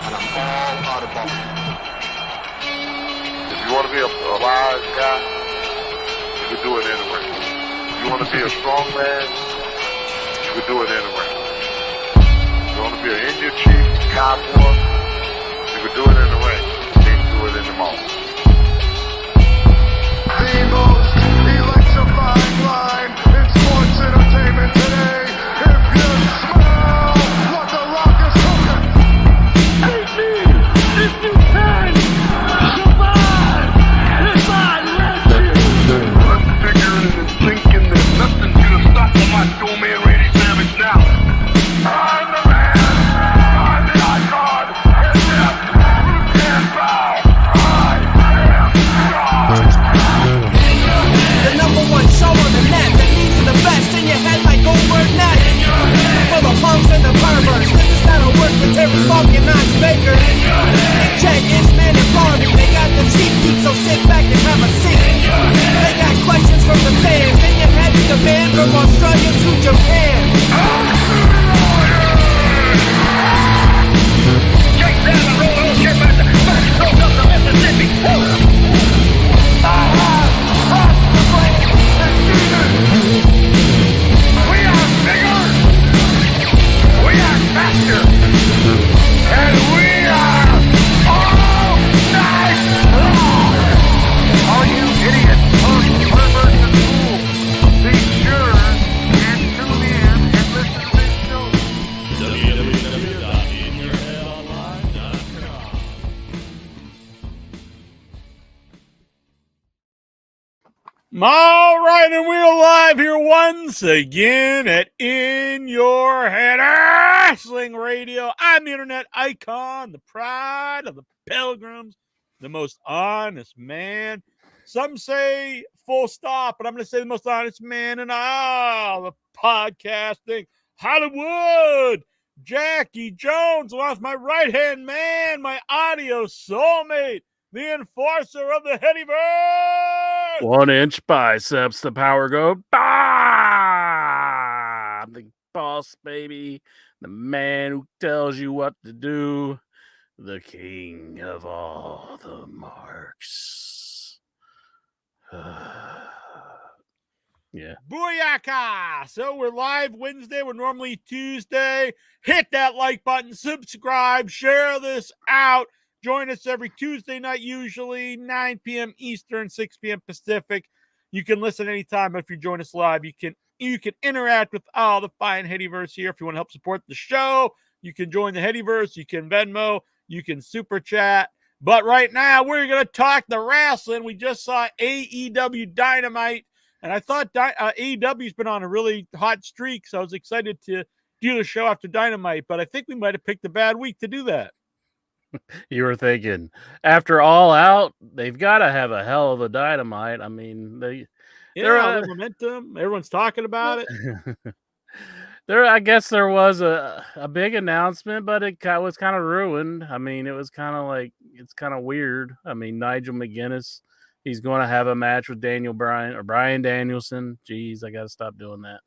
and I'm all out of ball. If you want to be a wise guy, you can do it anywhere. If you want to be a strong man, you can do it anywhere. If you want to be an Indian chief, cowboy, you can do it in the ring. You can't do it in the mall. The most electrifying line in sports entertainment today. If you smell what the Rock is cooking, beat me if you can. Survive if I let you. I'm figuring and thinking there's nothing gonna stop the Macho Man Randy Savage now. I'm the man. I'm the icon. And yes, you can't bow. I am God. The number one show on the net that leads to the best in your head like Goldberg Net. For the punks and the perverts, this is how it works with Terry Funk and Knox Baker. Check Ishman and Barbie, they got the cheap heat, so sit back and have a seat. They got questions from the fans, and your head is the band from Australia to Japan. Check down the road, oh shit, man. Back coast up to Mississippi. We are bigger, we are faster, and we are all night long. All you idiots, punk, perverts, and fools, be sure and tune in and listen to this show. All right, and we're live here once again at In Your Head Wrestling Radio. I'm the internet icon, the pride of the pilgrims, the most honest man. Some say full stop, but I'm going to say the most honest man in all the podcasting. Hollywood, Jackie Jones, lost my right-hand man, my audio soulmate, the enforcer of the Headyverse. 1 inch biceps, the power go. Bah! I'm the boss, baby. The man who tells you what to do. The king of all the marks. Yeah. Booyaka! So we're live Wednesday. We're normally Tuesday. Hit that like button, subscribe, share this out. Join us every Tuesday night, usually 9 p.m. Eastern, 6 p.m. Pacific. You can listen anytime. If you join us live, you can interact with all the fine Headyverse here. If you want to help support the show, you can join the Headyverse. You can Venmo. You can Super Chat. But right now, we're going to talk the wrestling. We just saw AEW Dynamite, and I thought AEW's been on a really hot streak, so I was excited to do the show after Dynamite, but I think we might have picked a bad week to do that. You were thinking, after All Out, they've got to have a hell of a Dynamite. I mean, they're momentum. Everyone's talking about it. I guess there was a big announcement, but it was kind of ruined. I mean, it was kind of like, it's kind of weird. I mean, Nigel McGuinness, he's going to have a match with Bryan Danielson. Jeez, I got to stop doing that.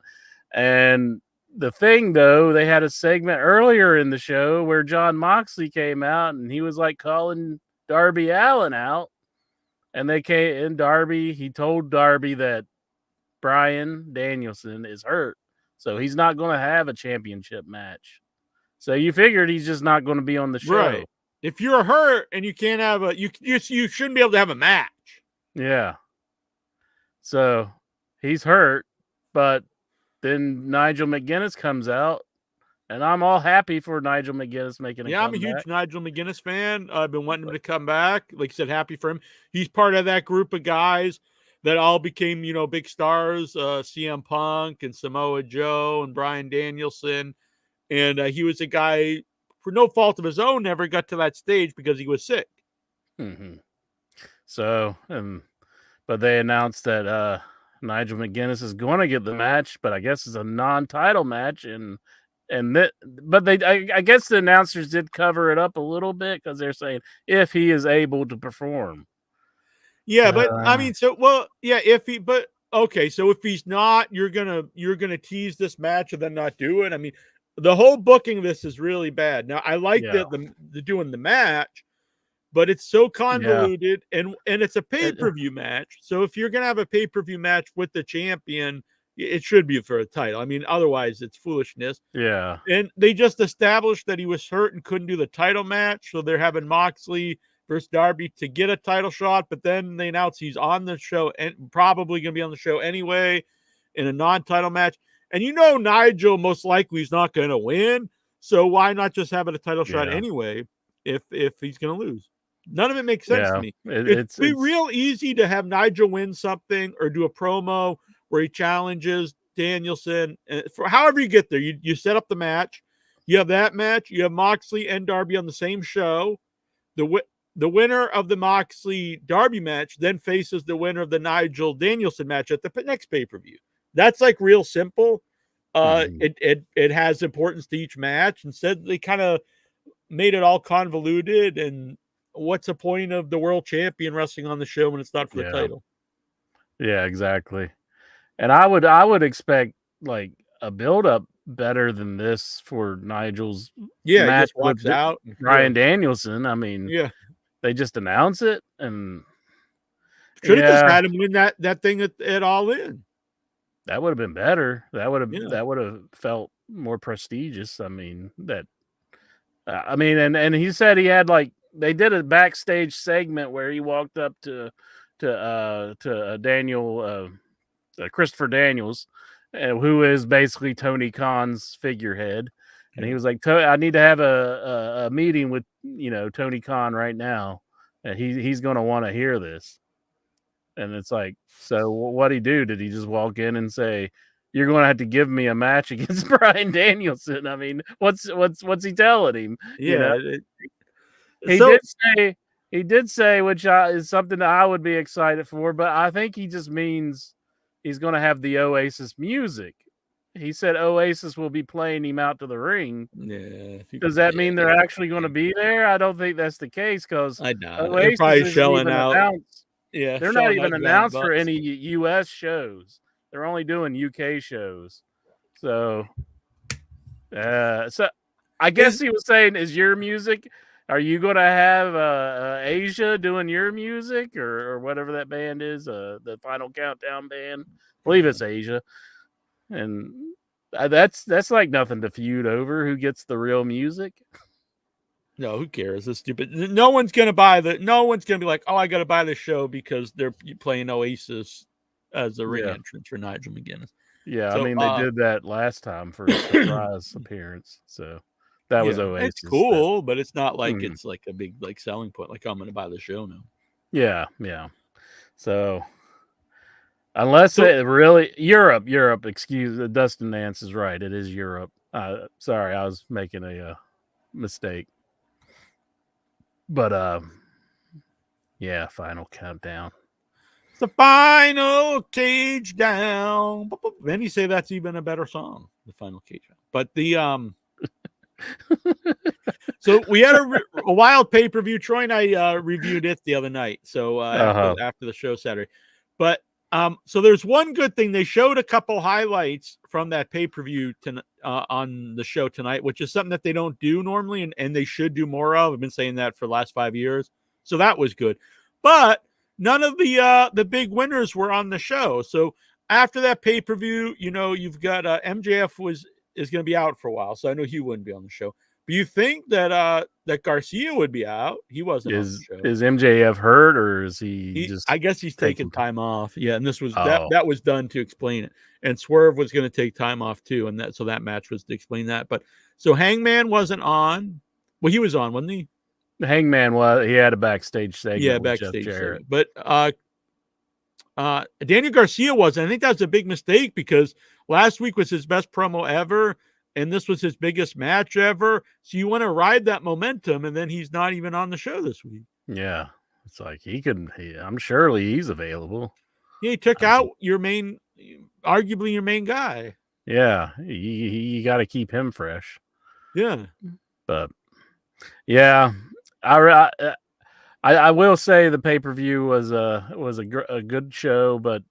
And the thing, though, they had a segment earlier in the show where Jon Moxley came out and he was like calling Darby Allin out. And he told Darby that Bryan Danielson is hurt. So he's not going to have a championship match. So you figured he's just not going to be on the show. Right. If you're hurt and you can't have you shouldn't be able to have a match. Yeah. So he's hurt, but then Nigel McGuinness comes out, and I'm all happy for Nigel McGuinness making a comeback. I'm a huge Nigel McGuinness fan. I've been wanting him to come back. Like I said, happy for him. He's part of that group of guys that all became, big stars, CM Punk and Samoa Joe and Bryan Danielson. And he was a guy, for no fault of his own, never got to that stage because he was sick. Mm-hmm. So, but they announced that Nigel McGuinness is going to get the match, but I guess it's a non-title match, but I guess the announcers did cover it up a little bit because they're saying if he is able to perform. Yeah, but I mean, so okay, so if he's not, you're gonna tease this match and then not do it. I mean, the whole booking of this is really bad. Now I like Yeah. the doing the match, but it's so Yeah. convoluted and it's a pay-per-view match. So if you're gonna have a pay-per-view match with the champion, it should be for a title. I mean, otherwise it's foolishness. Yeah. And they just established that he was hurt and couldn't do the title match, so they're having Moxley versus Darby to get a title shot. But then they announce he's on the show and probably gonna be on the show anyway in a non-title match. And you know Nigel most likely is not gonna win, so why not just have it a title shot Yeah. anyway if he's gonna lose? None of it makes sense Yeah. to me. It's It'd be real easy to have Nigel win something or do a promo where he challenges Danielson. For however you get there, you set up the match. You have that match. You have Moxley and Darby on the same show. The winner of the Moxley Darby match then faces the winner of the Nigel Danielson match at the next pay-per-view. That's like real simple. It has importance to each match. Instead, they kind of made it all convoluted. And what's the point of the world champion wrestling on the show when it's not for the title? Yeah, exactly. And I would expect like a build up better than this for Nigel's match just walks with out. Bryan Danielson. I mean, Yeah. they just announce it and should have just had him win that thing at All In. That would have been better. That would have felt more prestigious. I mean, and he said he had like they did a backstage segment where he walked up to Daniel Christopher Daniels, who is basically Tony Khan's figurehead, and he was like, "I need to have a meeting with Tony Khan right now, and he's going to want to hear this." And it's like, so what'd he do? Did he just walk in and say, "You're going to have to give me a match against Bryan Danielson"? I mean, what's he telling him? Yeah, He did say, which is something that I would be excited for, but I think he just means he's going to have the Oasis music. He said Oasis will be playing him out to the ring. Yeah. Does that mean they're actually going to be there? I don't think that's the case because I know Oasis they're probably isn't shelling even out. announced. Yeah, they're not even announced for any U.S. shows. They're only doing UK shows. So I guess he was saying, is your music? Are you going to have Asia doing your music or whatever that band is, the Final Countdown band? I believe it's Asia. And that's like nothing to feud over. Who gets the real music? No, who cares? It's stupid. No one's going to be like, oh, I got to buy this show because they're playing Oasis as a ring entrance for Nigel McGuinness. Yeah, so, I mean, they did that last time for a surprise appearance. So that was Oasis. It's cool, but it's not like it's like a big like selling point. Like, I'm going to buy the show now. Yeah. So unless it really Europe, excuse Dustin Nance is right. It is Europe. Sorry, I was making a mistake. But Final Countdown. It's the final cage down. Then you say that's even a better song, the final cage down. But the so we had a wild pay-per-view. Troy and I reviewed it the other night. So after the show Saturday. But so there's one good thing. They showed a couple highlights from that pay-per-view on the show tonight, which is something that they don't do normally, and they should do more of. I've been saying that for the last 5 years. So that was good. But none of the big winners were on the show. So after that pay-per-view, you've got MJF is going to be out for a while. So I know he wouldn't be on the show. But you think that Garcia would be out? He wasn't on the show. Is MJF hurt or is he just? I guess he's taking time off. Yeah, and this was that was done to explain it. And Swerve was going to take time off too, and that match was to explain that. But so Hangman wasn't on. Well, he was on, wasn't he? Hangman was. He had a backstage segment. Yeah, backstage segment. But Daniel Garcia wasn't. I think that's a big mistake because last week was his best promo ever. And this was his biggest match ever. So you want to ride that momentum, and then he's not even on the show this week. Yeah. It's like I'm surely he's available. Yeah, he took out arguably your main guy. Yeah. You got to keep him fresh. Yeah. But yeah, I will say the pay-per-view was a good show, but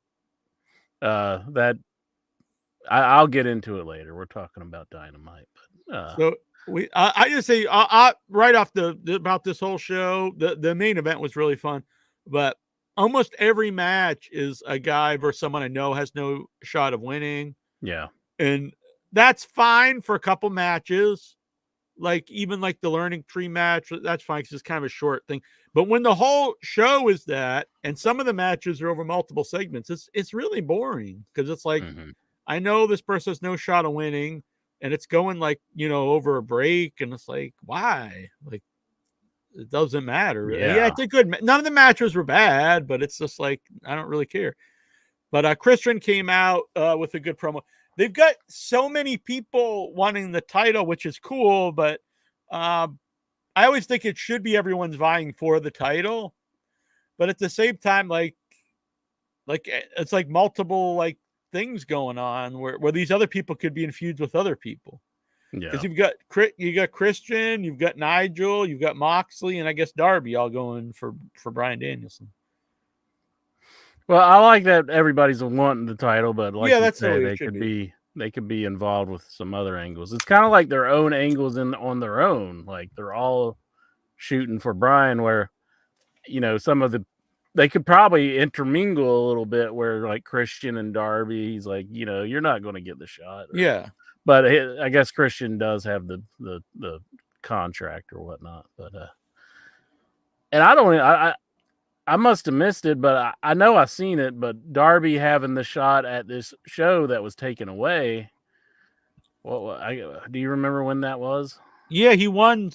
I'll get into it later. We're talking about Dynamite, but So I just say right off about this whole show, the main event was really fun, but almost every match is a guy versus someone I know has no shot of winning, yeah. and that's fine for a couple matches. Like even like the Learning Tree match, that's fine because it's kind of a short thing. But when the whole show is that, and some of the matches are over multiple segments, it's really boring because it's like I know this person has no shot of winning, and it's going like over a break, and it's like why? Like it doesn't matter. Yeah, it's a good. None of the matches were bad, but it's just like I don't really care. But Christian came out with a good promo. They've got so many people wanting the title, which is cool, but I always think it should be everyone's vying for the title. But at the same time, like it's like multiple like things going on where these other people could be in feuds with other people. Because you got Christian, you've got Nigel, you've got Moxley, and I guess Darby all going for Bryan Danielson. Well, I like that everybody's wanting the title, but like that's the way they it should could be involved with some other angles. It's kind of like their own angles on their own. Like they're all shooting for Bryan, where some of they could probably intermingle a little bit. Where like Christian and Darby, he's like, you're not going to get the shot. But I guess Christian does have the contract or whatnot. But and I must have missed it, but I know I've seen it. But Darby having the shot at this show that was taken away. Do you remember when that was? Yeah, he won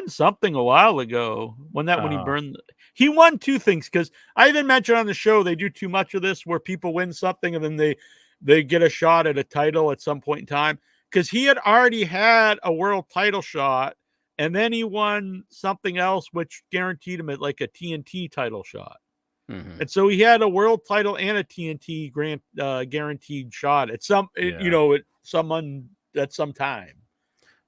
something a while ago. When he burned, he won two things because I even mentioned on the show they do too much of this where people win something and then they get a shot at a title at some point in time because he had already had a world title shot. And then he won something else, which guaranteed him like a TNT title shot. And so he had a world title and a TNT guaranteed shot at some time.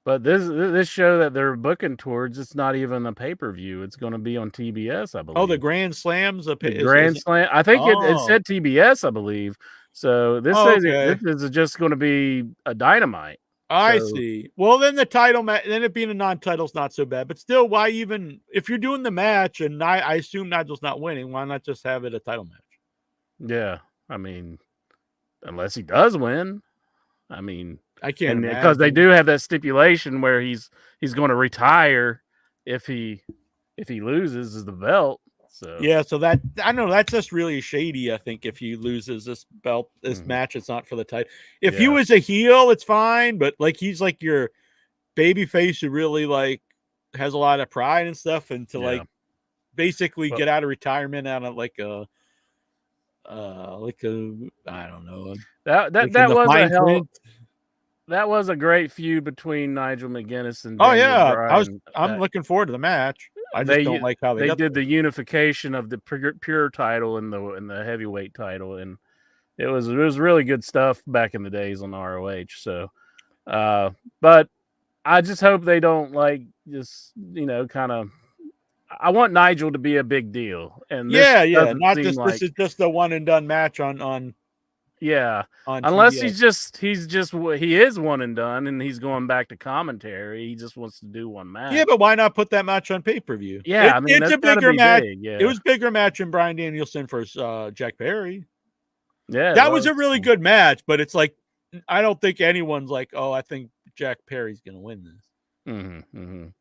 But this show that they're booking towards, it's not even a pay-per-view. It's going to be on TBS, I believe. Oh, the Grand Slam's Grand Slam. I think it said TBS, I believe. So this is just going to be a Dynamite. I see. Well, then the title match, then it being a non-title is not so bad. But still, why even if you're doing the match and I assume Nigel's not winning, why not just have it a title match? Yeah, I mean, unless he does win, I mean, I can't because they do have that stipulation where he's going to retire if he loses the belt. So yeah, so that I know that's just really shady. I think if he loses this belt, this match, it's not for the title. If he was a heel, it's fine, but like he's like your baby face who really like has a lot of pride and stuff, and to like basically get out of retirement out of like a I don't know. That was a great feud between Nigel McGuinness and I'm looking forward to the match. I just don't like how they did the unification of the pure title and the heavyweight title, and it was really good stuff back in the days on ROH. So, but I just hope they don't like just kind of. I want Nigel to be a big deal, and not just this is just a one and done match on. Yeah, unless TBS. he is one and done, and he's going back to commentary. He just wants to do one match. Yeah, but why not put that match on pay-per-view? Yeah, it's a bigger match. Big, It was bigger match than Bryan Danielson versus Jack Perry. Yeah, that was a really good match, but it's like I don't think anyone's like, oh, I think Jack Perry's going to win this.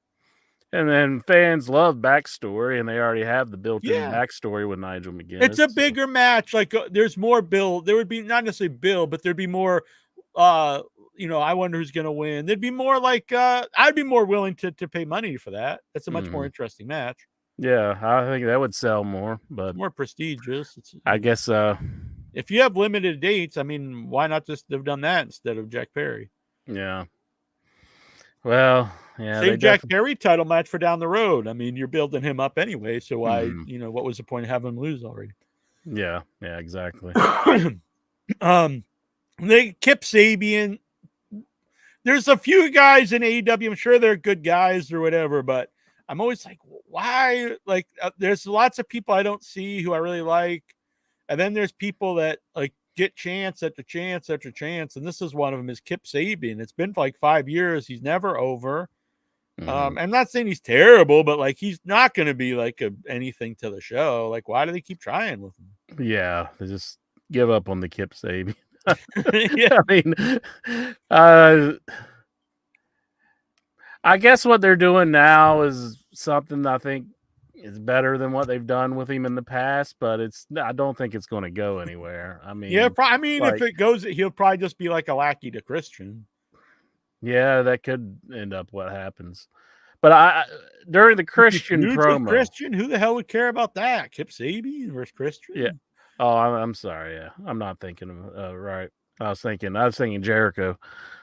And then fans love backstory, and they already have the built-in backstory with Nigel McGuinness. It's a bigger match. Like there's more build. There would be not necessarily build, but there'd be more. I wonder who's going to win. There'd be more like I'd be more willing to pay money for that. That's a much more interesting match. Yeah, I think that would sell more, but it's more prestigious. I guess if you have limited dates, I mean, why not just have done that instead of Jack Perry? Yeah. Well, yeah. Save Jack Perry title match for down the road. I mean, you're building him up anyway, so why, what was the point of having him lose already? Yeah, exactly. They Kip Sabian. There's a few guys in AEW. I'm sure they're good guys or whatever, but I'm always like, why? Like, there's lots of people I don't see who I really like, and then there's people that like get chance after chance after chance, and this is one of them. Is Kip Sabian? It's been for like 5 years. He's never over. I'm not saying he's terrible, but like he's not going to be like anything to the show. Like, why do they keep trying with him? Yeah, they just give up on the Kip Sabian. Yeah. I mean, I guess what they're doing now is something I think is better than what they've done with him in the past, but I don't think it's going to go anywhere. I mean, Yeah, if it goes, he'll probably just be like a lackey to Christian. Yeah, that could end up what happens. But during the Christian promo, Christian, who the hell would care about that? Kip Sabian versus Christian? Yeah. Oh, I'm sorry. Yeah, I'm not thinking of right. I was thinking Jericho.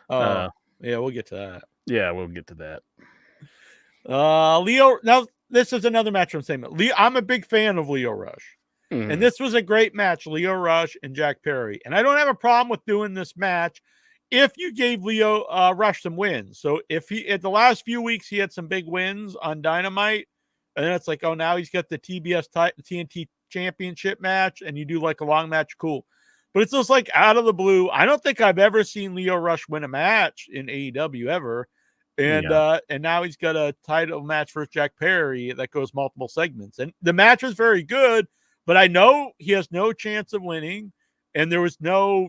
Yeah, we'll get to that. Yeah, we'll get to that. Leo. Now this is another match I'm saying. I'm a big fan of Leo Rush, and this was a great match. Leo Rush and Jack Perry, and I don't have a problem with doing this match if you gave Leo Rush some wins. So if he at the last few weeks he had some big wins on Dynamite, and then it's like, oh, now he's got the TNT Championship match, and you do like a long match, cool. But it's just like out of the blue. I don't think I've ever seen Leo Rush win a match in AEW ever. And now he's got a title match versus Jack Perry that goes multiple segments. And the match was very good, but I know he has no chance of winning. And there was no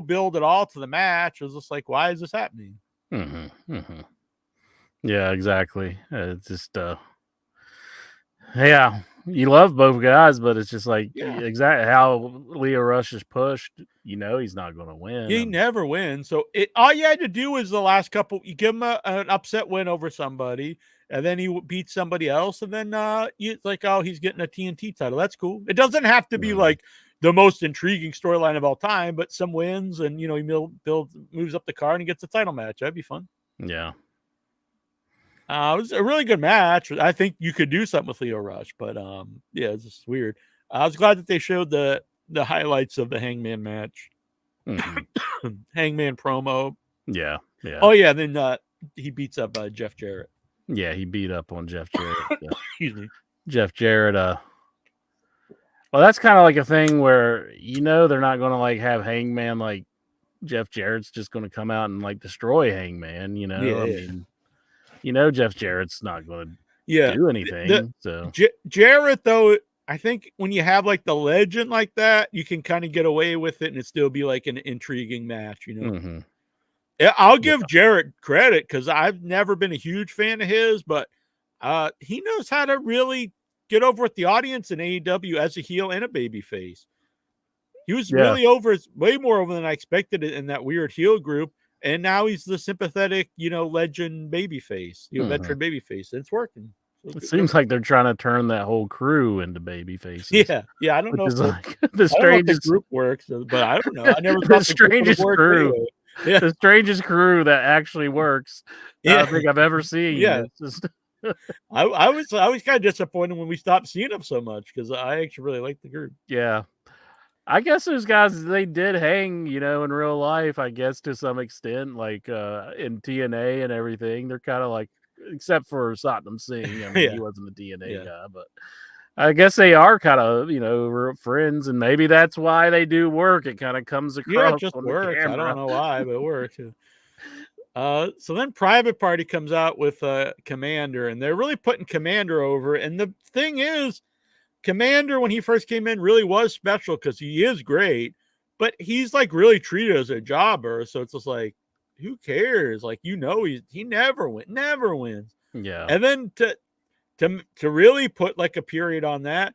build at all to the match. It was just like, why is this happening? Yeah, exactly. It's just, yeah, you love both guys, but it's just like exactly how Leo Rush is pushed. He's not going to win. He never wins. So all you had to do was the last couple. You give him an upset win over somebody, and then he beats somebody else, and then it's like, oh, he's getting a TNT title. That's cool. It doesn't have to be like the most intriguing storyline of all time, but some wins, and he moves up the card and gets a title match. That'd be fun. Yeah. It was a really good match. I think you could do something with Leo Rush, but yeah, it's just weird. I was glad that they showed the highlights of the Hangman match. Hangman promo. Yeah. Oh yeah, then he beats up Jeff Jarrett. Yeah, he beat up on Jeff Jarrett. Excuse me. Jeff Jarrett. Well, that's kind of like a thing where they're not going to like have Hangman like Jeff Jarrett's just going to come out and like destroy Hangman. I mean, Jeff Jarrett's not going to do anything. Jarrett, though, I think when you have like the legend like that, you can kind of get away with it and it still be like an intriguing match. I'll give Jarrett credit because I've never been a huge fan of his, but he knows how to really get over with the audience in AEW as a heel and a baby face. He was really way more over than I expected in that weird heel group. And now he's the sympathetic, legend babyface, veteran babyface. It's working. It seems like they're trying to turn that whole crew into baby faces. Yeah. I don't know if the strangest group works, but I don't know. I never thought the strangest crew. Anyway. Yeah. The strangest crew that actually works. I think I've ever seen. Yeah. I was kind of disappointed when we stopped seeing them so much because I actually really liked the group. Yeah. I guess those guys, they did hang, in real life, I guess, to some extent, like in TNA and everything. They're kind of like, except for Satnam Singh. I mean, he wasn't a TNA guy, but I guess they are kind of, friends, and maybe that's why they do work. It kind of comes across. Yeah, it just works. I don't know why, but it works. So then Private Party comes out with Commander, and they're really putting Commander over. And the thing is, Commander, when he first came in, really was special because he is great, but he's like really treated as a jobber. So it's just like, who cares? Like, he never wins. Yeah. And then to really put like a period on that,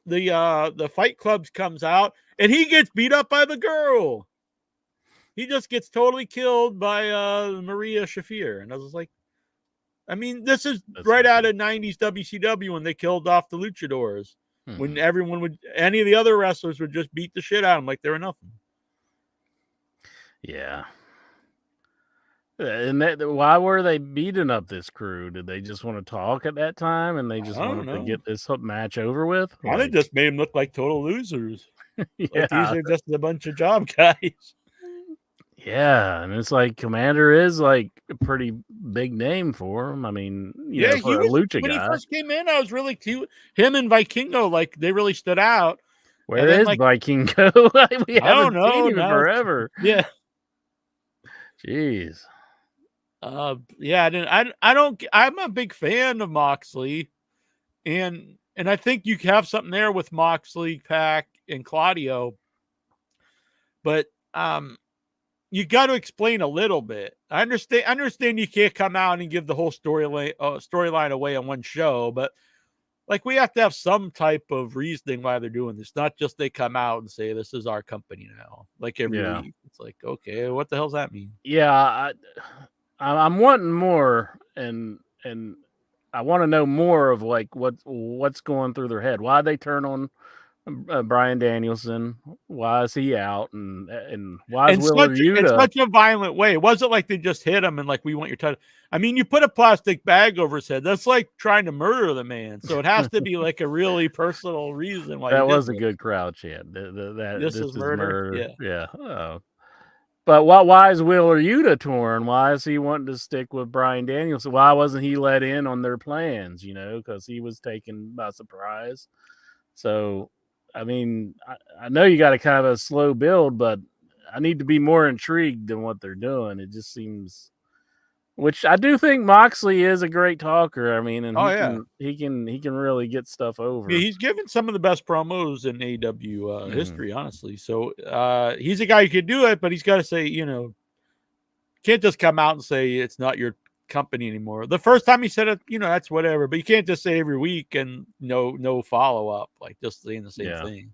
the Fight Clubs comes out and he gets beat up by the girl. He just gets totally killed by Maria Shafir. And I was like, I mean, this is right out of 90s WCW when they killed off the luchadors. When any of the other wrestlers would just beat the shit out of them like they were nothing. Yeah. And why were they beating up this crew? Did they just want to talk at that time and they just wanted to get this match over with? Or they just made them look like total losers. Yeah. Like these are just a bunch of job guys. Yeah, and it's like Commander is like a pretty big name for him. I mean, for a lucha when guy. He first came in, I was really cute. Him and Vikingo, like they really stood out. Where then, is like, Viking go? We I don't haven't know. seen him in Now, forever. yeah. Jeez. Yeah, I'm a big fan of Moxley, and I think you have something there with Moxley, Pac, and Claudio, but you got to explain a little bit. I understand you can't come out and give the whole storyline away on one show, but like we have to have some type of reasoning why they're doing this, not just they come out and say this is our company now, like every Yeah. week. It's like, okay, what the hell's that mean? Yeah, I'm wanting more, and I want to know more of like what's going through their head. Why they turn on Bryan Danielson? Why is he out? And why is In Willer Yuta? such a violent way. It wasn't like they just hit him and like, we want your title. I mean, you put a plastic bag over his head. That's like trying to murder the man. So it has to be like a really personal reason why. That was a good crowd chant. This is is murder. Yeah. But why is Willer Yuta torn? Why is he wanting to stick with Bryan Danielson? Why wasn't he let in on their plans? Because he was taken by surprise. So, I mean, I know you got a kind of a slow build, but I need to be more intrigued than what they're doing. It just seems, which I do think Moxley is a great talker. I mean, and he can really get stuff over. Yeah, he's given some of the best promos in AEW history, honestly. So he's a guy who can do it, but he's got to say, can't just come out and say it's not your company anymore. The first time he said it, that's whatever, but you can't just say every week and no follow up, like just saying the same thing.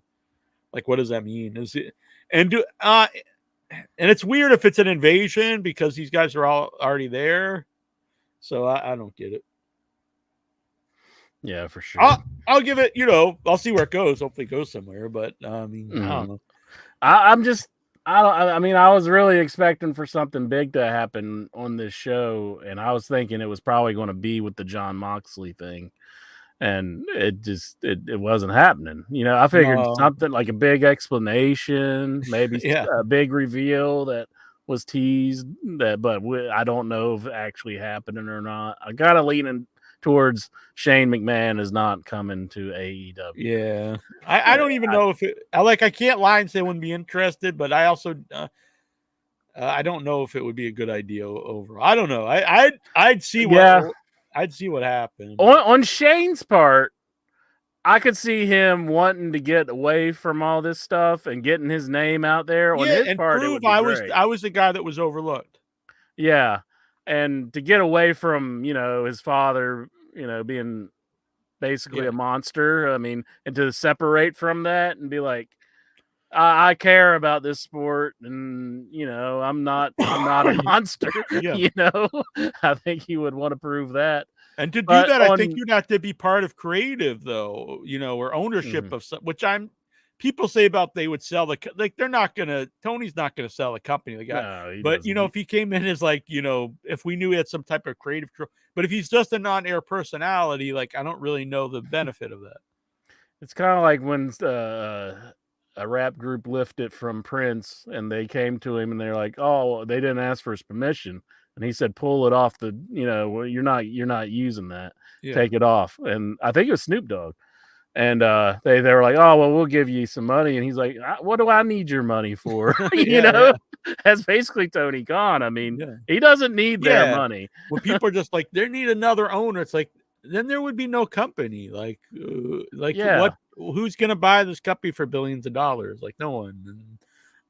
Like, what does that mean? Is it and it's weird if it's an invasion because these guys are all already there. So I don't get it. Yeah, for sure. I'll give it, I'll see where it goes. Hopefully it goes somewhere, but I mean, I don't know. I was really expecting for something big to happen on this show, and I was thinking it was probably going to be with the Jon Moxley thing, and it wasn't happening. I figured something like a big explanation, maybe a big reveal that was teased, but I don't know if it actually happening or not. I got to lean towards Shane McMahon is not coming to AEW. Yeah. I don't even know if I can't lie and say I wouldn't be interested, but I also, I don't know if it would be a good idea overall. I don't know. I'd see what happened. On Shane's part, I could see him wanting to get away from all this stuff and getting his name out there. On his part, it would be great. I was the guy that was overlooked. Yeah. And to get away from, his father, being basically a monster. I mean, and to separate from that and be like, I care about this sport, and I'm not a monster. I think he would want to prove that. And to do that, I think you'd have to be part of creative, though, or ownership of some, which people say about they would sell they're not gonna. Tony's not gonna sell the company. The guy, no, but if he came in as like, if we knew he had some type of creative, but if he's just a non-air personality, like I don't really know the benefit of that. It's kind of like when a rap group lifted from Prince, and they came to him and they're like, "Oh, they didn't ask for his permission," and he said, "Pull it off the, you're not using that. Take it off." And I think it was Snoop Dogg. And they were like, "Oh, well, we'll give you some money." And he's like, "What do I need your money for?" That's basically Tony Khan. I mean, he doesn't need their money. When people are just like, they need another owner, it's like, then there would be no company. Like what? Who's going to buy this company for billions of dollars? Like no one.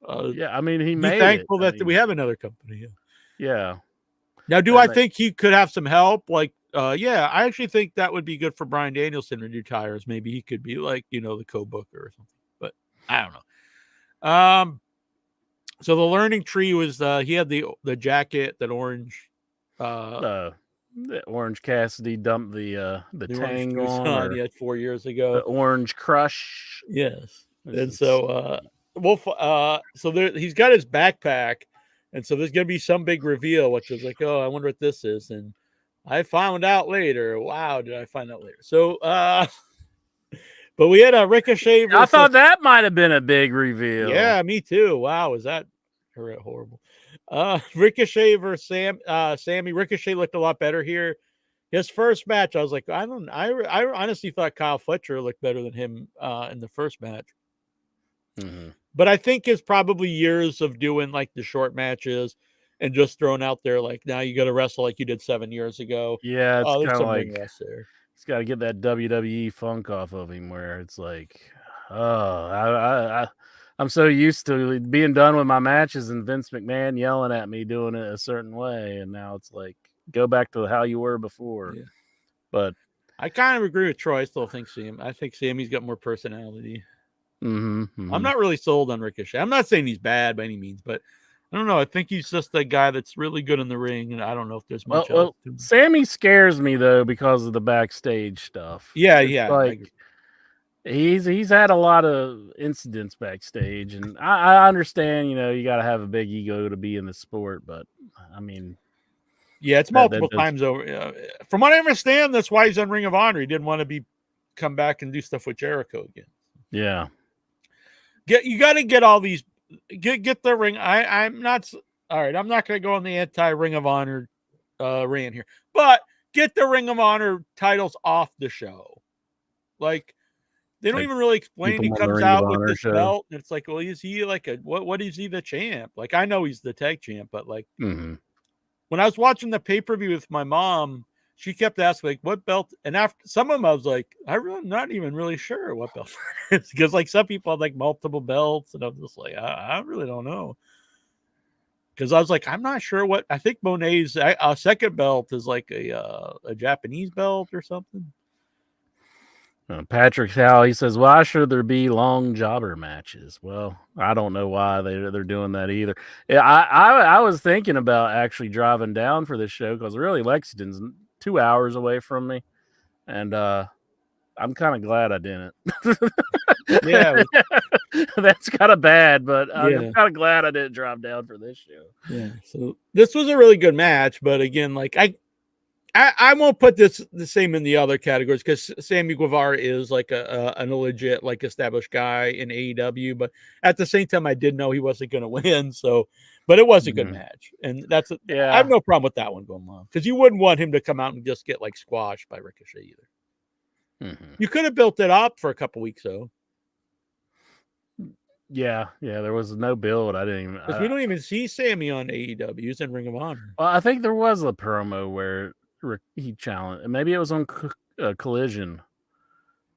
And, I mean, he made thankful that we have another company. Yeah. Now, do I think he could have some help? Like, I actually think that would be good for Bryan Danielson when he retires. Maybe he could be like, the co-booker or something, but I don't know. So the learning tree was, he had the jacket, that orange, the Orange Cassidy dumped the Tang on. He had 4 years ago. The Orange Crush. Yes. And so, so he's got his backpack. And so there's going to be some big reveal, which is like, oh, I wonder what this is. And I found out later. Wow, did I find out later? So, but we had a Ricochet. I thought that might have been a big reveal. Yeah, me too. Wow, is that horrible? Ricochet versus Sammy. Ricochet looked a lot better here. His first match, I was like, I honestly thought Kyle Fletcher looked better than him in the first match. But I think it's probably years of doing like the short matches and just throwing out there like, now you got to wrestle like you did 7 years ago. Yeah, it's There's kind of some like ring rust there. he's got to get that WWE funk off of him, where it's like, oh, I'm so used to being done with my matches and Vince McMahon yelling at me doing it a certain way, and now it's like, go back to how you were before. Yeah. But I kind of agree with Troy. I still think I think Sammy's got more personality. I'm not really sold on Ricochet. I'm not saying he's bad by any means, but I don't know. I think he's just a guy that's really good in the ring, and I don't know if there's much else to him. Sammy scares me though because of the backstage stuff. Yeah, It's yeah. like he's had a lot of incidents backstage, and I understand, you got to have a big ego to be in the sport, but I mean, yeah, it's multiple times over. From what I understand, that's why he's on Ring of Honor. He didn't want to come back and do stuff with Jericho again. Yeah. You got to get all these. Get the ring. I'm not all right. I'm not going to go on the anti Ring of Honor rant here, but get the Ring of Honor titles off the show. Like they don't even really explain. He comes out with this belt, and it's like, well, is he like a what is he the champ? Like I know he's the tag champ, but like when I was watching the pay-per-view with my mom, she kept asking like what belt, and after some of them I was like, I'm not even really sure what belt it is, because like some people have like multiple belts, and I'm just like, I really don't know, because I was like, I'm not sure what. I think Monet's second belt is like a Japanese belt or something. Patrick Howe, he says, why should there be long jobber matches? Well, I don't know why they're doing that either. Yeah, I was thinking about actually driving down for this show, because really Lexington's 2 hours away from me, and I'm kind of glad I didn't. Yeah, that's kind of bad, but I'm kind of glad I didn't drive down for this show. Yeah, so this was a really good match, but again, like I won't put this the same in the other categories, because Sammy Guevara is like a legit, like established guy in AEW, but at the same time, I did know he wasn't going to win. So, but it was a good match, and I have no problem with that one going on, because you wouldn't want him to come out and just get like squashed by Ricochet either. You could have built it up for a couple weeks though. Yeah, there was no build. I didn't even. Because we don't even see Sammy on AEW. He's in Ring of Honor. Well, I think there was a promo where he challenged. Maybe it was on Collision,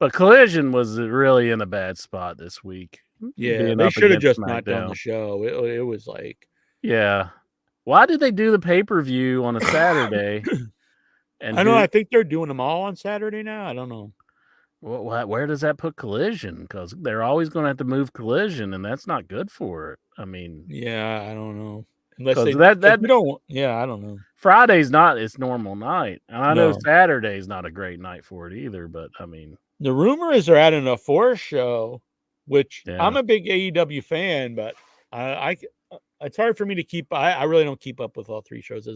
but Collision was really in a bad spot this week. Yeah, they should have just not done the show. It was like, yeah. Why did they do the pay-per-view on a Saturday? And I know. I think they're doing them all on Saturday now. I don't know. Well, where does that put Collision? Because they're always going to have to move Collision, and that's not good for it. I mean, yeah, I don't know. Unless they don't. Yeah, I don't know. Friday's not its normal night, and I know Saturday's not a great night for it either. But I mean, the rumor is they're adding a fourth show, which I'm a big AEW fan, but it's hard for me to keep. I really don't keep up with all three shows.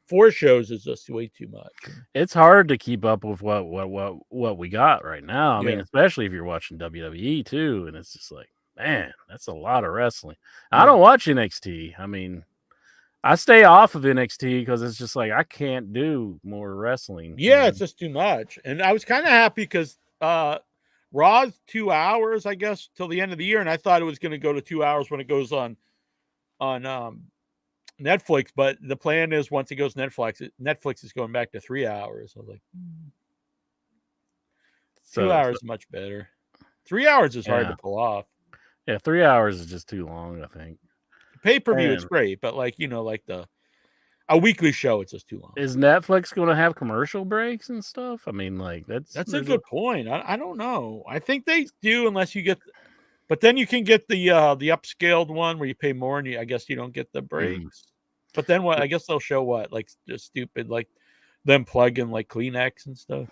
4 shows is just way too much. It's hard to keep up with what we got right now. I mean, especially if you're watching WWE too, and it's just like, man, that's a lot of wrestling. I don't watch NXT. I mean, I stay off of NXT because it's just like I can't do more wrestling. Yeah, it's just too much. And I was kind of happy because Raw's 2 hours, I guess, till the end of the year, and I thought it was going to go to 2 hours when it goes on Netflix, but the plan is once it goes Netflix is going back to 3 hours. I was like, 2 hours is much better. 3 hours is hard to pull off. Yeah, 3 hours is just too long, I think. Pay-per-view is great, but like a weekly show, it's just too long. Is Netflix going to have commercial breaks and stuff? I mean, like that's a good point. I don't know. I think they do, unless you get. But then you can get the upscaled one where you pay more, and I guess you don't get the breaks. But then what? I guess they'll show what, like just stupid, like them plugging like Kleenex and stuff.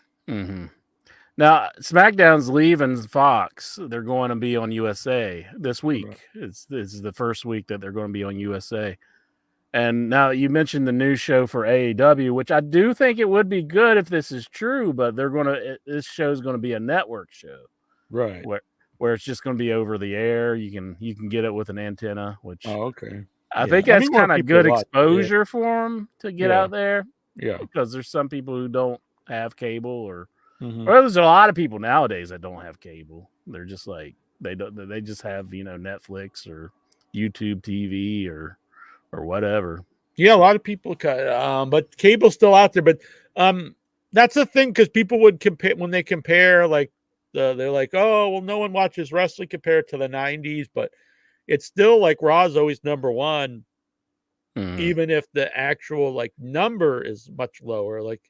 Now SmackDown's leaving Fox. They're going to be on USA this week. Right. This is the first week that they're going to be on USA. And now you mentioned the new show for AEW, which I do think it would be good if this is true. But this show is going to be a network show, right? Where it's just going to be over the air. You can get it with an antenna, which okay. I think that's kind of good exposure for them to get out there. Yeah, because there's some people who don't have cable, or there's a lot of people nowadays that don't have cable. They're just like They don't. They just have Netflix or YouTube TV or whatever. Yeah, a lot of people cut, but cable's still out there. But that's the thing, because people would compare when they compare, like they're like, oh, well, no one watches wrestling compared to the '90s, but it's still like Raw's always number one, even if the actual like number is much lower. Like,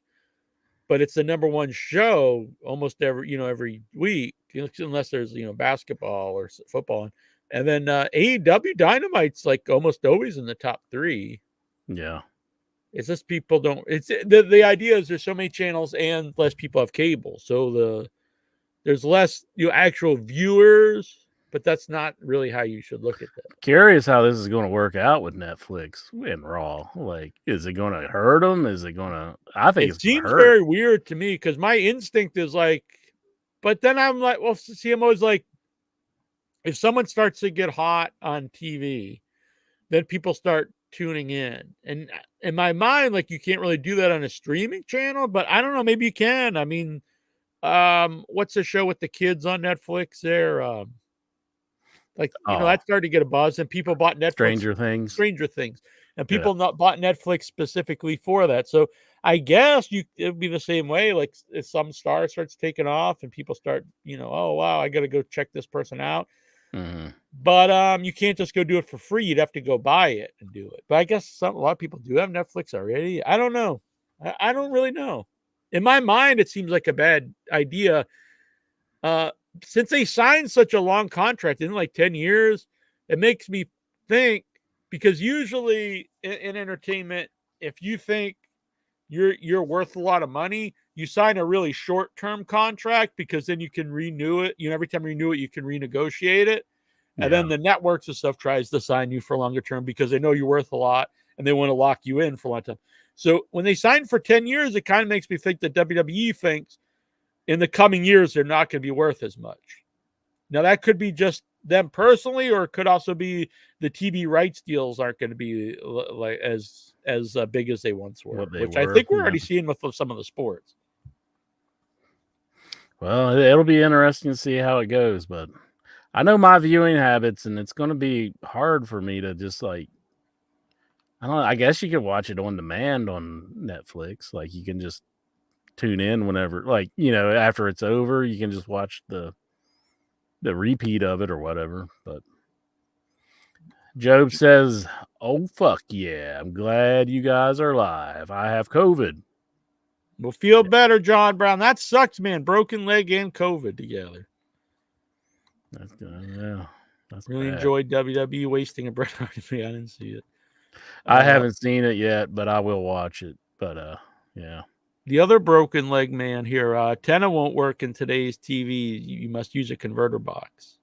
but it's the number one show almost every week, unless there's basketball or football, and then AEW Dynamite's like almost always in the top 3. Yeah. It's just people don't. It's the idea is there's so many channels and less people have cable, so there's less actual viewers, but that's not really how you should look at that. Curious how this is going to work out with Netflix and Raw. Like, is it going to hurt them? Is it going to? I think It it's seems hurt. very weird to me, because my instinct is like, but then I'm like, well, CMO is like, if someone starts to get hot on TV, then people start tuning in. And in my mind, like, you can't really do that on a streaming channel, but I don't know, maybe you can. I mean, what's the show with the kids on Netflix there? That started to get a buzz, and people bought Netflix. Stranger Things. And people bought Netflix specifically for that. So I guess it would be the same way. Like, if some star starts taking off and people start, oh wow, I got to go check this person out. Mm-hmm. But you can't just go do it for free. You'd have to go buy it and do it. But I guess a lot of people do have Netflix already. I don't know. I don't really know. In my mind, it seems like a bad idea. Since they signed such a long contract in like 10 years, it makes me think, because usually in entertainment, if you think you're worth a lot of money, you sign a really short-term contract, because then you can renew it. Every time you renew it, you can renegotiate it. And then the networks and stuff tries to sign you for longer term, because they know you're worth a lot and they want to lock you in for a long time. So when they sign for 10 years, it kind of makes me think that WWE thinks in the coming years, they're not going to be worth as much. Now, that could be just them personally, or it could also be the TV rights deals aren't going to be like as big as they once were, which I think we're already seeing with some of the sports. Well, it'll be interesting to see how it goes, but I know my viewing habits, and it's going to be hard for me to just like, I don't know, I guess you could watch it on demand on Netflix. Like, you can just tune in whenever, like, after it's over, you can just watch the repeat of it or whatever. But Job says, oh, fuck yeah, I'm glad you guys are live. I have COVID. We'll feel better, John Brown. That sucks, man. Broken leg and COVID together. That's good. Yeah. That's really bad. Enjoyed WWE wasting a breath on me. I didn't see it. I haven't seen it yet, but I will watch it. But yeah. The other broken leg man here, antenna won't work in today's TV. You must use a converter box.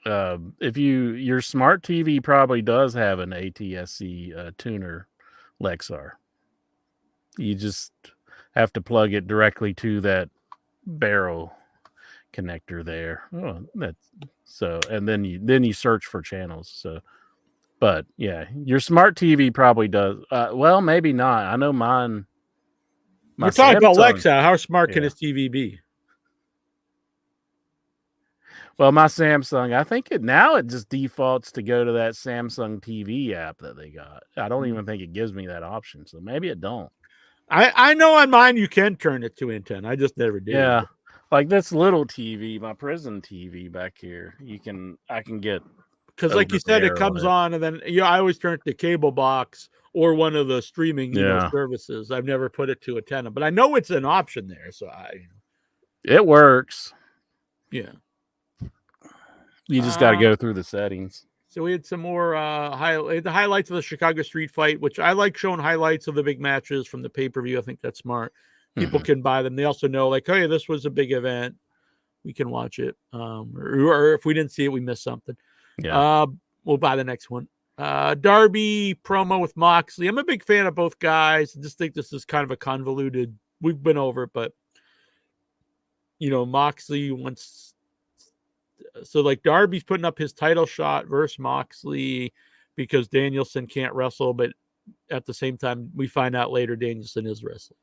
If your smart TV probably does have an ATSC tuner Lexar. You just have to plug it directly to that barrel connector there. Oh, and then you search for channels. So, but yeah, your smart TV probably does. Well, maybe not. I know mine. We're talking about Alexa. How smart can his TV be? Well, my Samsung, I think it just defaults to go to that Samsung TV app that they got. I don't even think it gives me that option, so maybe it don't. I know on mine you can turn it to antenna. I just never did. Yeah, like this little TV, my prison TV back here. I can get, because like you said, it comes on, and then I always turn it to cable box or one of the streaming services. I've never put it to antenna, but I know it's an option there. So it works. Yeah. You just got to go through the settings. So we had some more the highlights of the Chicago Street Fight, which I like showing highlights of the big matches from the pay-per-view. I think that's smart. People can buy them. They also know, like, hey, this was a big event. We can watch it. Or if we didn't see it, we missed something. Yeah. We'll buy the next one. Darby promo with Moxley. I'm a big fan of both guys. I just think this is kind of a convoluted. We've been over it, but Moxley wants. So like Darby's putting up his title shot versus Moxley because Danielson can't wrestle, but at the same time, we find out later Danielson is wrestling.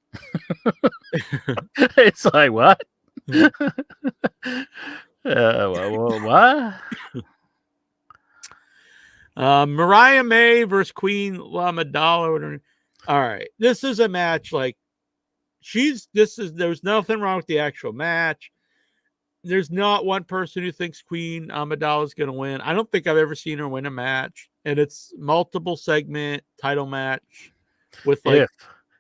It's like, what? What? Mariah May versus Queen Lamadala. All right, this is a match like there's nothing wrong with the actual match. There's not one person who thinks Queen Amidala is going to win. I don't think I've ever seen her win a match, and it's multiple segment title match with like.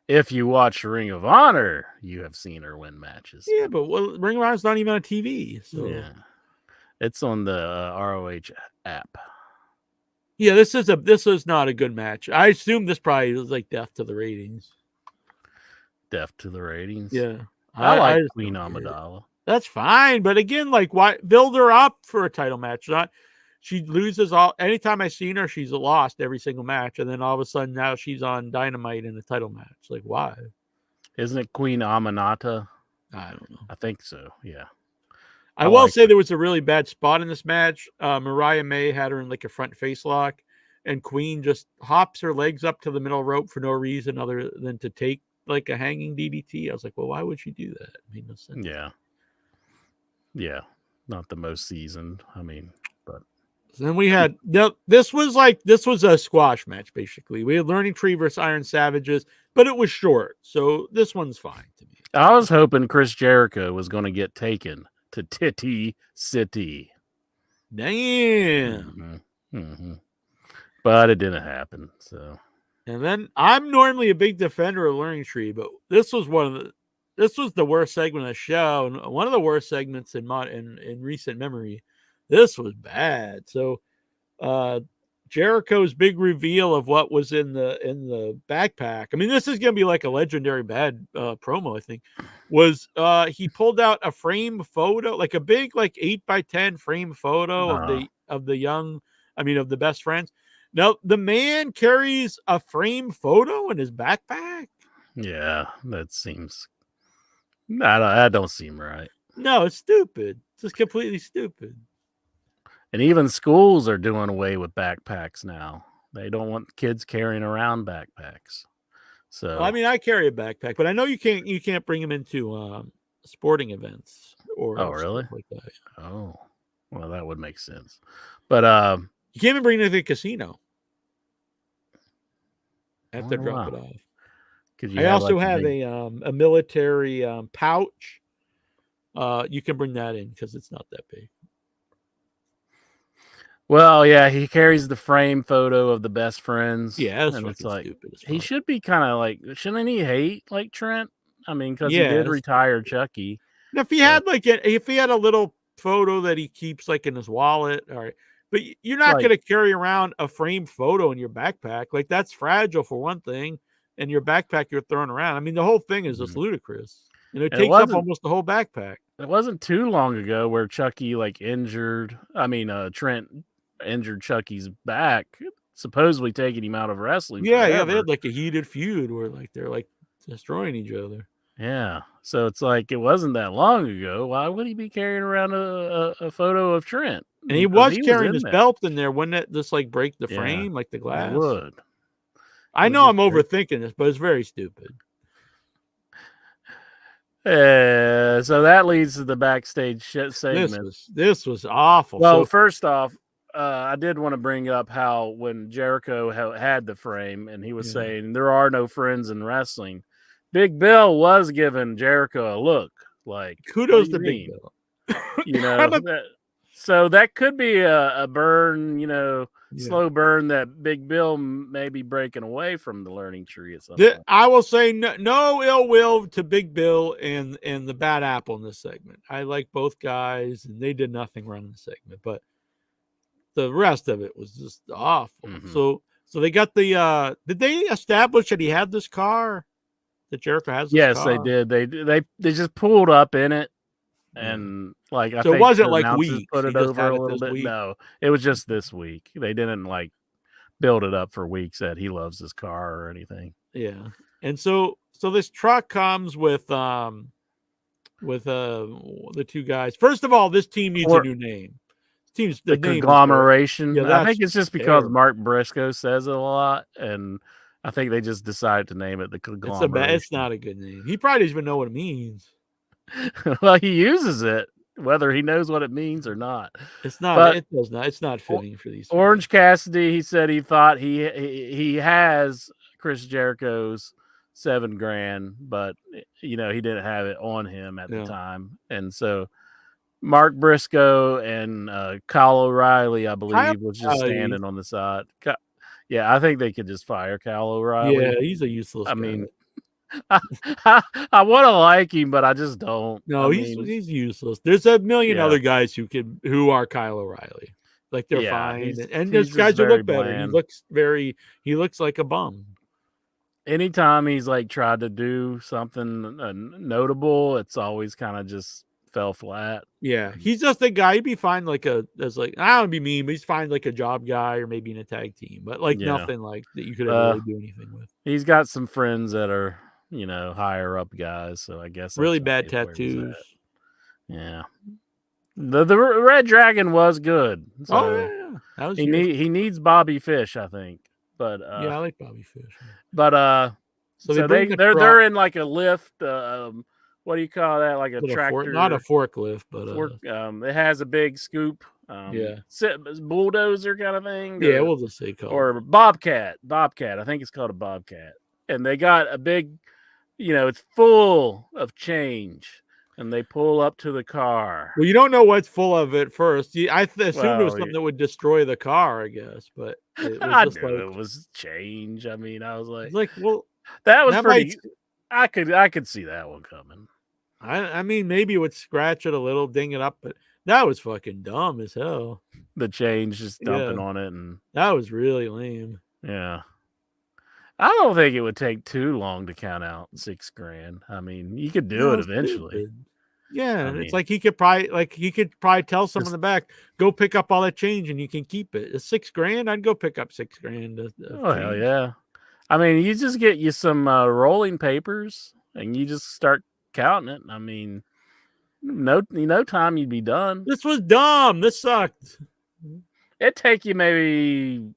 If you watch Ring of Honor, you have seen her win matches. Yeah, but Ring of Honor's not even on TV. So yeah, it's on the ROH app. Yeah, this is not a good match. I assume this probably is like death to the ratings. Death to the ratings. Yeah, I like just Queen don't get it. Amidala. That's fine, but again, like, why build her up for a title match? Not she loses all. Anytime I've seen her, she's lost every single match, and then all of a sudden now she's on Dynamite in a title match. Like, why? Isn't it Queen Aminata? I don't know. I think so. Yeah. I will say there was a really bad spot in this match. Mariah May had her in like a front face lock, and Queen just hops her legs up to the middle rope for no reason other than to take like a hanging DDT. I was like, well, why would she do that? It made no sense. Yeah. Yeah. Not the most seasoned. I mean, but so then we had this was a squash match basically. We had Learning Tree versus Iron Savages, but it was short, so this one's fine to me. I was hoping Chris Jericho was going to get taken to Titty City. Damn. Mm-hmm. But it didn't happen. So, and then I'm normally a big defender of Learning Tree, but this was the worst segment of the show, and one of the worst segments in recent memory. This was bad. So, Jericho's big reveal of what was in the backpack. I mean, this is going to be like a legendary bad promo. I think was he pulled out a frame photo, like a big 8x10 frame photo of the best friends. Now the man carries a frame photo in his backpack. Yeah, that seems. That don't seem right. No, it's stupid. It's just completely stupid. And even schools are doing away with backpacks now. They don't want kids carrying around backpacks. So well, I mean, I carry a backpack, but I know you can't bring them into sporting events or really stuff like that. Oh, well, that would make sense. But you can't even bring it to the casino. I have to drop it off. I also have a military pouch. You can bring that in because it's not that big. Well, yeah, he carries the frame photo of the best friends. Yeah, that's and it's like stupid. He should be kind of like, shouldn't he hate like Trent? I mean, because he did retire Chucky. Now, if he had a little photo that he keeps like in his wallet, all right. But you're not going to carry around a framed photo in your backpack. Like, that's fragile for one thing, and your backpack you're throwing around. I mean, the whole thing is just ludicrous. And it takes up almost the whole backpack. It wasn't too long ago where Chucky Trent injured Chucky's back, supposedly taking him out of wrestling. Yeah, they had like a heated feud where they're like destroying each other. Yeah, so it's like it wasn't that long ago. Why would he be carrying around a photo of Trent? And he was carrying his belt in there. Wouldn't it just like break the frame, like the glass? It would. I know I'm overthinking this, but it's very stupid. So that leads to the backstage segment. This was awful. Well, first off, I did want to bring up how when Jericho had the frame and he was saying there are no friends in wrestling, Big Bill was giving Jericho a look like kudos to Big Bill. So that could be a burn, slow burn that Big Bill may be breaking away from the Learning Tree at some point. I will say no ill will to Big Bill and the Bad Apple in this segment. I like both guys, and they did nothing wrong in the segment, but the rest of it was just awful. Mm-hmm. So they got the did they establish that he had this car? That Jericho has this car? They did. They just pulled up in it. And I think it wasn't like weeks. Put it over a little bit. Week. No, it was just this week. They didn't build it up for weeks that he loves his car or anything. Yeah, and so this truck comes with the two guys. First of all, this team needs a new name. The conglomeration. Yeah, I think it's just because Mark Briscoe says it a lot, and I think they just decided to name it the conglomeration. It's not a good name. He probably doesn't even know what it means. Well, he uses it whether he knows what it means or not. It's not. But It does not. It's not fitting for these. Orange Cassidy, he said he thought he has Chris Jericho's $7,000, but he didn't have it on him at the time, and so Mark Briscoe and Kyle O'Reilly, I believe, was just standing on the side. Yeah, I think they could just fire Kyle O'Reilly. Yeah, he's a useless guy. I mean, I want to like him, but I just don't. No, he's useless. There's a million other guys who are Kyle O'Reilly. Like they're fine, and there's guys who look better. He looks like a bum. Anytime he's like tried to do something notable, it's always kind of just fell flat. Yeah, he's just a guy. He'd be fine I don't be mean, but he's fine like a job guy or maybe in a tag team, but nothing like that you could really do anything with. He's got some friends that are higher up guys, so I guess really bad tattoos. Yeah, the Red Dragon was good. So that was he needs Bobby Fish, I think. But yeah, I like Bobby Fish. But so they're in like a lift. What do you call that? Like a tractor? Not a forklift, but it has a big scoop. Bulldozer kind of thing. Yeah, we'll just say or Bobcat. I think it's called a Bobcat. And they got a big, it's full of change. And they pull up to the car. Well, you don't know what's full of it first. I assumed it was something that would destroy the car, I guess. But it was it was change. I mean, I was like, well, that was pretty. I could see that one coming. I mean, maybe it would scratch it a little, ding it up, but that was fucking dumb as hell. The change just dumping on it, and that was really lame. Yeah. I don't think it would take too long to count out $6,000. I mean, you could do it eventually. Stupid. Yeah, it's like he could probably tell someone in the back, go pick up all that change and you can keep it. It's $6,000. I'd go pick up $6,000. Oh hell yeah! I mean, you just get you some rolling papers and you just start counting it. I mean, no time you'd be done. This was dumb. This sucked. It'd take you maybe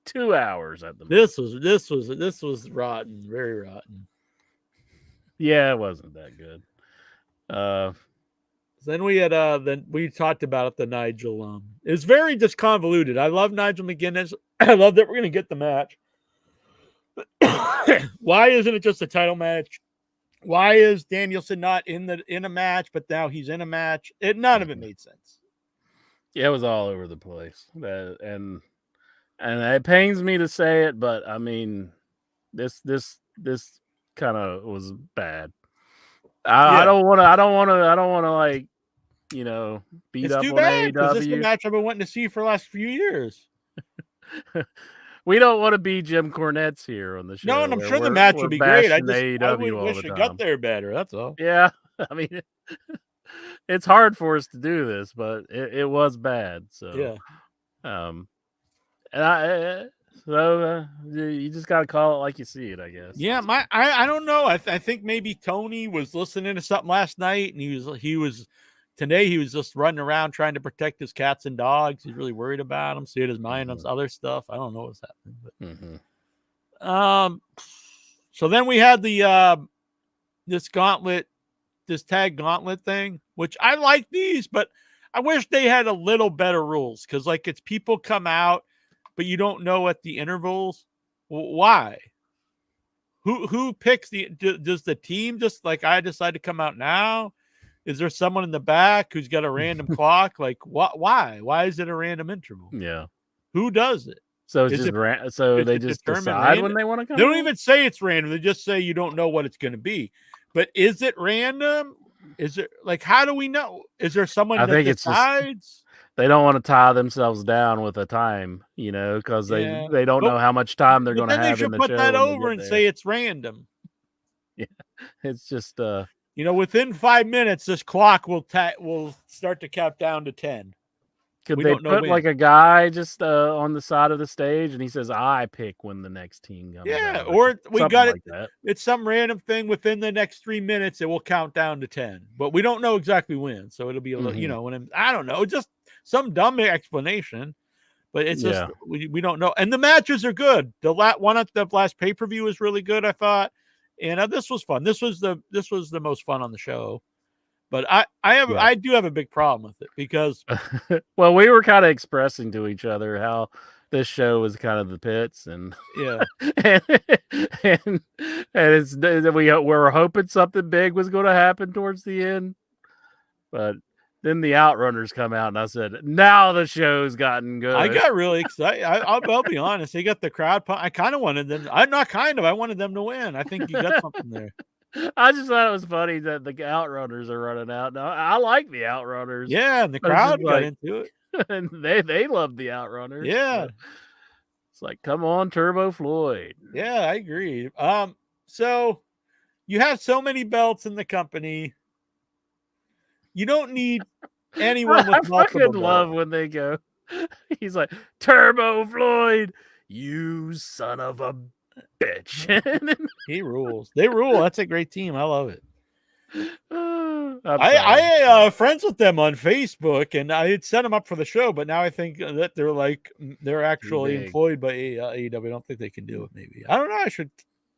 2 hours at the most. This was rotten, very rotten. Yeah, it wasn't that good. Then we had we talked about it, the Nigel. It's very just convoluted. I love Nigel McGuinness. I love that we're gonna get the match. Why isn't it just a title match? Why is Danielson not in a match, but now he's in a match? None of it made sense. Yeah, it was all over the place. And it pains me to say it, but I mean, this kind of was bad. I don't want to like, beat it's up too on bad, AEW. This is the match I've been wanting to see for the last few years. We don't want to be Jim Cornette's here on the show. No, and I'm sure the match will be great. I AEW wish it got there better. That's all. Yeah, I mean, it's hard for us to do this, but it was bad. So yeah, you just got to call it like you see it, I guess. Yeah, I don't know. I think maybe Tony was listening to something last night, and he was today he was just running around trying to protect his cats and dogs. He's really worried about them. So he had his mind on other stuff. I don't know what's happening. But so then we had the this tag gauntlet thing, which I like these, but I wish they had a little better rules, because like it's people come out, but you don't know at the intervals. Why? Who picks does the team just like, I decide to come out now? Is there someone in the back who's got a random clock? Like why? Why is it a random interval? Yeah. Who does it? So it's so they just decide when they want to come. They don't even say it's random. They just say you don't know what it's going to be. But is it random? Is it like, how do we know? Is there someone that decides? They don't want to tie themselves down with a time, because they don't know how much time they're going to have. Then they should put that over and say it's random. Yeah, it's just within 5 minutes, this clock will start to count down to 10. Could they put like a guy just on the side of the stage and he says, I pick when the next team comes? Yeah, or we got it. Like it's some random thing within the next 3 minutes. It will count down to 10, but we don't know exactly when. So it'll be a little, when I don't know, just some dumb explanation. But it's just we don't know. And the matches are good. The one at the last pay-per-view was really good, I thought. And this was fun. This was the most fun on the show. But Yeah. I do have a big problem with it because Well, we were kind of expressing to each other how this show was kind of the pits, and yeah, and and it's we were hoping something big was going to happen towards the end, but then the Outrunners come out, and I said, "Now the show's gotten good." I got really excited. I'll be honest. They got the crowd. I kind of wanted them. I'm not kind of. I wanted them to win. I think you got something there. I just thought it was funny that the Outrunners are running out. Now I like the Outrunners. Yeah, and the But it's just crowd got like- into it. and they love the Outrunners. Yeah. so it's like, come on, Turbo Floyd. Yeah, I agree. So you have so many belts in the company. You don't need anyone I with multiple fucking love belts. when they go. He's like, Turbo Floyd, you son of a bitch. And then- He rules. They rule. That's a great team. I love it. I'm I friends with them on Facebook, and I had set them up for the show, but now I think that they're actually big. employed by AEW. I don't think they can do it. Maybe I don't know. I should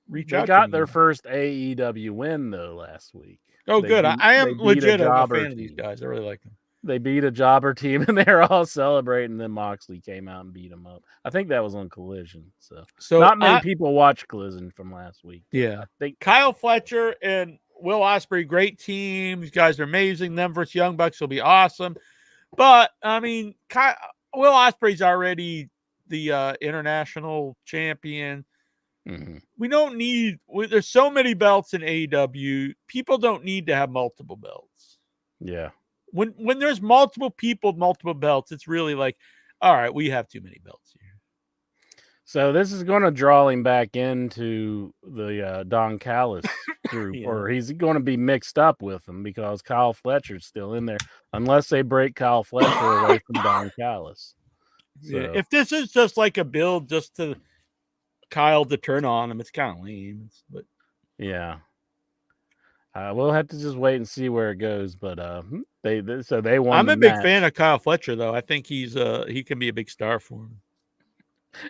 reach They out. got to their them. first AEW win though last week. Oh, they good. beat- I they am beat a legit a jobber fan of these team. guys. I really like them. They beat a jobber team, and they're all celebrating. Then Moxley came out and beat them up. I think that was on Collision. So So not many people watched Collision from last week. Yeah, They Kyle Fletcher and Will Ospreay, great team. These guys are amazing. Them versus Young Bucks will be awesome. But I mean, Will Ospreay's already the international champion. Mhm. We don't need. There's so many belts in AEW. People don't need to have multiple belts. Yeah. When there's multiple people, multiple belts, it's really like, all right, we have too many belts here. So this is going to draw him back into the Don Callis group, Yeah. or he's going to be mixed up with them because Kyle Fletcher's still in there, unless they break Kyle Fletcher away from Don Callis. So, Yeah. If this is just like a build just to Kyle to turn on him, it's kind of lame. But yeah, we'll have to just wait and see where it goes. But they won. I'm the a big match. fan of Kyle Fletcher, though. I think he can be a big star for him.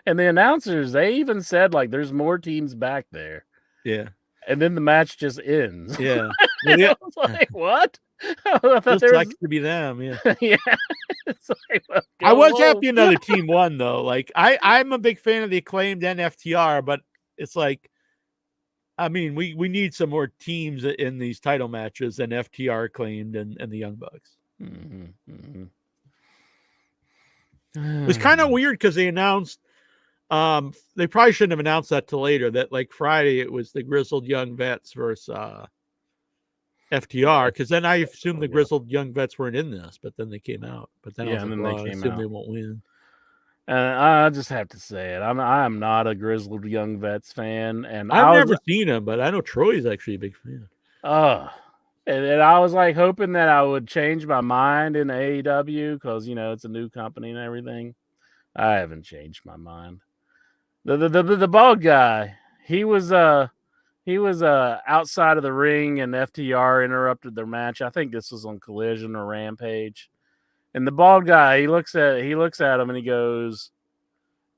And the announcers, they even said like there's more teams back there, Yeah, and then the match just ends. yeah. And I was like, what? I thought Just there was... sucks to be them. Yeah. yeah. It's like, well, I was go happy home. another team won, though. Like I'm a big fan of the Acclaimed and FTR, but it's like, I mean, we need some more teams in these title matches than FTR, Acclaimed, and the Young Bucks. Mhm, mhm. It was kind of weird because they announced, they probably shouldn't have announced that till later, that like Friday it was the Grizzled Young Vets versus FTR, because then I assumed the Grizzled Young Vets weren't in this, but then they came out. But then I Yeah, was and like, then they well, I came assume out. they won't win. And I just have to say it. I'm not a Grizzled Young Vets fan, and I've never seen him, but I know Troy's actually a big fan. And I was like hoping that I would change my mind in AEW because it's a new company and everything. I haven't changed my mind. The bald guy, he was outside of the ring, and FTR interrupted their match. I think this was on Collision or Rampage. And the bald guy, he looks at him and he goes,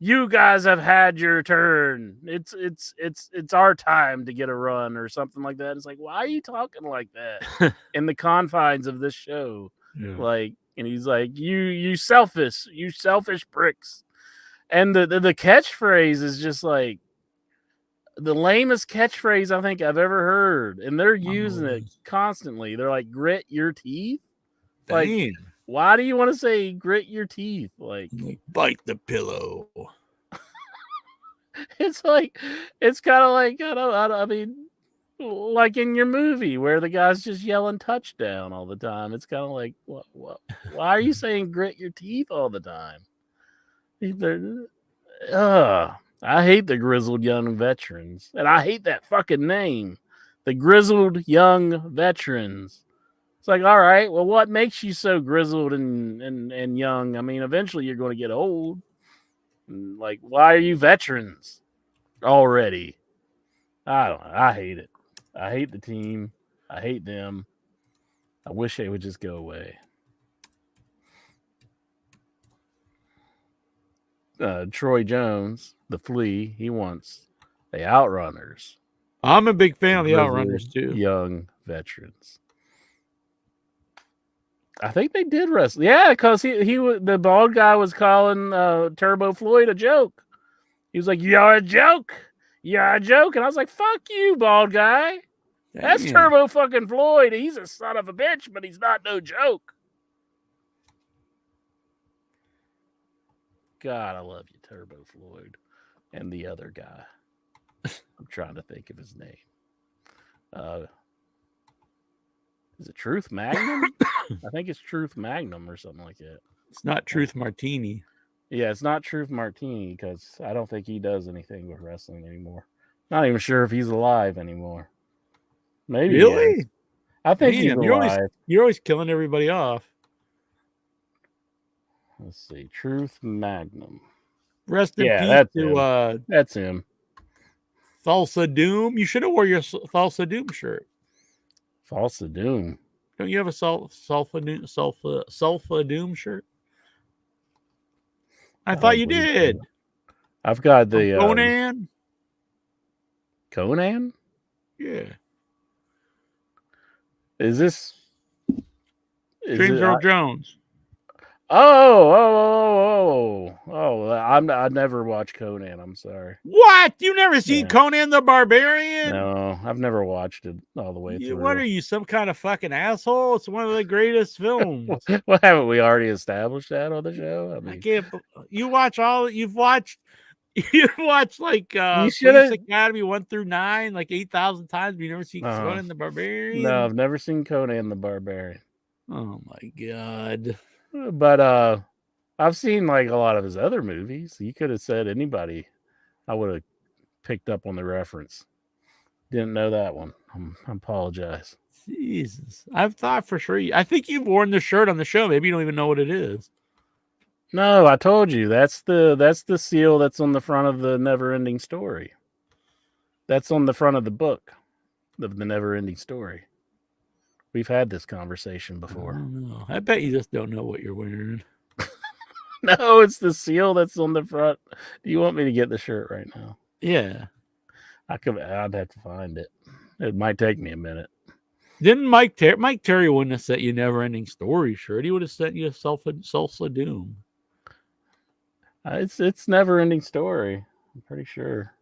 "You guys have had your turn. It's our time to get a run," or something like that. It's like, why are you talking like that in the confines of this show? Yeah. Like, and he's like, you selfish pricks. And the catchphrase is just like the lamest catchphrase I think I've ever heard. And they're using it constantly. They're like, grit your teeth. Like, Damn. why do you want to say grit your teeth? Like, Bite the pillow. it's like, it's kind of like, I mean, like in your movie where the guy's just yelling touchdown all the time. It's kind of like, what? Why are you saying grit your teeth all the time? I hate the Grizzled Young Veterans, and I hate that fucking name, the Grizzled Young Veterans. It's like, all right, well, what makes you so grizzled and young? I mean, eventually you're going to get old. Like, why are you veterans already? I don't know. I hate it. I hate the team. I hate them. I wish they would just go away. Troy Jones, the Flea, he wants the Outrunners. I'm a big fan of the Grizzled Outrunners too. Young Veterans. I think they did wrestle. Yeah, because the bald guy was calling Turbo Floyd a joke. He was like, "You're a joke. You're a joke," and I was like, "Fuck you, bald guy. That's Damn. Turbo fucking Floyd. He's a son of a bitch, but he's not no joke." God, I love you, Turbo Floyd, and the other guy. I'm trying to think of his name. Is it Truth Magnum? I think it's Truth Magnum or something like that. It's not Truth Martini. Yeah, it's not Truth Martini because I don't think he does anything with wrestling anymore. Not even sure if he's alive anymore. Maybe. Really? I think Damn, he's alive. you're always killing everybody off. Let's see. Truth Magnum. Rest in Yeah, peace that's to That's him. Thulsa Doom. You should have wore your Thulsa Doom shirt. Falsa Doom. Don't you have a Sulfa Doom shirt? I thought you did. I've got the Conan. Conan? Yeah. Is this James Earl Jones. I never watched Conan. I'm sorry. What? You never seen Yeah. Conan the Barbarian? No, I've never watched it all the way through. What are you, some kind of fucking asshole? It's one of the greatest films. Well, haven't we already established that on the show? I I mean, can't. You've watched like You Police shoulda- Academy 1 through 9 like 8,000 times. But you never seen Conan the Barbarian? no, I've never seen Conan the Barbarian. Oh my god. But I've seen like a lot of his other movies. You could have said anybody. I would have picked up on the reference. Didn't know that one. I apologize. Jesus. I've thought for sure. I think you've worn the shirt on the show. Maybe you don't even know what it is. No, I told you that's the seal that's on the front of the Never Ending Story. That's on the front of the book of the Never Ending Story. We've had this conversation I before. don't know. I bet you just don't know what you're wearing. No, it's the seal that's on the front. Do you want me to get the shirt right now? Yeah. I'd have to find it. It might take me a minute. Didn't Mike Terry wouldn't have sent you Never Ending Story shirt. He would have sent you a Salsa Doom. It's Never Ending Story. I'm pretty sure.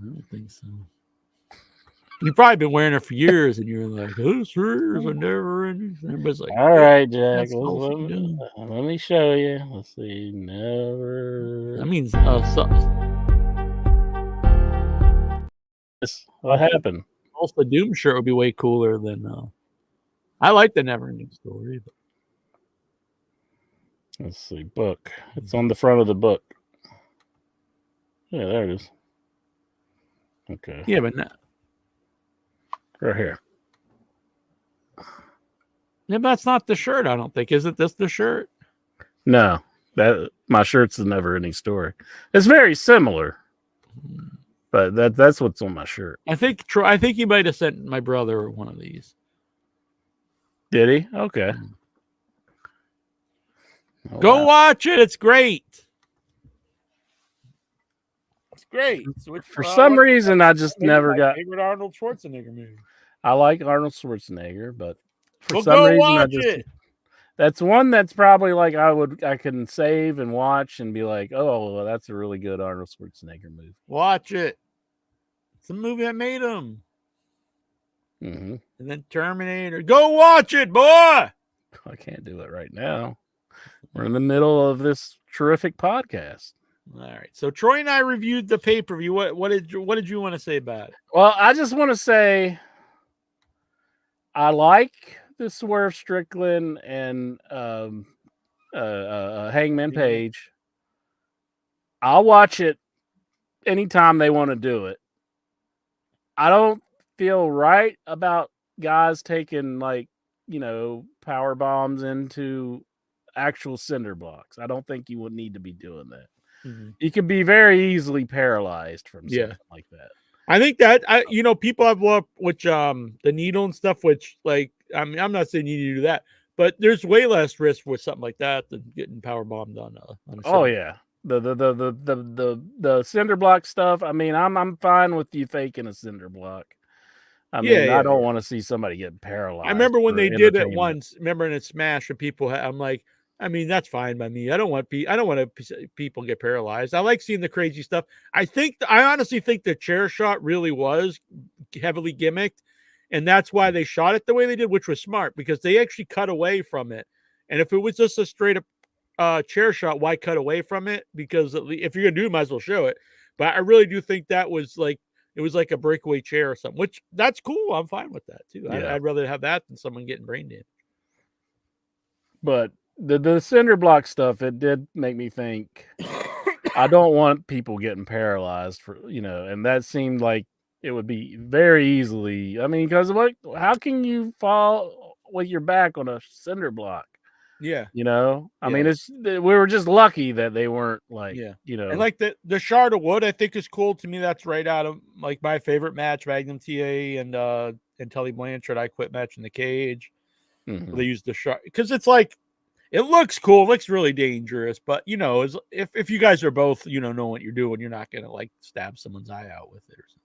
I don't think so. You've probably been wearing it for years, and you're like, "This shirt is a never ending." Everybody's like, All right, Jack. that's Salsa Doom. Let me show you. Let's see. Never. That means What happened? Salsa Doom shirt would be way cooler than. I like the Never Ending Story. But... Let's see. Book. It's on the front of the book. Yeah, there it is. Okay. Yeah, but not. Right here. Yeah, but that's not the shirt. I don't think. Isn't this the shirt? No, that my shirt's the Never Ending Story. It's very similar, but that's what's on my shirt. I think he might have sent my brother one of these. Did he? Okay. Oh, Go wow. watch it. It's great. It's great. For some reason, I just never got. favorite Arnold Schwarzenegger movie. I like Arnold Schwarzenegger, but for Well, some go reason, watch it. That's one that's probably like I can save and watch and be like, oh, well, that's a really good Arnold Schwarzenegger movie. Watch it. It's a movie that made him. Mm-hmm. And then Terminator. Go watch it, boy. I can't do it right now. We're in the middle of this terrific podcast. All right. So Troy and I reviewed the pay-per-view. What did you want to say about it? Well, I just want to say I like the Swerve Strickland and Hangman Page. I'll watch it anytime they want to do it. I don't feel right about guys taking power bombs into actual cinder blocks. I don't think you would need to be doing that. Mm-hmm. You could be very easily paralyzed from something like that. I think that people have which the needle and stuff, which I'm not saying you need to do that, but there's way less risk with something like that than getting power bombed on a Oh yeah. The cinder block stuff. I mean, I'm fine with you faking a cinder block. I Yeah, mean, yeah, I don't want to see somebody get paralyzed. I remember when for they did it entertainment. once. Remember in Smash when people, I'm like, I mean, that's fine by me. I don't want people get paralyzed. I like seeing the crazy stuff. I honestly think the chair shot really was heavily gimmicked, and that's why they shot it the way they did, which was smart because they actually cut away from it. And if it was just a straight up chair shot, why cut away from it? Because if you're gonna do it, might as well show it. But I really do think that was like it was like a breakaway chair or something, which that's cool. I'm fine with that too. Yeah. I'd rather have that than someone getting brain damage. But the cinder block stuff, it did make me think. I don't want people getting paralyzed and that seemed like it would be very easily. I mean, because how can you fall with your back on a cinder block? Yeah. I mean, we were just lucky that they weren't And like the Shard of Wood, I think is cool to me. That's right out of like my favorite match, Magnum TA and Tully Blanchard. I Quit match in the cage. Mhm. They used the Shard because it's like it looks cool, it looks really dangerous, but if you guys are both know what you're doing, you're not gonna like stab someone's eye out with it or something.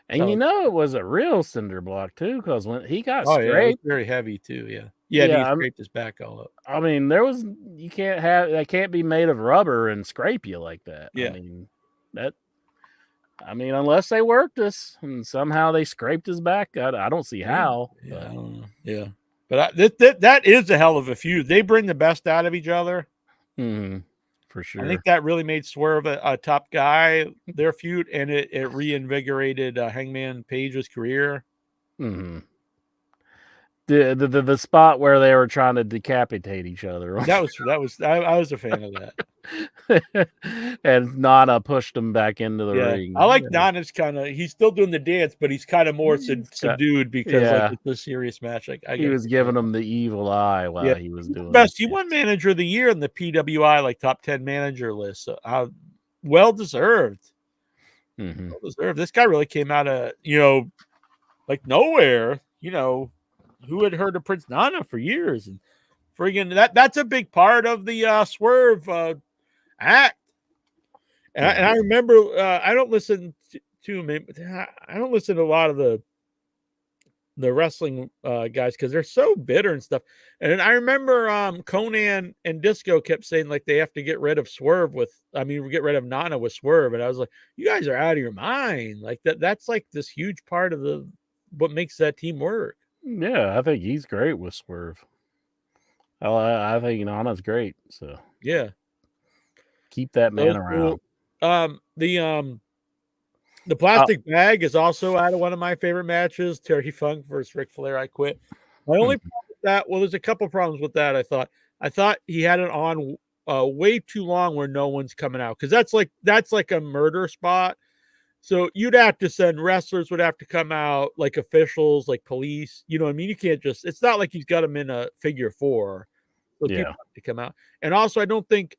And it was a real cinder block too, because when he got It was scraped, very heavy too. Yeah, Yeah, he scraped his back all up. I mean, they can't be made of rubber and scrape you like that. Yeah. Unless they worked us and somehow they scraped his back, I don't see how. Yeah, but- I don't know. Yeah, but that is a hell of a feud. They bring the best out of each other. For sure. I think that really made Swerve a top guy, their feud, and it reinvigorated Hangman Page's career. Mm-hmm. The spot where they were trying to decapitate each other. I was a fan of that. And Nana pushed him back into the ring. I like Nana's he's still doing the dance, but he's kind of more subdued because it's a serious match. He was giving him the evil eye while he was doing best. He won Manager of the Year in the PWI like top 10 manager list. So, well deserved. Mm-hmm. Well deserved. This guy really came out of like nowhere. Who had heard of Prince Nana for years, and friggin' that's a big part of the Swerve act. And I remember I don't listen to him. I don't listen to a lot of the wrestling guys because they're so bitter and stuff. And I remember Conan and Disco kept saying like they have to get rid of get rid of Nana with Swerve, and I was like, you guys are out of your mind. Like that's like this huge part of what makes that team work. Yeah, I think he's great with Swerve. I think Nana's great. So yeah, keep that man around. The plastic bag is also out of one of my favorite matches. Terry Funk versus Ric Flair. I Quit. My only problem with that, there's a couple problems with that. I thought he had it on way too long where no one's coming out because that's like a murder spot. So you'd have to send wrestlers would have to come out like officials, like police. You know what I mean? You can't it's not like he's got them in a figure 4. So people have to come out. And also, I don't think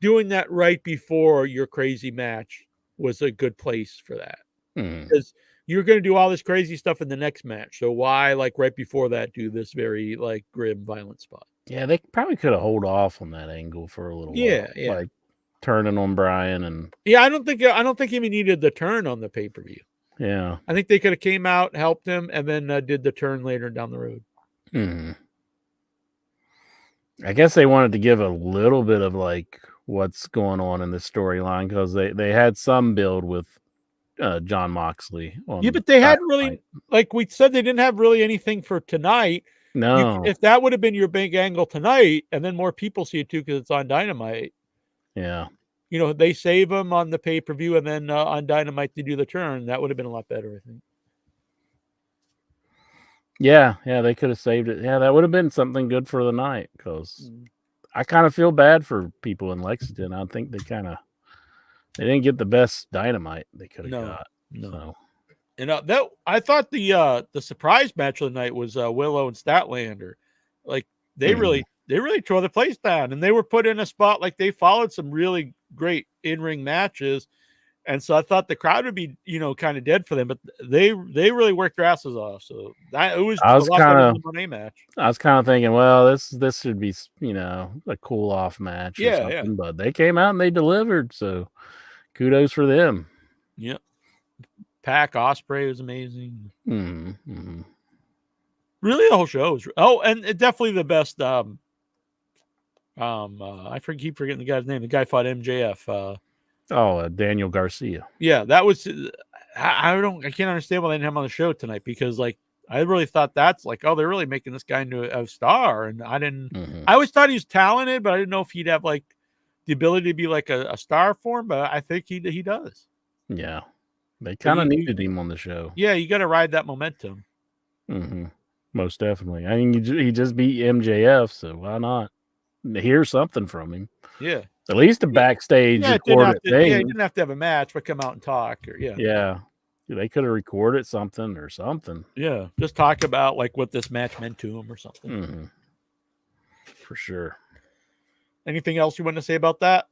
doing that right before your crazy match was a good place for that. Because you're going to do all this crazy stuff in the next match. So why, like right before that, do this very like grim, violent spot? Yeah, they probably could have hold off on that angle for a little while. Yeah. Like turning on Brian and I don't think he even needed the turn on the pay-per-view. Yeah. I think they could have came out, helped him, and then did the turn later down the road. I guess they wanted to give a little bit of like what's going on in the storyline because they had some build with John Moxley. But they had really, like we said, they didn't have really anything for tonight. No. If that would have been your big angle tonight, and then more people see it too because it's on Dynamite. Yeah. They save them on the pay-per-view and then on Dynamite they do the turn. That would have been a lot better, I think. Yeah, they could have saved it. Yeah, that would have been something good for the night because I kind of feel bad for people in Lexington. I think they didn't get the best Dynamite they could have got. No. So. And I thought the surprise match of the night was Willow and Statlander. Like they really tore the place down, and they were put in a spot like they followed some really great in-ring matches, and so I thought the crowd would be kind of dead for them, but they really worked their asses off. So it was a lot better than the Monday match. I was kind of thinking, well, this should be a cool off match, or something, but they came out and they delivered. So kudos for them. Yep. Pac Osprey was amazing. Mm-hmm. Really, the whole show was. Oh, and it definitely the best. Keep forgetting the guy's name. The guy fought MJF. Daniel Garcia. Yeah, that was. I can't understand why they didn't have him on the show tonight, because like I really thought that's like, oh, they're really making this guy into a star, and I didn't. Mm-hmm. I always thought he was talented, but I didn't know if he'd have like the ability to be like a star for him. But I think he does. Yeah, they kind of he- needed him on the show. Yeah, you got to ride that momentum. Mm-hmm. Most definitely. I mean, he just beat MJF, so why not hear something from him? Yeah, At least a backstage recorded thing. Yeah, he didn't have to have a match, but come out and talk. Or, Yeah. They could have recorded something or something. Yeah, just talk about like what this match meant to him or something. Mm-hmm. For sure. Anything else you want to say about that?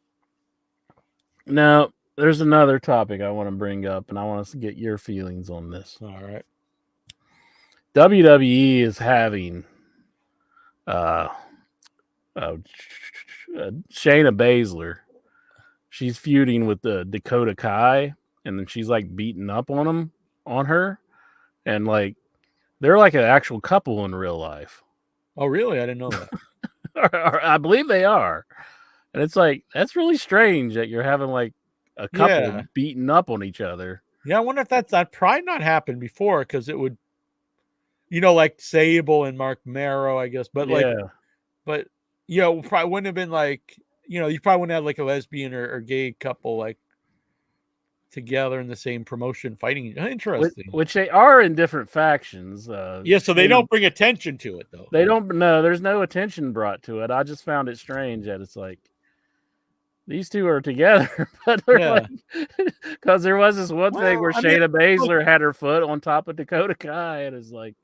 Now, there's another topic I want to bring up, and I want us to get your feelings on this. All right. WWE is having Shayna Baszler. She's feuding with the Dakota Kai, and then she's like beating up on her, and like they're like an actual couple in real life. Oh, really? I didn't know that. Or I believe they are, and it's like that's really strange that you're having like a couple beating up on each other. Yeah, I wonder if that probably not happened before, because it would, like Sable and Mark Marrow, I guess, but like, but probably wouldn't have been like, you probably wouldn't have like a lesbian or gay couple like together in the same promotion fighting. Interesting. Which they are in different factions. So they don't bring attention to it though. They don't. No, there's no attention brought to it. I just found it strange that it's like these two are together, but they're because there was this one thing where Shayna Baszler had her foot on top of Dakota Kai, and it's like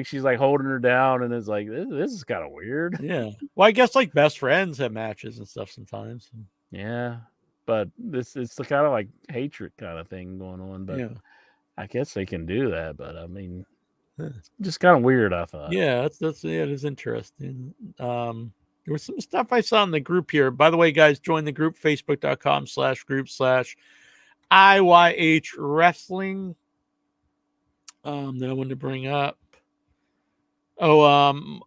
she's like holding her down, and it's like this is kind of weird. Yeah. Well, I guess like best friends have matches and stuff sometimes. Yeah, but it's the kind of like hatred kind of thing going on. But I guess they can do that. But I mean, it's just kind of weird, I thought. Yeah, it is interesting. There was some stuff I saw in the group here. By the way, guys, join the group, facebook.com/group/IYH Wrestling. That I wanted to bring up. Oh,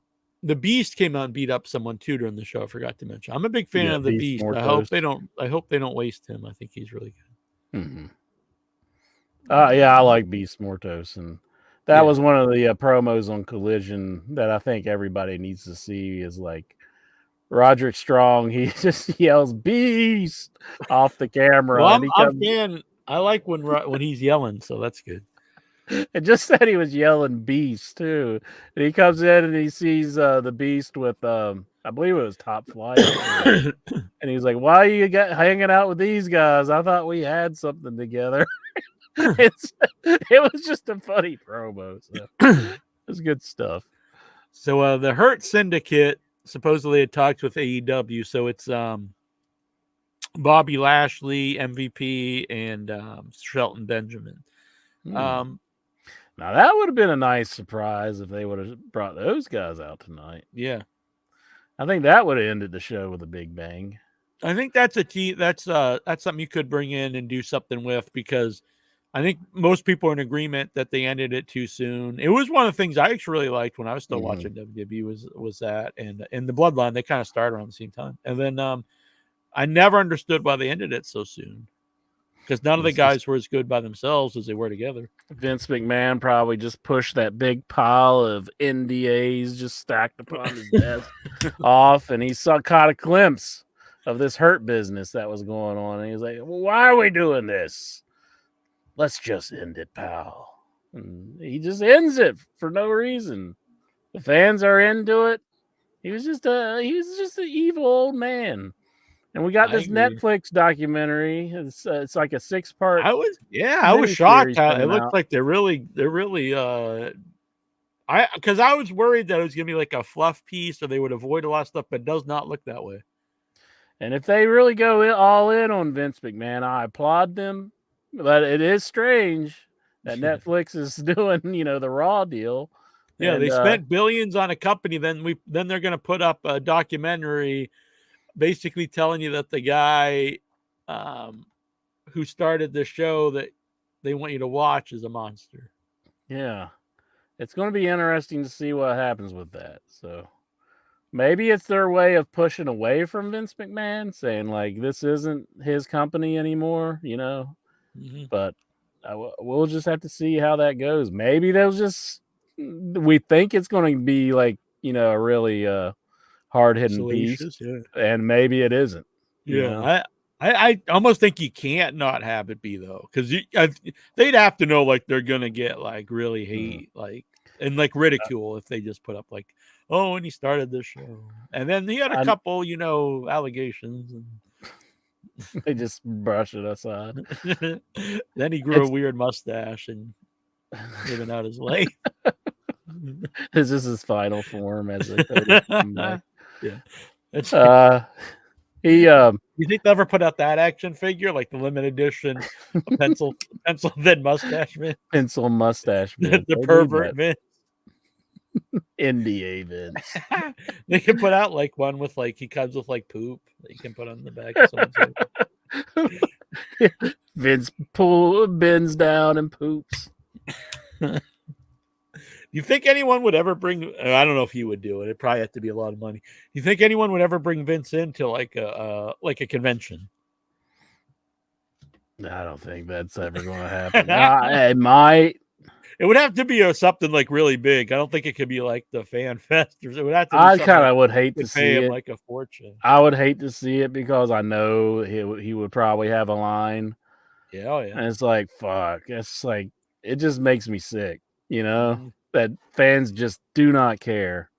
the Beast came out and beat up someone too during the show. I forgot to mention. I'm a big fan of the Beast. I hope they don't waste him. I think he's really good. Mm-hmm. I like Beast Mortos, and that was one of the promos on Collision that I think everybody needs to see. Is like Roderick Strong. He just yells "Beast" off the camera. Well, I'm a fan. I like when he's yelling, so that's good. It just said he was yelling "Beast" too. And he comes in and he sees the Beast with I believe it was Top Flight, and he's like, "Why are you hanging out with these guys? I thought we had something together." It was just a funny promo. So it was good stuff. So the Hurt Syndicate supposedly had talked with AEW. So it's Bobby Lashley, MVP, and Shelton Benjamin. Now that would have been a nice surprise if they would have brought those guys out tonight. Yeah, I think that would have ended the show with a big bang. I think that's a key. That's something you could bring in and do something with, because I think most people are in agreement that they ended it too soon. It was one of the things I actually really liked when I was still watching WWE was that, and in the Bloodline they kind of started around the same time. And then I never understood why they ended it so soon, because none of the guys were as good by themselves as they were together. Vince McMahon probably just pushed that big pile of NDAs just stacked upon his desk off, and he caught a glimpse of this Hurt business that was going on. And he was like, well, why are we doing this? Let's just end it, pal. And he just ends it for no reason. The fans are into it. He was just an evil old man. And we got this Netflix documentary. It's like a 6-part. I was shocked how it looks like they're really because I was worried that it was gonna be like a fluff piece or they would avoid a lot of stuff, but it does not look that way. And if they really go all in on Vince McMahon, I applaud them. But it is strange that Netflix is doing, the Raw deal. Yeah, they spent billions on a company. Then they're going to put up a documentary, basically telling you that the guy who started the show, that they want you to watch is a monster. Yeah. It's going to be interesting to see what happens with that. So maybe it's their way of pushing away from Vince McMahon, saying like this isn't his company anymore, you know. Mm-hmm. But we'll just have to see how that goes. Maybe they'll just we think it's going to be like, you know, a really hard-hitting piece, and maybe it isn't. You know? I almost think you can't not have it be though, because they'd have to know like they're gonna get like really hate like and like ridicule if they just put up like, oh, and he started this show, and then he had a couple, you know, allegations, and they just brush it aside. Then he grew a weird mustache and living out his life. This is his final form as a yeah. He you think they'll ever put out that action figure, like the limited edition pencil thin mustache man? Pencil mustache man. The pervert man. NDA Vince. They can put out like one with like he comes with like poop that you can put on the back of someone's head. Vince bends down and poops. You think anyone would ever bring? I don't know if he would do it. It'd probably have to be a lot of money. You think anyone would ever bring Vince into like a convention? I don't think that's ever going to happen. It might. It would have to be something like really big. I don't think it could be like the Fan Fest. It would have to. Be I kind of would hate to see him it. Like a fortune. I would hate to see it because I know he would probably have a line. Yeah, oh yeah. And it's like fuck. It's like it just makes me sick. You know that fans just do not care.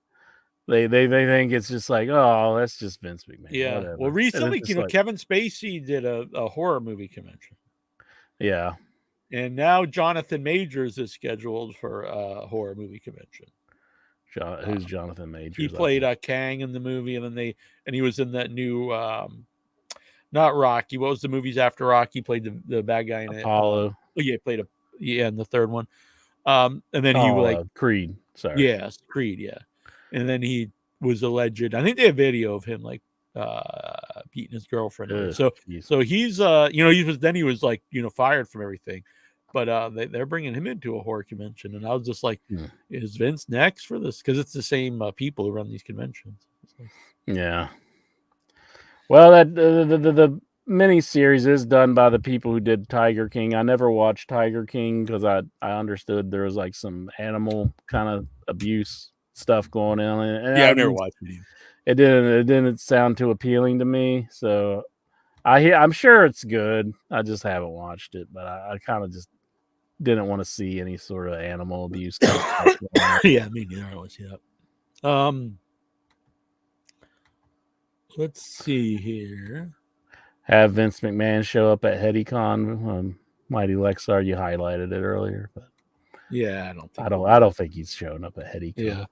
They think it's just like, oh, that's just Vince McMahon. Yeah. Whatever. Well, recently, like, Kevin Spacey did a horror movie convention. Yeah. And now Jonathan Majors is scheduled for a horror movie convention. Who's Jonathan Majors? He played Kang in the movie, and then he was in that new, not Rocky. What was the movies after Rocky? He played the bad guy in Apollo. He played in the third one. And then he Creed. Sorry. Yes, Creed. Yeah, and then he was alleged. I think they have video of him like beating his girlfriend. So he's he was like fired from everything. But they're bringing him into a horror convention, and I was just like, "Is Vince next for this?" Because it's the same people who run these conventions. Yeah. Well, that the mini series is done by the people who did Tiger King. I never watched Tiger King because I understood there was like some animal kind of abuse stuff going on. And I never watched it. It didn't sound too appealing to me. So I'm sure it's good. I just haven't watched it, but I kind of just didn't want to see any sort of animal abuse. Yeah, me neither. I always see that. Let's see here. Have Vince McMahon show up at HeadyCon. Mighty Lexar, you highlighted it earlier, but yeah, I don't think he's showing up at HeadyCon.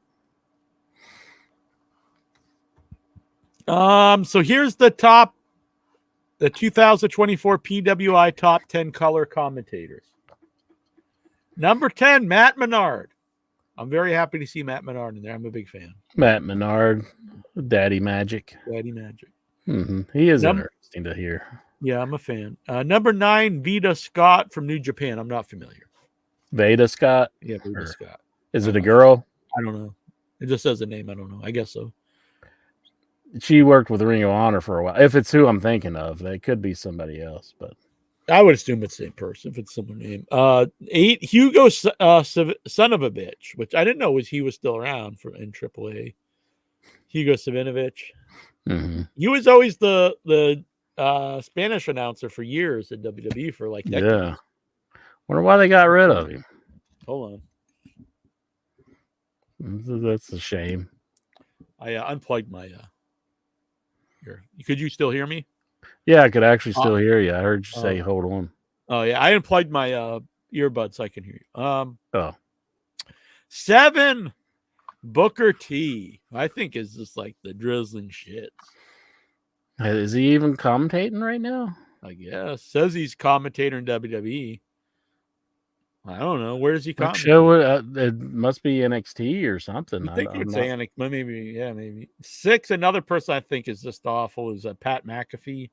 Yeah. So here's the 2024 PWI top 10 color commentators. Number 10, Matt Menard. I'm very happy to see Matt Menard in there. I'm a big fan. Matt Menard, Daddy Magic. Mm-hmm. He is interesting to hear. Yeah, I'm a fan. Number 9, Veda Scott from New Japan. I'm not familiar. Veda Scott? Yeah, Veda Scott. Is it a girl? I don't know. It just says a name. I don't know. I guess so. She worked with Ring of Honor for a while. If it's who I'm thinking of, they could be somebody else, but I would assume it's the same person if it's someone named. 8, Hugo Son of a Bitch, which I didn't know he was still around in AAA. Hugo Savinovich. Mm-hmm. He was always the Spanish announcer for years at WWE for like decades. Yeah. Wonder why they got rid of him. Hold on. That's a shame. I unplugged my here. Could you still hear me? Yeah, I could actually still hear you. I heard you say, hold on. Oh, yeah. I unplugged my earbuds so I can hear you. 7, Booker T. I think is just like the drizzling shit. Is he even commentating right now? I guess. Says he's commentator in WWE. I don't know. Where does he commentate? Show it must be NXT or something. I think you'd say NXT. Maybe, yeah, maybe. 6, another person I think is just awful is Pat McAfee.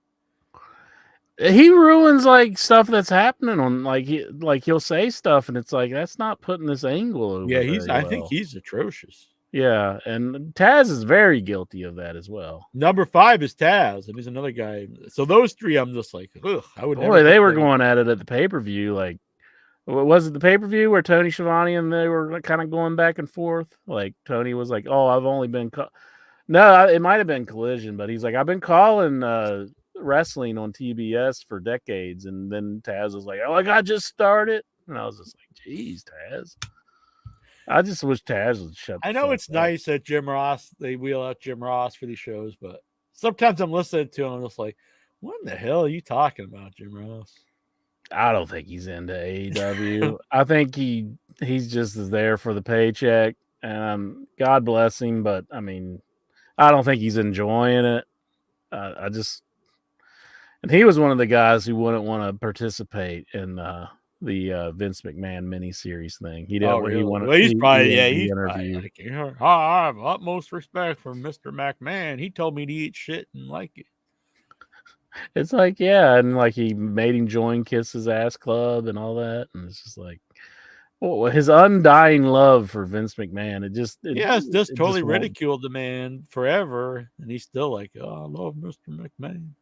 He ruins like stuff that's happening on he'll say stuff and it's like that's not putting this angle over. Yeah, very I think well. he's atrocious. Yeah, and Taz is very guilty of that as well. Number 5 is Taz, and he's another guy. So those three, I'm just like, ugh, I would never. Boy, they put were them. going at it at the pay-per-view. Like, was it the pay-per-view where Tony Schiavone and they were kind of going back and forth? Like, Tony was like, "Oh, I've only been no, it might have been Collision, but he's like, I've been calling wrestling on TBS for decades." And then Taz was like, "Oh, I just started," and I was just like, "Geez, Taz." I just wish Taz would shut. I know it's nice that Jim Ross, they wheel out Jim Ross for these shows, but sometimes I'm listening to him, I'm just like, what in the hell are you talking about, Jim Ross? I don't think he's into AEW. I think he's just there for the paycheck, and God bless him. But I mean, I don't think he's enjoying it. And he was one of the guys who wouldn't want to participate in the Vince McMahon miniseries thing. He didn't. Really? He wanted. Well, he's probably he's interviewed. Like, I have utmost respect for Mr. McMahon. He told me to eat shit and like it. It's like, yeah, and like he made him join Kiss's Ass Club and all that, and it's just like, well, his undying love for Vince McMahon. It's just totally ridiculed the man forever, and he's still like, oh, I love Mr. McMahon.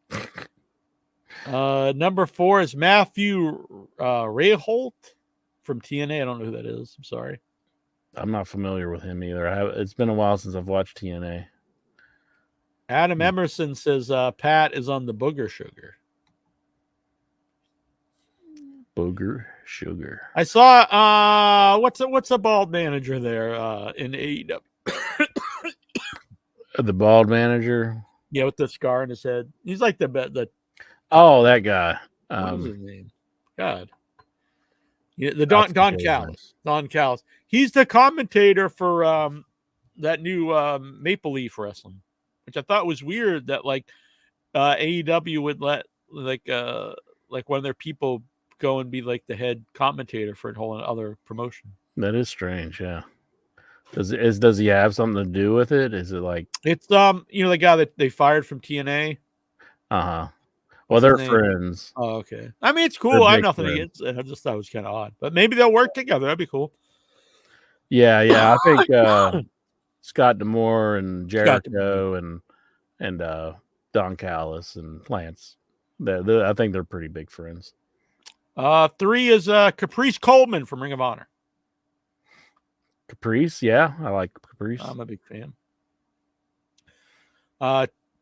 Number 4 is Matthew Rayholt from TNA. I don't know who that is. I'm sorry. I'm not familiar with him either. It's been a while since I've watched TNA. Adam Emerson says Pat is on the Booger Sugar. Booger Sugar. I saw what's a bald manager there in AEW. The bald manager. Yeah, with the scar on his head. He's like the Oh, that guy. What is his name? God. Yeah, the Don Callis. Don Callis. He's the commentator for that new Maple Leaf Wrestling, which I thought was weird that like AEW would let like one of their people go and be like the head commentator for a whole other promotion. That is strange, yeah. Does he have something to do with it? Is it like it's the guy that they fired from TNA? Uh-huh. Well, they're friends. Oh, okay. I mean, it's cool. I have nothing against it. I just thought it was kind of odd. But maybe they'll work together. That'd be cool. Yeah. I think Scott D'Amore and Jericho and Don Callis and Lance. I think they're pretty big friends. 3 is Caprice Coleman from Ring of Honor. Caprice, yeah. I like Caprice. I'm a big fan.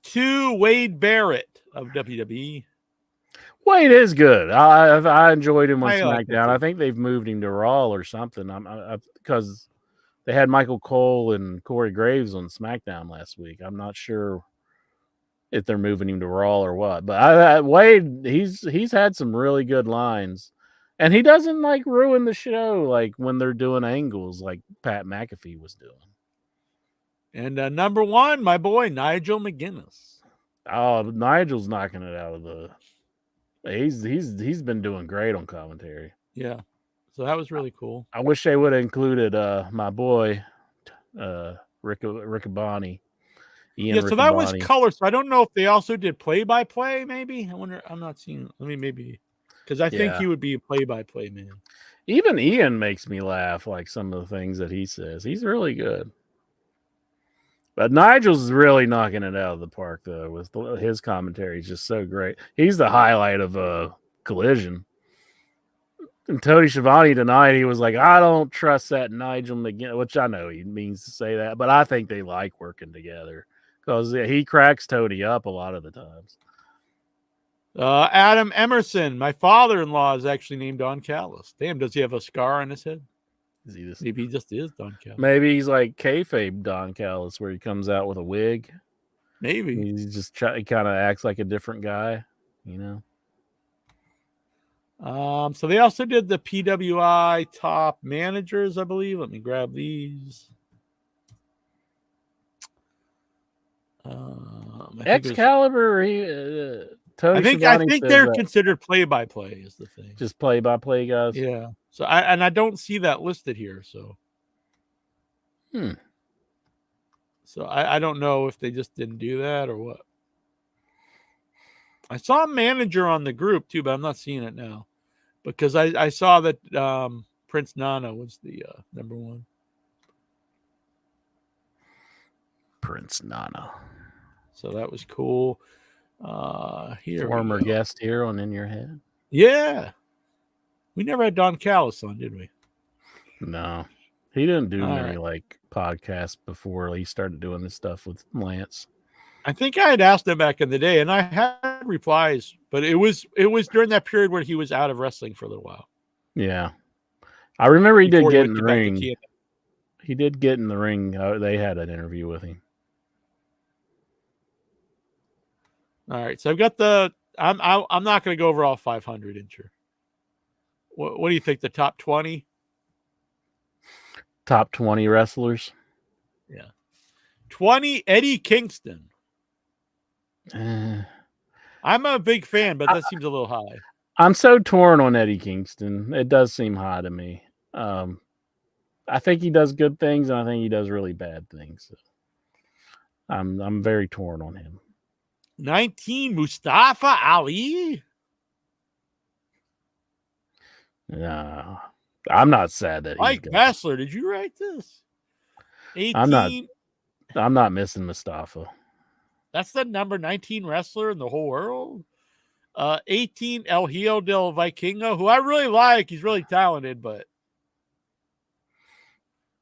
2, Wade Barrett of WWE. Wade is good. I enjoyed him on SmackDown. Like I think they've moved him to Raw or something. Because they had Michael Cole and Corey Graves on SmackDown last week. I'm not sure if they're moving him to Raw or what. But Wade, he's had some really good lines, and he doesn't like ruin the show like when they're doing angles like Pat McAfee was doing. And number 1, my boy Nigel McGuinness. Oh, Nigel's knocking it out of the. He's been doing great on commentary. Yeah, so that was really cool. I wish they would have included my boy Riccaboni. Yeah, so that was color. So I don't know if they also did play-by-play. Maybe I wonder. I'm not seeing. I mean, maybe because I think he would be a play-by-play man. Even Ian makes me laugh. Like some of the things that he says, he's really good. But Nigel's really knocking it out of the park, though. With his commentary, is just so great. He's the highlight of Collision. And Tony Schiavone tonight, he was like, "I don't trust that Nigel McGuinness," which I know he means to say that, but I think they like working together because he cracks Tony up a lot of the times. Adam Emerson, my father-in-law, is actually named Don Callis. Damn, does he have a scar on his head? Maybe he just is Don Callis. Maybe he's like kayfabe Don Callis, where he comes out with a wig. Maybe he just he kind of acts like a different guy, you know. So they also did the PWI top managers, I believe. Let me grab these. Excalibur. I think they're considered play-by-play is the thing. Just play-by-play guys. Yeah. So I don't see that listed here. So. So I don't know if they just didn't do that or what. I saw a manager on the group too, but I'm not seeing it now because I saw that Prince Nana was the number one. Prince Nana. So that was cool. Here Former we go. guest here on In Your Head. Yeah. We never had Don Callis on, did we? No. He didn't do All many like podcasts before he started doing this stuff with Lance. I think I had asked him back in the day, and I had replies, but it was during that period where he was out of wrestling for a little while. Yeah. I remember he did Before get went in the back to ring. TNA. He did get in the ring. They had an interview with him. All right, so I've got the. I'm not going to go over all 500 incher. What do you think? The top 20? Top 20 wrestlers. 20, Eddie Kingston. Eh. I'm a big fan, but that seems a little high. I'm so torn on Eddie Kingston. It does seem high to me. I think he does good things, and I think he does really bad things. So I'm very torn on him. 19, Mustafa Ali. No, I'm not sad that Mike he's Bessler, did you write this? 18. I'm not missing Mustafa. That's the number 19 wrestler in the whole world. 18, El Hijo del Vikingo, who I really like. He's really talented, but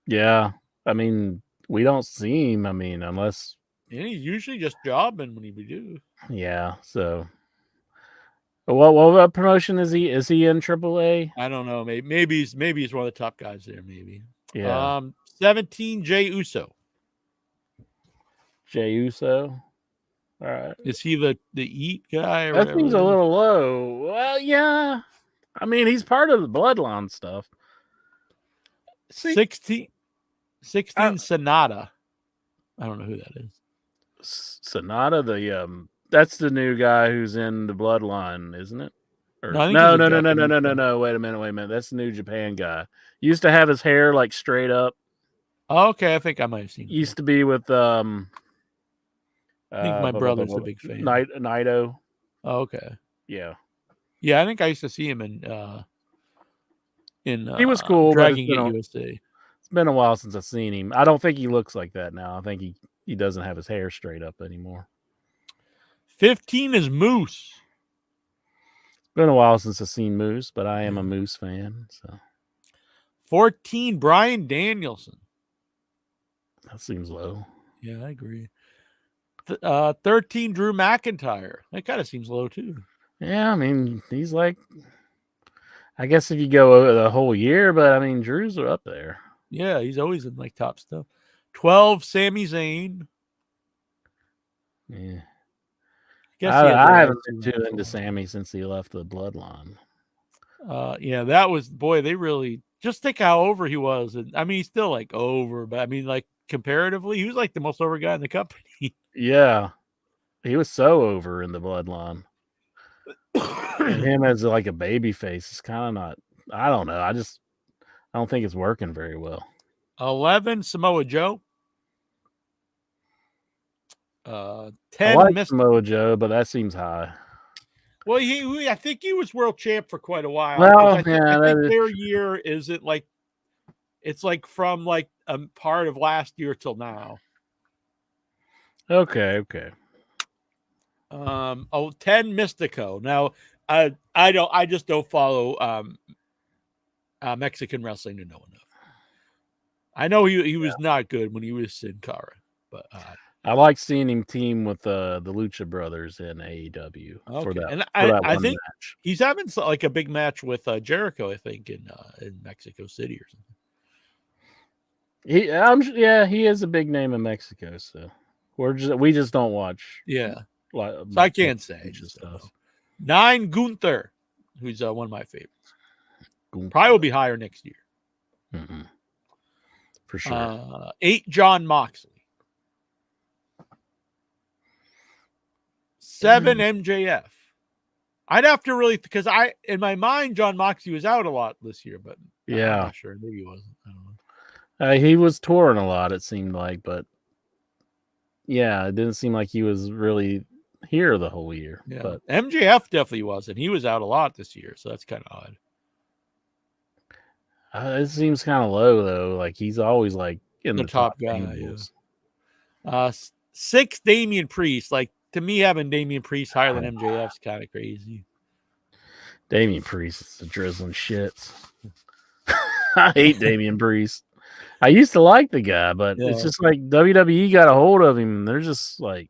Yeah, I mean, we don't see him. I mean, unless he's usually just jobbing when he do. yeah. So, what promotion is he? Is he in AAA? I don't know. Maybe he's one of the top guys there. Maybe. Yeah. 17, Jay Uso. Jey Uso. All right. Is he the Eat guy? Or That whatever seems it a is? little low. Well, yeah. I mean, he's part of the Bloodline stuff. 16, Sonata. I don't know who that is. Sonata, that's the new guy who's in the Bloodline, isn't it? Or, No, I think no, he's a no, no, no, Japanese no, no, guy. no. Wait a minute. That's the New Japan guy. Used to have his hair like straight up. Oh, okay, I think I might have seen him. Used to be with I think my brother's a big fan. Naito. Oh, okay. Yeah. Yeah, I think I used to see him in He was cool, but Dragon it's Gate been USA. It's been a while since I've seen him. I don't think he looks like that now. I think he doesn't have his hair straight up anymore. 15 is Moose. It's been a while since I've seen Moose, but I am a Moose fan, so 14, Brian Danielson. that seems low. Yeah, I agree. 13, Drew McIntyre. That kind of seems low too. Yeah, I mean, he's like, I guess if you go over the whole year, but I mean, Drew's are up there. Yeah, he's always in like top stuff. 12, Sami Zayn. Yeah. Guess he had I the haven't right been too to- into Sammy since he left the Bloodline. Yeah, that was they really just think how over he was. And I mean, he's still like over, but I mean, like comparatively, he was like the most over guy in the company. Yeah. He was so over in the Bloodline. And him as like a baby face is kind of not, I don't know. I don't think it's working very well. 11, Samoa Joe. 10, I like Mr. Samoa Joe, but that seems high. Well, I think he was world champ for quite a while. Well, 'cause I think that is their year isn't like it's like from like a part of last year till now. Okay. 10, Mystico. Now, I just don't follow Mexican wrestling to know enough. I know he was not good when he was Sin Cara, but I like seeing him team with the Lucha Brothers in AEW for okay. that. And for that I one think match. he's having like a big match with Jericho. I think in Mexico City or something. He is a big name in Mexico, so we just don't watch. Yeah, Like, so I can't say. I Lucha just don't stuff. know. 9, Gunther, who's one of my favorites. Gunther. Probably will be higher next year. Mm-mm. For sure. 8, John Moxley. 7, MJF. I'd have to really, because in my mind, John Moxley was out a lot this year, but I'm Yeah. not sure. Maybe he wasn't. I don't know. He was touring a lot, it seemed like, but yeah, it didn't seem like he was really here the whole year. Yeah. But MJF definitely wasn't. He was out a lot this year, so that's kind of odd. it seems kind of low though. Like he's always like in The the top top guy, angles. 6, Damian Priest. Like, to me, having Damian Priest higher than MJF is kind of crazy. Damian Priest is the drizzling shits. I hate Damian Priest. I used to like the guy, but it's Yeah. just like WWE got a hold of him, and they're just like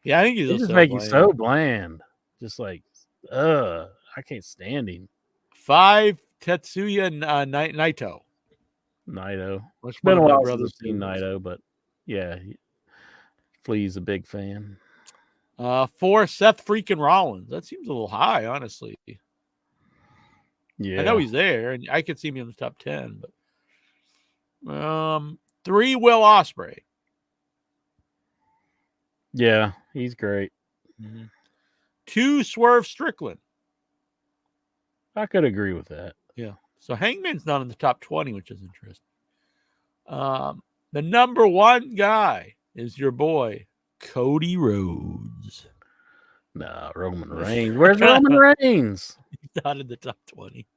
Yeah, I think they he's just so make you bland. so bland. Just like, I can't stand him. 5, Tetsuya Naito. Naito. Much It's been a one of my while since brother's I've seen favorites. Naito, but yeah, Flea's a big fan. 4, Seth freaking Rollins. That seems a little high, honestly. Yeah, I know he's there, and I could see him in the top 10. But 3, Will Ospreay. yeah, he's great. 2, Swerve Strickland. I could agree with that. Yeah. So Hangman's not in the top 20, which is interesting. The number 1 guy is your boy, Cody Rhodes. Nah, Roman Reigns. Where's Roman Reigns? He's not in the top 20.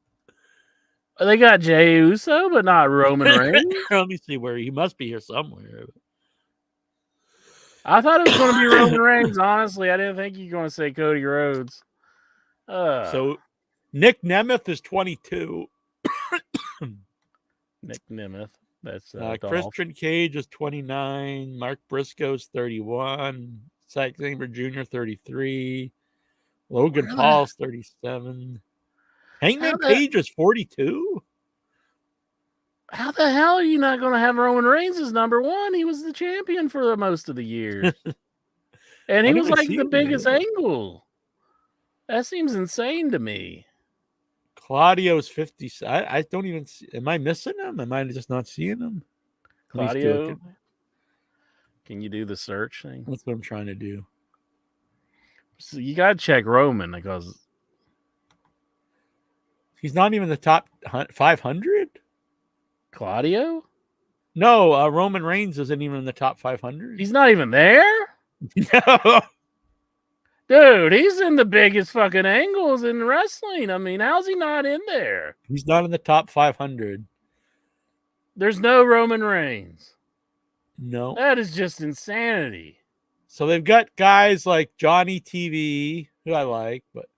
They got Jey Uso, but not Roman Reigns. Let me see where he must be here somewhere. I thought it was going to be Roman Reigns. Honestly, I didn't think you were going to say Cody Rhodes. So Nick Nemeth is 22. Nick Nemeth. That's Christian Cage is 29. Mark Briscoe's 31. Zack Sabre Jr. 33. Logan Paul's 37. Hangman Page is 42. How the hell are you not going to have Roman Reigns as number 1? He was the champion for the most of the years. And he was like the biggest angle. That seems insane to me. Claudio's 50. I don't even see. Am I missing him? Am I just not seeing him? Claudio, can you do the search thing? That's what I'm trying to do. So you got to check Roman because he's not even the top 500. Claudio? No, Roman Reigns isn't even in the top 500. He's not even there? No. Dude, he's in the biggest fucking angles in wrestling. I mean, how's he not in there? He's not in the top 500. There's no Roman Reigns. No. That is just insanity. So they've got guys like Johnny TV, who I like, but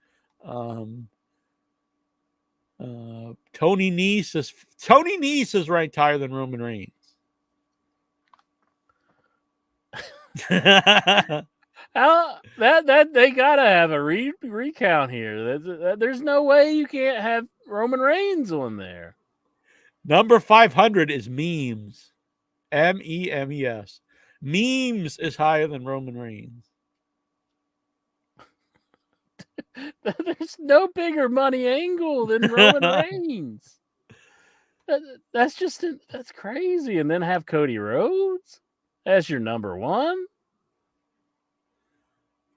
Tony Nese is ranked higher than Roman Reigns. How that they gotta have a recount here. There's no way you can't have Roman Reigns on there. Number 500 is Memes. Memes. Memes is higher than Roman Reigns. There's no bigger money angle than Roman Reigns. That's crazy. And then have Cody Rhodes as your number 1.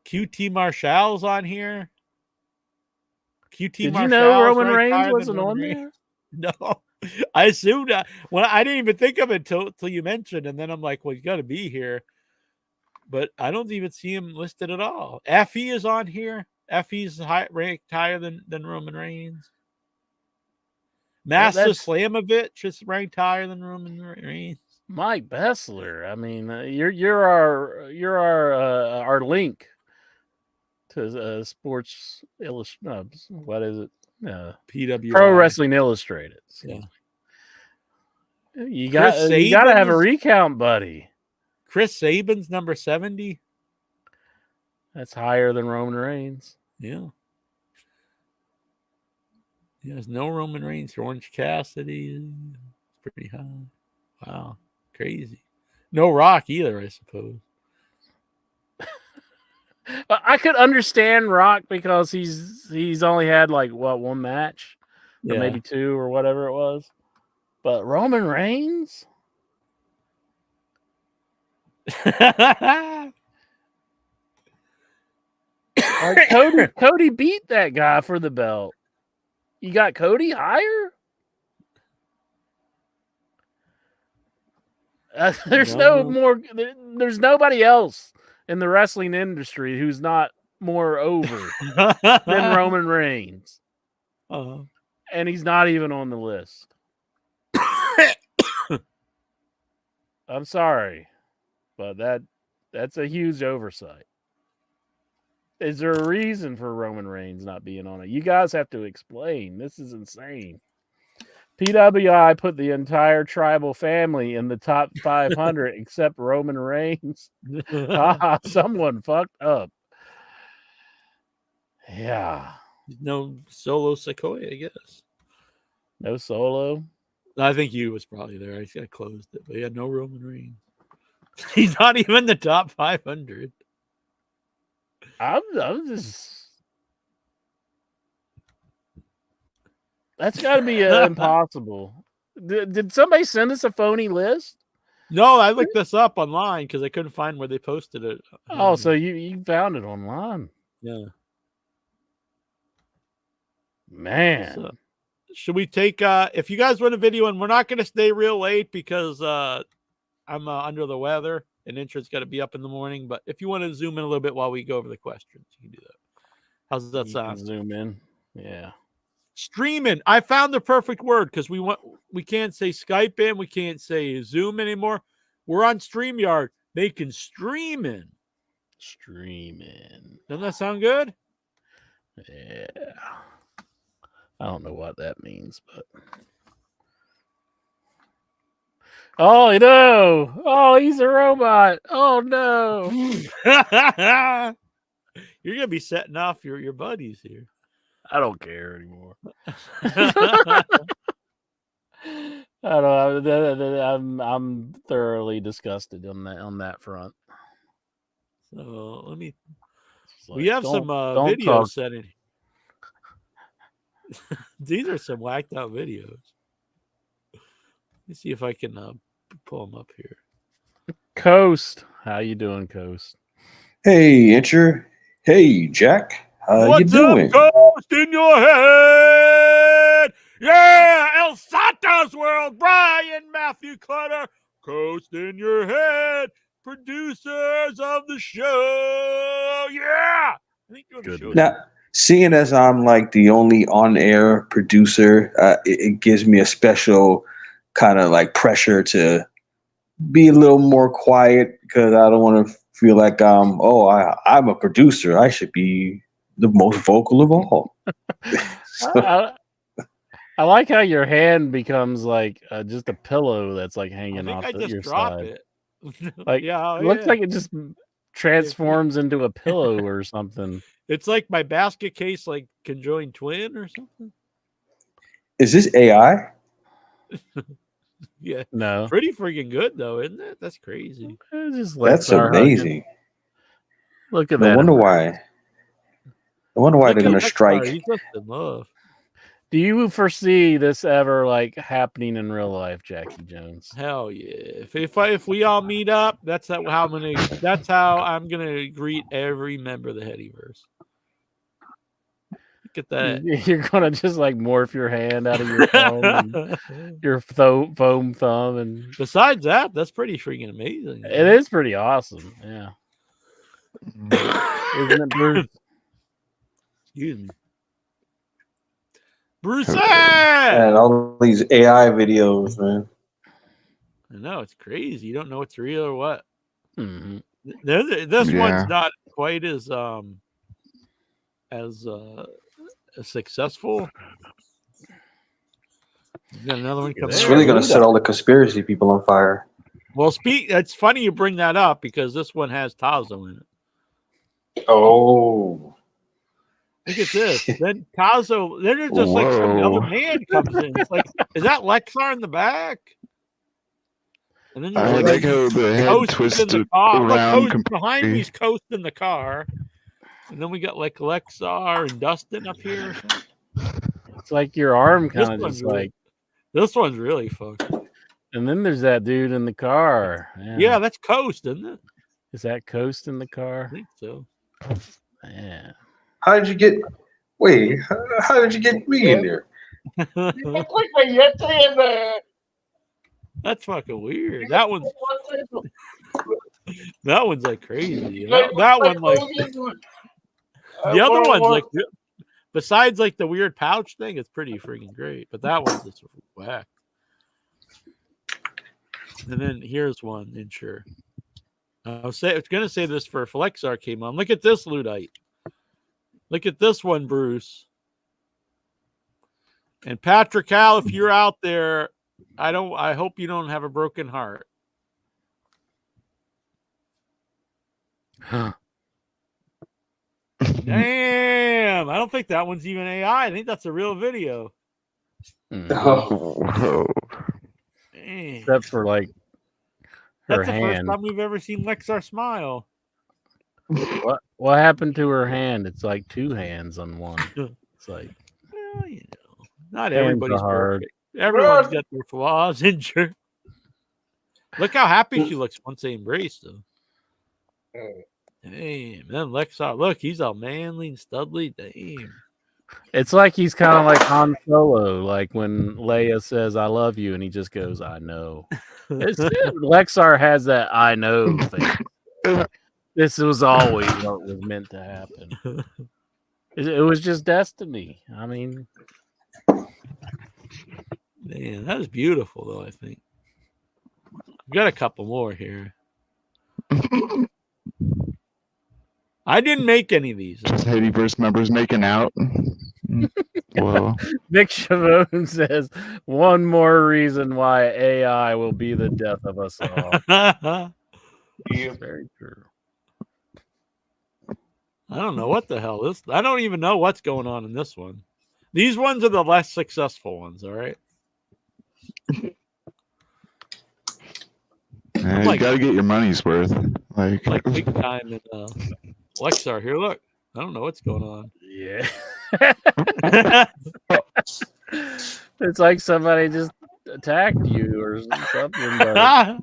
QT Marshall's on here. Did you know Roman Reigns wasn't on there? No, I assumed I didn't even think of it till you mentioned, and then I'm like, well, you got to be here, but I don't even see him listed at all. Effie is on here. Effie's ranked higher than Roman Reigns. Master Slamovich is ranked higher than Roman Reigns. Mike Bessler. I mean, you're our link to Sports Illustrated. What is it? PW Pro Wrestling Illustrated. Yeah. You got to have a recount, buddy. Chris Sabin's number 70. That's higher than Roman Reigns. Yeah. There's no Roman Reigns. Orange Cassidy is pretty high. Wow. Crazy. No Rock either, I suppose. I could understand Rock because he's only had like one match, or maybe 2 or whatever it was. But Roman Reigns, Cody beat that guy for the belt. You got Cody higher? There's no more. There's nobody else in the wrestling industry who's not more over than Roman Reigns. And he's not even on the list. I'm sorry, but that's a huge oversight. Is there a reason for Roman Reigns not being on it? You guys have to explain. This is insane. PWI put the entire tribal family in the top 500 except Roman Reigns. Someone fucked up. Yeah. No Solo Sequoia, I guess. No Solo. I think you was probably there. I closed it, but yeah, no Roman Reigns. He's not even in the top 500. I'm just. That's got to be impossible. Did somebody send us a phony list? No, I looked this up online because I couldn't find where they posted it. Oh, so you found it online? Yeah. Man. So, should we take if you guys want a video, and we're not going to stay real late because I'm under the weather and Intra's got to be up in the morning, but if you want to zoom in a little bit while we go over the questions, you can do that. How's that sound? Zoom in. Yeah. Streaming. I found the perfect word because we can't say Skype in, we can't say Zoom anymore. We're on StreamYard. They can stream in. Streaming. Doesn't that sound good? Yeah. I don't know what that means, but oh no! Oh, he's a robot! Oh no! You're gonna be setting off your buddies here. I don't care anymore. I don't know. I'm thoroughly disgusted on that front. So let me. Like, we have some videos set in. These are some whacked out videos. Let me see if I can pull them up here. Coast, how you doing, Coast? Hey, Incher. Hey, Jack. How What's you doing? up, Coast in your head? Yeah, El Santos World. Brian Matthew Clutter. Coast in your head. Producers of the show. Yeah. I think you're the show. Now, seeing as I'm like the only on-air producer, it gives me a special kind of like pressure to be a little more quiet because I don't want to feel like I'm a producer. I should be the most vocal of all. I like how your hand becomes like just a pillow that's like hanging off your side. It. Like, yeah, it looks like it just transforms into a pillow or something. It's like my basket case, like conjoined twin or something. Is this AI? Yeah, no, pretty freaking good though, isn't it? That's crazy. That's amazing. Look at that. I wonder why they're gonna strike. He's just in love. Do you foresee this ever like happening in real life, Jackie Jones? Hell yeah! If we all meet up, that's how I'm gonna greet every member of the Headyverse. Look at that! You're gonna just like morph your hand out of your phone, and your foam thumb, and besides that, that's pretty freaking amazing. It is pretty awesome. Yeah, isn't it, Bruce? Excuse me. Bruce, and all these AI videos, man. I know it's crazy. You don't know what's real or what. Mm-hmm. This one's not quite as successful. You got another one coming. It's really going to set all the conspiracy people on fire. Well, it's funny you bring that up because this one has Tazo in it. Oh. Look at this. Then Tazo, then it's just like some other man comes in. It's like, is that Lexar in the back? And then I like how the head twisted around. Behind me's coasting the car. And then we got like Lexar and Dustin up here or something. It's like your arm kind of just like. This one's really fucked. And then there's that dude in the car. Yeah, that's Coast, isn't it? Is that Coast in the car? I think so. Yeah. How did you get me in there? That's fucking weird. That one's That one's like crazy. That one, like the other one's like, besides like the weird pouch thing, it's pretty freaking great. But that one's just whack. And then here's one, Insure. I was going to say this for Flexar came on. Look at this Luddite. Look at this one, Bruce. And Patrick Hal, if you're out there, I hope you don't have a broken heart. Huh. Damn. I don't think that one's even AI. I think that's a real video. Whoa. Except for like her That's the hand. first time we've ever seen Lexar smile. What happened to her hand? It's like two hands on one. It's like, well, you know, not hands everybody's are hard. perfect. Everyone's got their flaws. Injured. Look how happy she looks once they embrace them. Damn, then Lexar, look, he's all manly and studly. Damn. It's like he's kind of like Han Solo, like when Leia says "I love you" and he just goes, "I know." Lexar has that "I know" thing. This was always what was meant to happen. It was just destiny. I mean, man, that was beautiful, though. I think we got a couple more here. I didn't make any of these. Hateverse members making out. Whoa. Nick Chavone says one more reason why AI will be the death of us all. Very true. I don't know what the hell this. I don't even know what's going on in this one. These ones are the less successful ones. All right. Man, you got to get your money's worth. Like big time in Lexar. Here, look. I don't know what's going on. Yeah. It's like somebody just attacked you or something. But...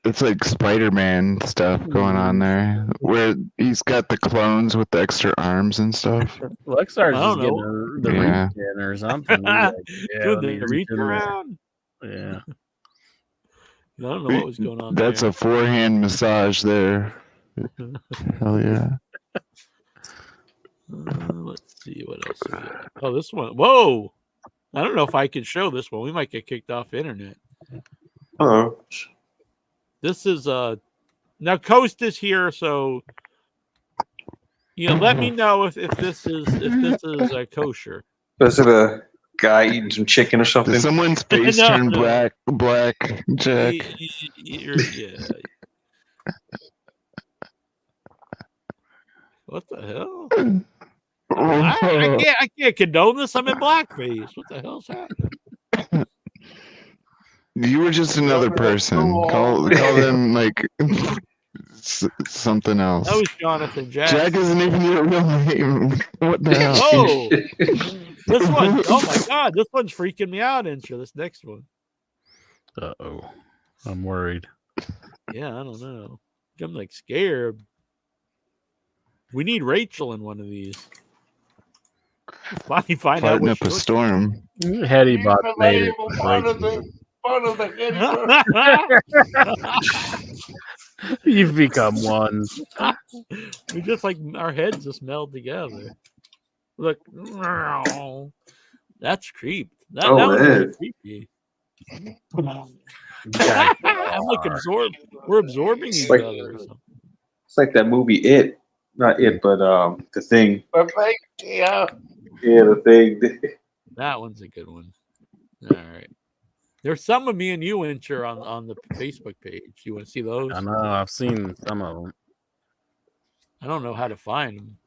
It's like Spider-Man stuff going on there, where he's got the clones with the extra arms and stuff. Lexar's just getting the reach in or something. Like, Good, they reach around. Yeah. I don't know what was going on. That's a forehand massage there. Hell yeah. Let's see what else we got. Oh, this one. Whoa. I don't know if I can show this one. We might get kicked off the internet. Oh. This is now Coast is here, so let me know if this is kosher. Is it a guy eating some chicken or something? Did someone's face turn black, Jack? Yeah. What the hell? I can't condone this. I'm in blackface. What the hell's happening? You were just another person. Call them like something else. That was Jonathan Jack. Jack isn't even your real name. What the hell? Oh, this one. Oh my God, this one's freaking me out. Intro. This next one. Uh-oh, I'm worried. Yeah, I don't know. I'm like scared. We need Rachel in one of these. Finally find out Fighting up a storm. Heady Bot made it. You've become one. We just like our heads just meld together. Look, that's creepy. That was really creepy. I'm like we're absorbing each other or something. It's like that movie It. Not It, but The Thing. Yeah. Yeah, The Thing. That one's a good one. All right. There's some of me and you, Incher, on the Facebook page. You want to see those? I know. I've seen some of them. I don't know how to find them.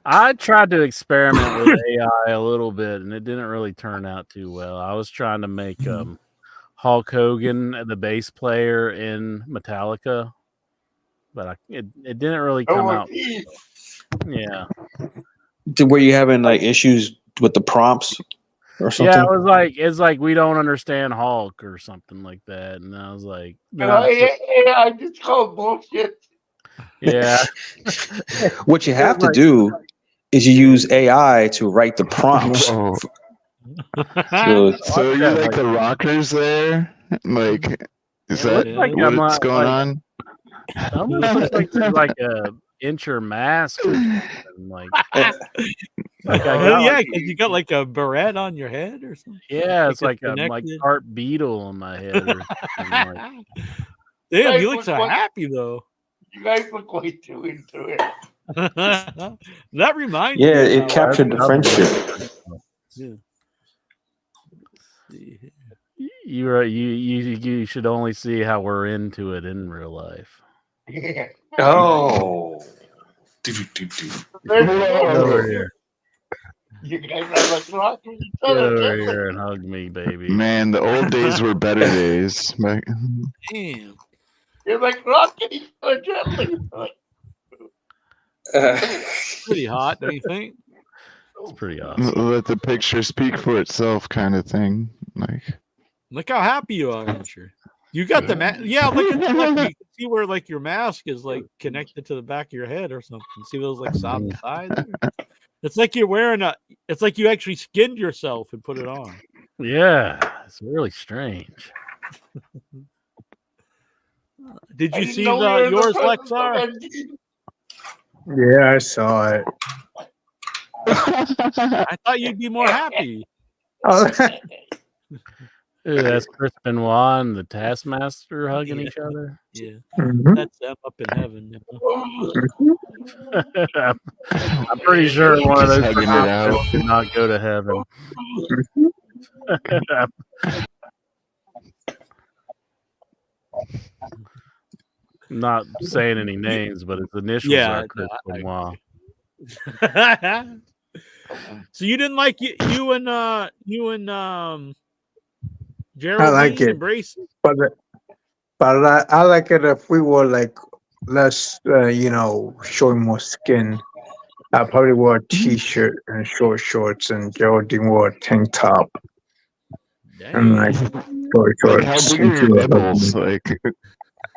I tried to experiment with AI a little bit, and it didn't really turn out too well. I was trying to make Hulk Hogan the bass player in Metallica, but it didn't really come out. Yeah. Were you having like issues with the prompts or something? Yeah, it's like we don't understand Hulk or something like that, and I was like, I just call bullshit. Yeah. What you have to do is you use AI to write the prompts. So you're like the rockers there? Like Is Yeah, that it looks like what's I'm going like- on? It almost looks like there's like a incher mask or something. Like I got yeah, like, because you got like a beret on your head or something. yeah, it's like like it's a like connected. part beetle on my head or something. Like, Damn, you Guys look so look like- happy though. You guys look way too into it. That reminds Yeah, me. it captured the friendship. Yeah. Let's see here. you should only see how we're into it in real life. Yeah. Oh. Get over here. You guys are like rocking each Get other. over don't here and hug me, baby. Man, the old days were better days. Back- Damn. you? You're like rocking each other gently. Pretty hot, don't you think? It's pretty awesome. Let the picture speak for itself, kind of thing. Like, Look how happy you are, Andrew. You got the mask. Yeah, look at you can see where like your mask is like connected to the back of your head or something. See those like soft sides? There? It's like you're wearing a. It's like you actually skinned yourself and put it on. Yeah, it's really strange. Did I you didn't see know we were in the yours, presence of Lexar? NG. Yeah, I saw it. I thought you'd be more happy. Oh, Ooh, that's Chris Benoit and the Taskmaster hugging each other. Yeah, mhm. that's them up in heaven. You know? I'm pretty sure one of Just those hugging it out. outfits did not go to heaven. I'm not saying any names, but its initials Yeah, are Chris no, Benoit. So you didn't like you and Geraldine I like it. embracing? but I like it if we were like less, showing more skin. I probably wore a t-shirt and short shorts, and Geraldine wore a tank top and like short like how shorts. big and are she your was hugging nipples? me. Like,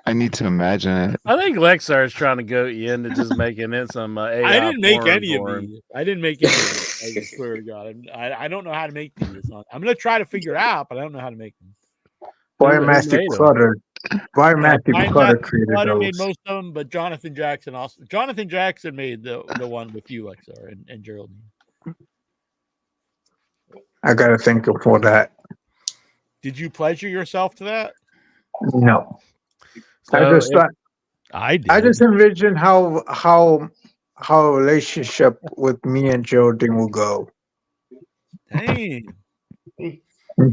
I need to imagine it. I think Lexar is trying to goat you into just making it some AI I didn't make porn any for of him. these. I didn't make any of these. I swear to God. I don't know how to make these. I'm going to try to figure it out, but I don't know how to make them. Why Who Matthew made 'em? Clutter? Why Matthew Brian Clutter Matthew created Clutter made those? most of them, but Jonathan Jackson also. Jonathan Jackson made the one with you, Lexar, and Geraldine. I gotta think of for that. Did you pleasure yourself to that? No, So I just if- thought. I did. I just envision how a relationship with me and Geraldine will go. Dang. Mhm.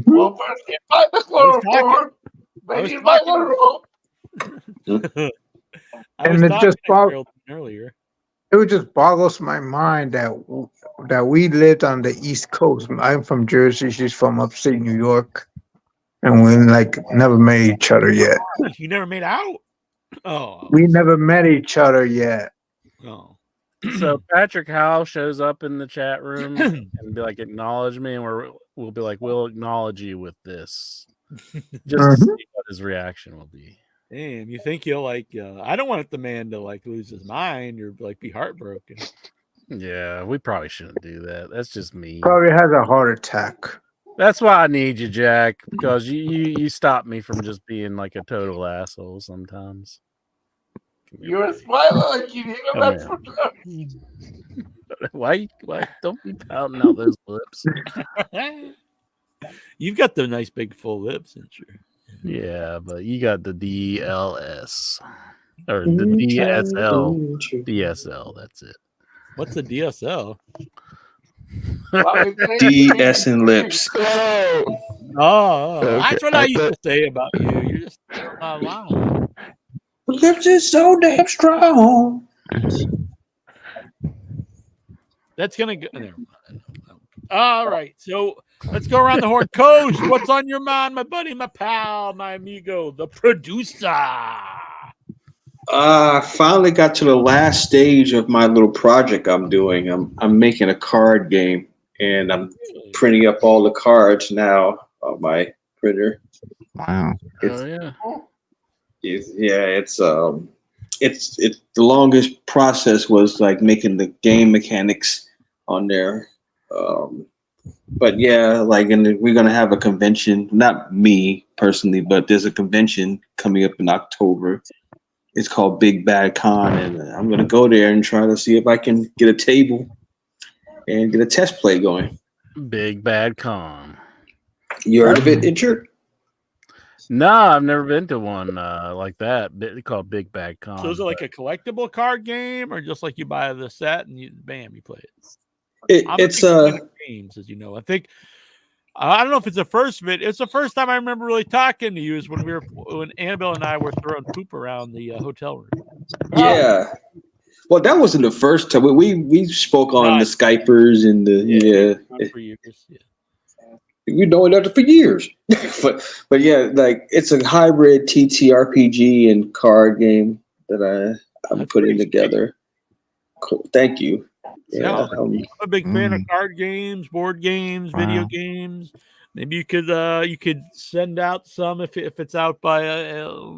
Well, first get by the chloroform. I was Maybe you might talking- want to roll. I And was it talking just to bog- Geraldine earlier. It just boggles my mind that we lived on the East Coast. I'm from Jersey. She's from upstate New York, and we like never met each other yet. You never made out? Oh. We never met each other yet. Oh. So Patrick Howell shows up in the chat room and be like, acknowledge me, and we'll be like, we'll acknowledge you with this. Just to see what his reaction will be. Damn, you think he'll like I don't want the man to like lose his mind or like be heartbroken. Yeah, we probably shouldn't do that. That's just me. Probably has a heart attack. That's why I need you, Jack, because you stop me from just being like a total asshole sometimes. You were smiling like you didn't Come know here. that's Why don't be pouting out those lips? You've got the nice big full lips, ain't you? Yeah, but you got the DLS or the DSL. DSL, that's it. What's a DSL? DS and lips. Oh, Okay, that's what I I used to thought- say about you. You're just not lying. Lips is so damn strong. That's gonna go. Never mind. All right, so let's go around the horn. Coach, what's on your mind, my buddy, my pal, my amigo, the producer? I finally got to the last stage of my little project I'm doing. I'm making a card game, and I'm printing up all the cards now on my printer. Wow. Oh yeah. It's the longest process was like making the game mechanics on there. But yeah, like, and we're gonna have a convention. Not me personally, but there's a convention coming up in October. It's called Big Bad Con, and I'm gonna go there and try to see if I can get a table and get a test play going. Big Bad Con. You heard of it, Incher? No, I've never been to one like that. They call it Big Bad Con. So is it like a collectible card game, or just like you buy the set and you you play it? It's games, as you know. I think I don't know if it's the first vid. It's the first time I remember really talking to you is when Annabelle and I were throwing poop around the hotel room. yeah. Well, that wasn't the first time. We spoke on the Skypers and the For years. Yeah. You know it for years. but yeah, like it's a hybrid TTRPG and card game that I'm putting together. Cool. Thank you. Yeah, I'm a big fan of card games, board games, video games. Maybe you could send out some if it's out by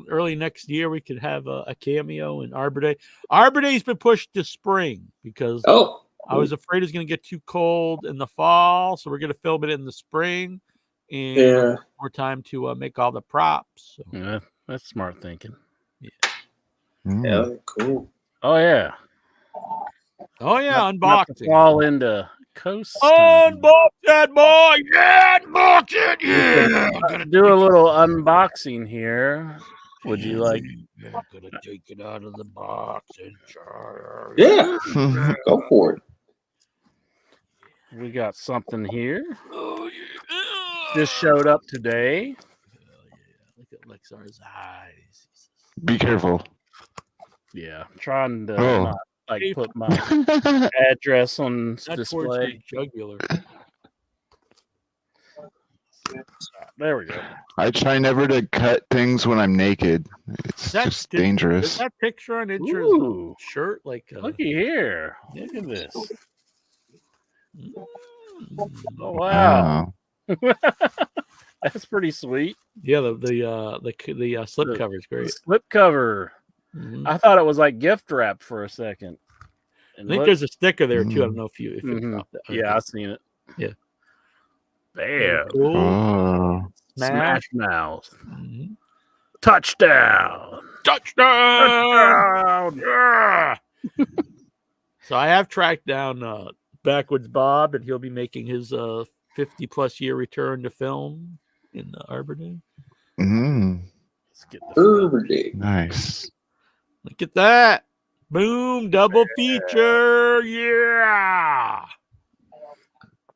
early next year. We could have a cameo in Arbor Day. Arbor Day's been pushed to spring because I was afraid it's going to get too cold in the fall, so we're going to film it in the spring and more time to make all the props. So. Yeah, that's smart thinking. Yeah, cool. Oh yeah. Oh yeah, not unboxing. to fall into Coast. Unbox that boy, yeah, unbox it, yeah. I'm gonna do a little unboxing here. Would you like? I'm gonna take it out of the box and try. Yeah, go for it. We got something here. Oh yeah. Just showed up today. Oh yeah, look at Lexar's eyes. Be careful. Yeah, I'm trying to Oh. not put my address on Not towards display. the jugular. There we go. I try never to cut things when I'm naked. It's That's just dangerous. Is that picture on Incher's Ooh, shirt like? looky here. Look at this. Mm. Oh wow, Wow. that's pretty sweet. Yeah, the slip cover is great. Slip cover. Mhm. I thought it was like gift wrap for a second. I think there's a sticker there too. I don't know if it Mhm. dropped it. Yeah, I've seen it. Yeah. Bam. Cool. Oh. Smash Mouth. Mhm. Touchdown. Touchdown! Yeah! So I have tracked down Backwoods Bob, and he'll be making his 50-plus year return to film in Arbor Day. Mm, Let's get the Arbor Day. nice. Look at that! Boom! Double feature! Yeah!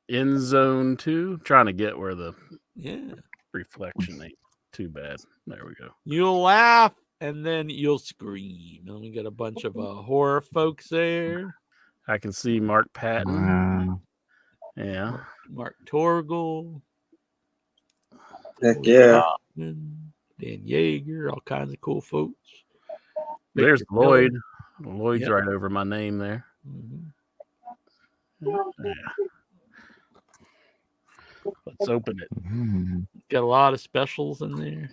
in zone 2. Trying to get where the Yeah. reflection ain't too bad. There we go. You'll laugh and then you'll scream. And we got a bunch of horror folks there. I can see Mark Patton. Wow. Yeah. Mark Torgel. Heck yeah. Hoffman, Dan Yeager, all kinds of cool folks. There's Victor Miller. Lloyd. Lloyd's Yep. right over my name there. Mhm. Yeah. Let's open it. Mm. Got a lot of specials in there.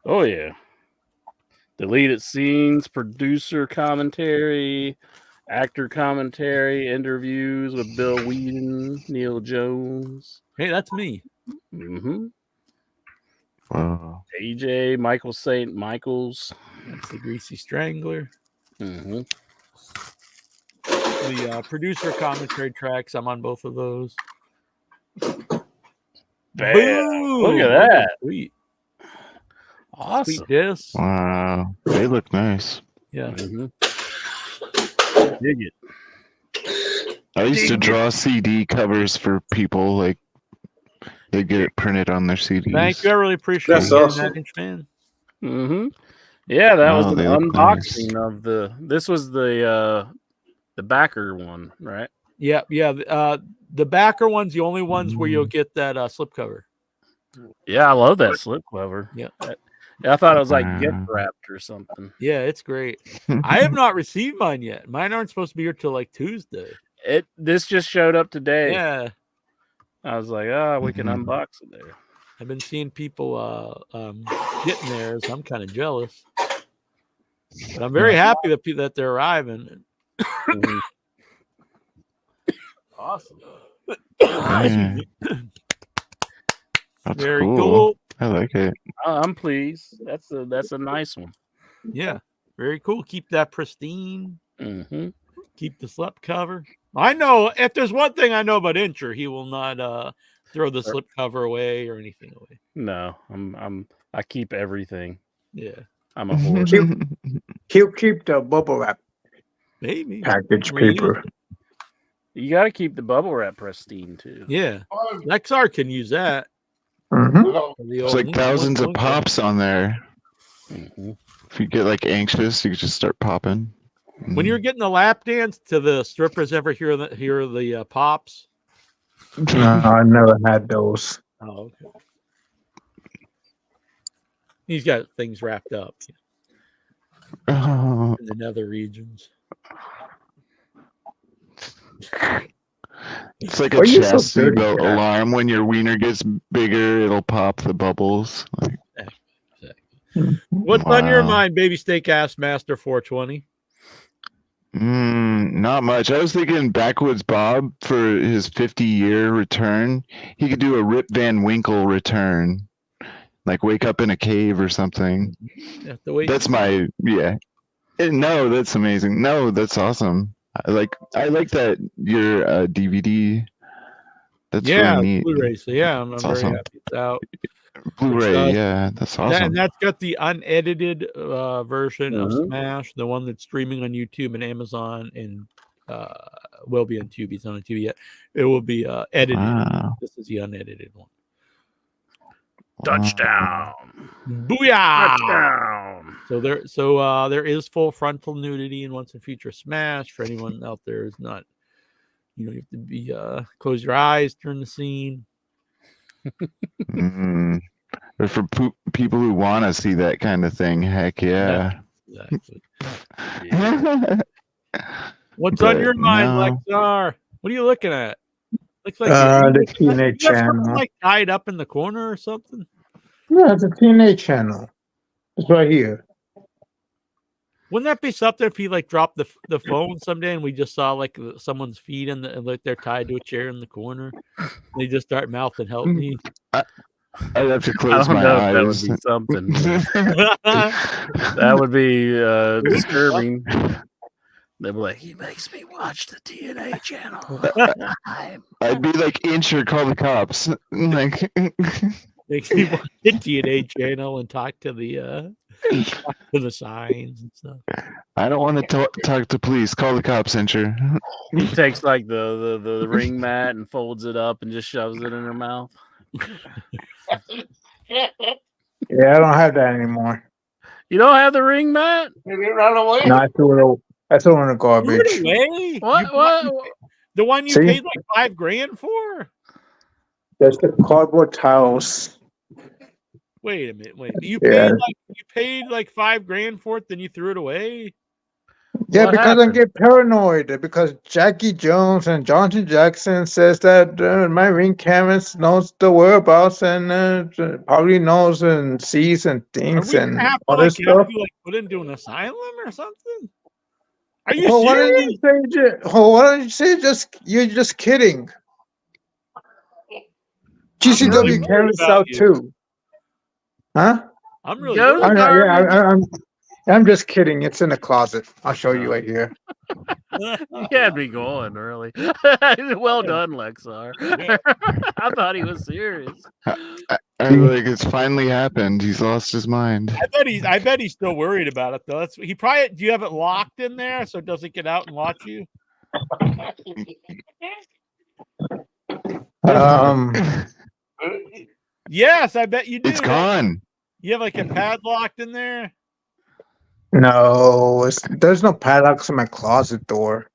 Oh yeah. Deleted scenes, producer commentary, actor commentary, interviews with Bill Whedon, Neil Jones. Hey, that's me. Mm-hmm. Wow. AJ, Michael St. Michaels. That's the Greasy Strangler. Mm-hmm. The producer commentary tracks. I'm on both of those. Bam. Boom! Look at that. Sweet. Awesome. Sweet disc. Wow. They look nice. Yeah. Mm-hmm. Dig it. I used to draw CD covers for people, like they get it printed on their CDs. Thank you. I really appreciate That's it. awesome. Fan. Mm-hmm. Yeah, that was Oh, an they look unboxing of the. This was the backer one, right? Yeah, yeah. The backer one's the only ones where you'll get that slipcover. Yeah, I love that slip cover. Yeah. I thought it was like gift Wow. wrapped or something. Yeah, it's great. I have not received mine yet. Mine aren't supposed to be here till like Tuesday. This just showed up today. Yeah, I was like, oh, we can Mhm. unbox it there. I've been seeing people getting theirs. I'm kind of jealous, but I'm very happy that they're arriving. Mhm. Awesome. Yeah. That's Very cool. cool. I like it. I'm pleased. That's a nice one. Yeah, very cool. Keep that pristine. Mm-hmm. Keep the slip cover. I know if there's one thing I know about Incher, he will not throw the slip cover away or anything away. No, I keep everything. Yeah, I'm a horse. He'll keep the bubble wrap maybe. package I mean, paper. You got to keep the bubble wrap pristine too. Yeah, Lexar can use that. Mhm. The There's old- like thousands of pops on there. Mhm. If you get like anxious, you can just start popping. When you're getting the lap dance, do the strippers ever hear the pops? No, I never had those. Oh, okay. He's got things wrapped up Oh, in the nether regions. it's like Why a are you so chastity dirty, belt Jack? alarm. When your wiener gets bigger, it'll pop the bubbles. Like, What's on your Wow. mind, Baby Steak Ass Master 420? not much. I was thinking Backwoods Bob for his 50-year return. He could do a Rip Van Winkle return, like wake up in a cave or something. You have to wait. That's my No, that's amazing. No, that's awesome. I like that your DVD. That's yeah, really neat. Blu-ray. So yeah, I'm That's very awesome. happy it's out. Blu-ray, yeah, that's awesome. And that's got the unedited version of Mhm. Smash, the one that's streaming on YouTube and Amazon, and will be on Tubi. It's not on Tubi yet. It will be edited. Wow. This is the unedited one. Touchdown! Booyah! Touchdown! So there is full frontal nudity in Once and Future Smash. For anyone out there who's not, you have to be close your eyes during the scene. Mhm. But for people who want to see that kind of thing, heck yeah. Exactly. Yeah. What's on But your mind, no. Lexar? What are you looking at? Looks like The you TNA got something channel. like tied up in the corner or something. No, it's a TNA channel. It's right here. Wouldn't that be something if he like dropped the phone someday and we just saw like someone's feet and like they're tied to a chair in the corner? They just start mouthing "Help me." I'd have to I close don't my know if eyes. that would be something. That would be disturbing. They'd be like, he makes me watch the TNA channel. I'd be like, Incher, call the cops. Like, Makes me watch the TNA channel and talk to the signs and stuff. I don't want to talk to police. Call the cops, Incher. He takes like the ring mat and folds it up and just shoves it in her mouth. Yeah, I don't have that anymore. You don't have the ring mat? Did he run away? No, I threw it in the Threw garbage. it away? What? The one you See? paid like $5,000 for? There's the cardboard towels. Wait a minute. You Yeah. paid like $5,000 for it, then you threw it away? Yeah, What because happened? I get paranoid because Jackie Jones and Johnson Jackson says that my ring camera knows the whereabouts and probably knows and sees and Are thinks we gonna and have to all like, this have stuff. you like put into an asylum or something? Are you Well, why don't serious? you say you're just kidding? really GCW worried cameras about out you. too. Huh? I'm really Go to worried. the I'm just kidding. It's in the closet. I'll show you right here. You can't be going, really. Well done, Lexar. I thought he was serious. I'm like, it's finally happened. He's lost his mind. I bet he's still worried about it though. Do you have it locked in there so it doesn't get out and watch you? Yes, I bet you do. It's gone. You have like a padlocked in there? No, there's no padlocks in my closet door.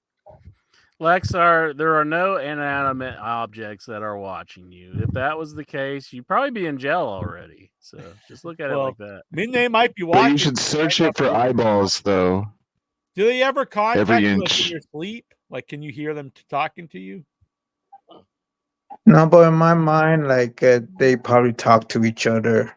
Lexar, there are no inanimate objects that are watching you. If that was the case, you'd probably be in jail already. So just look at it Well, like that. I mean, they might be But watching. you should search it for eyeballs, though. Do they ever contact Every you like, inch. in your sleep? Like, can you hear them talking to you? No, but in my mind, like they probably talk to each other.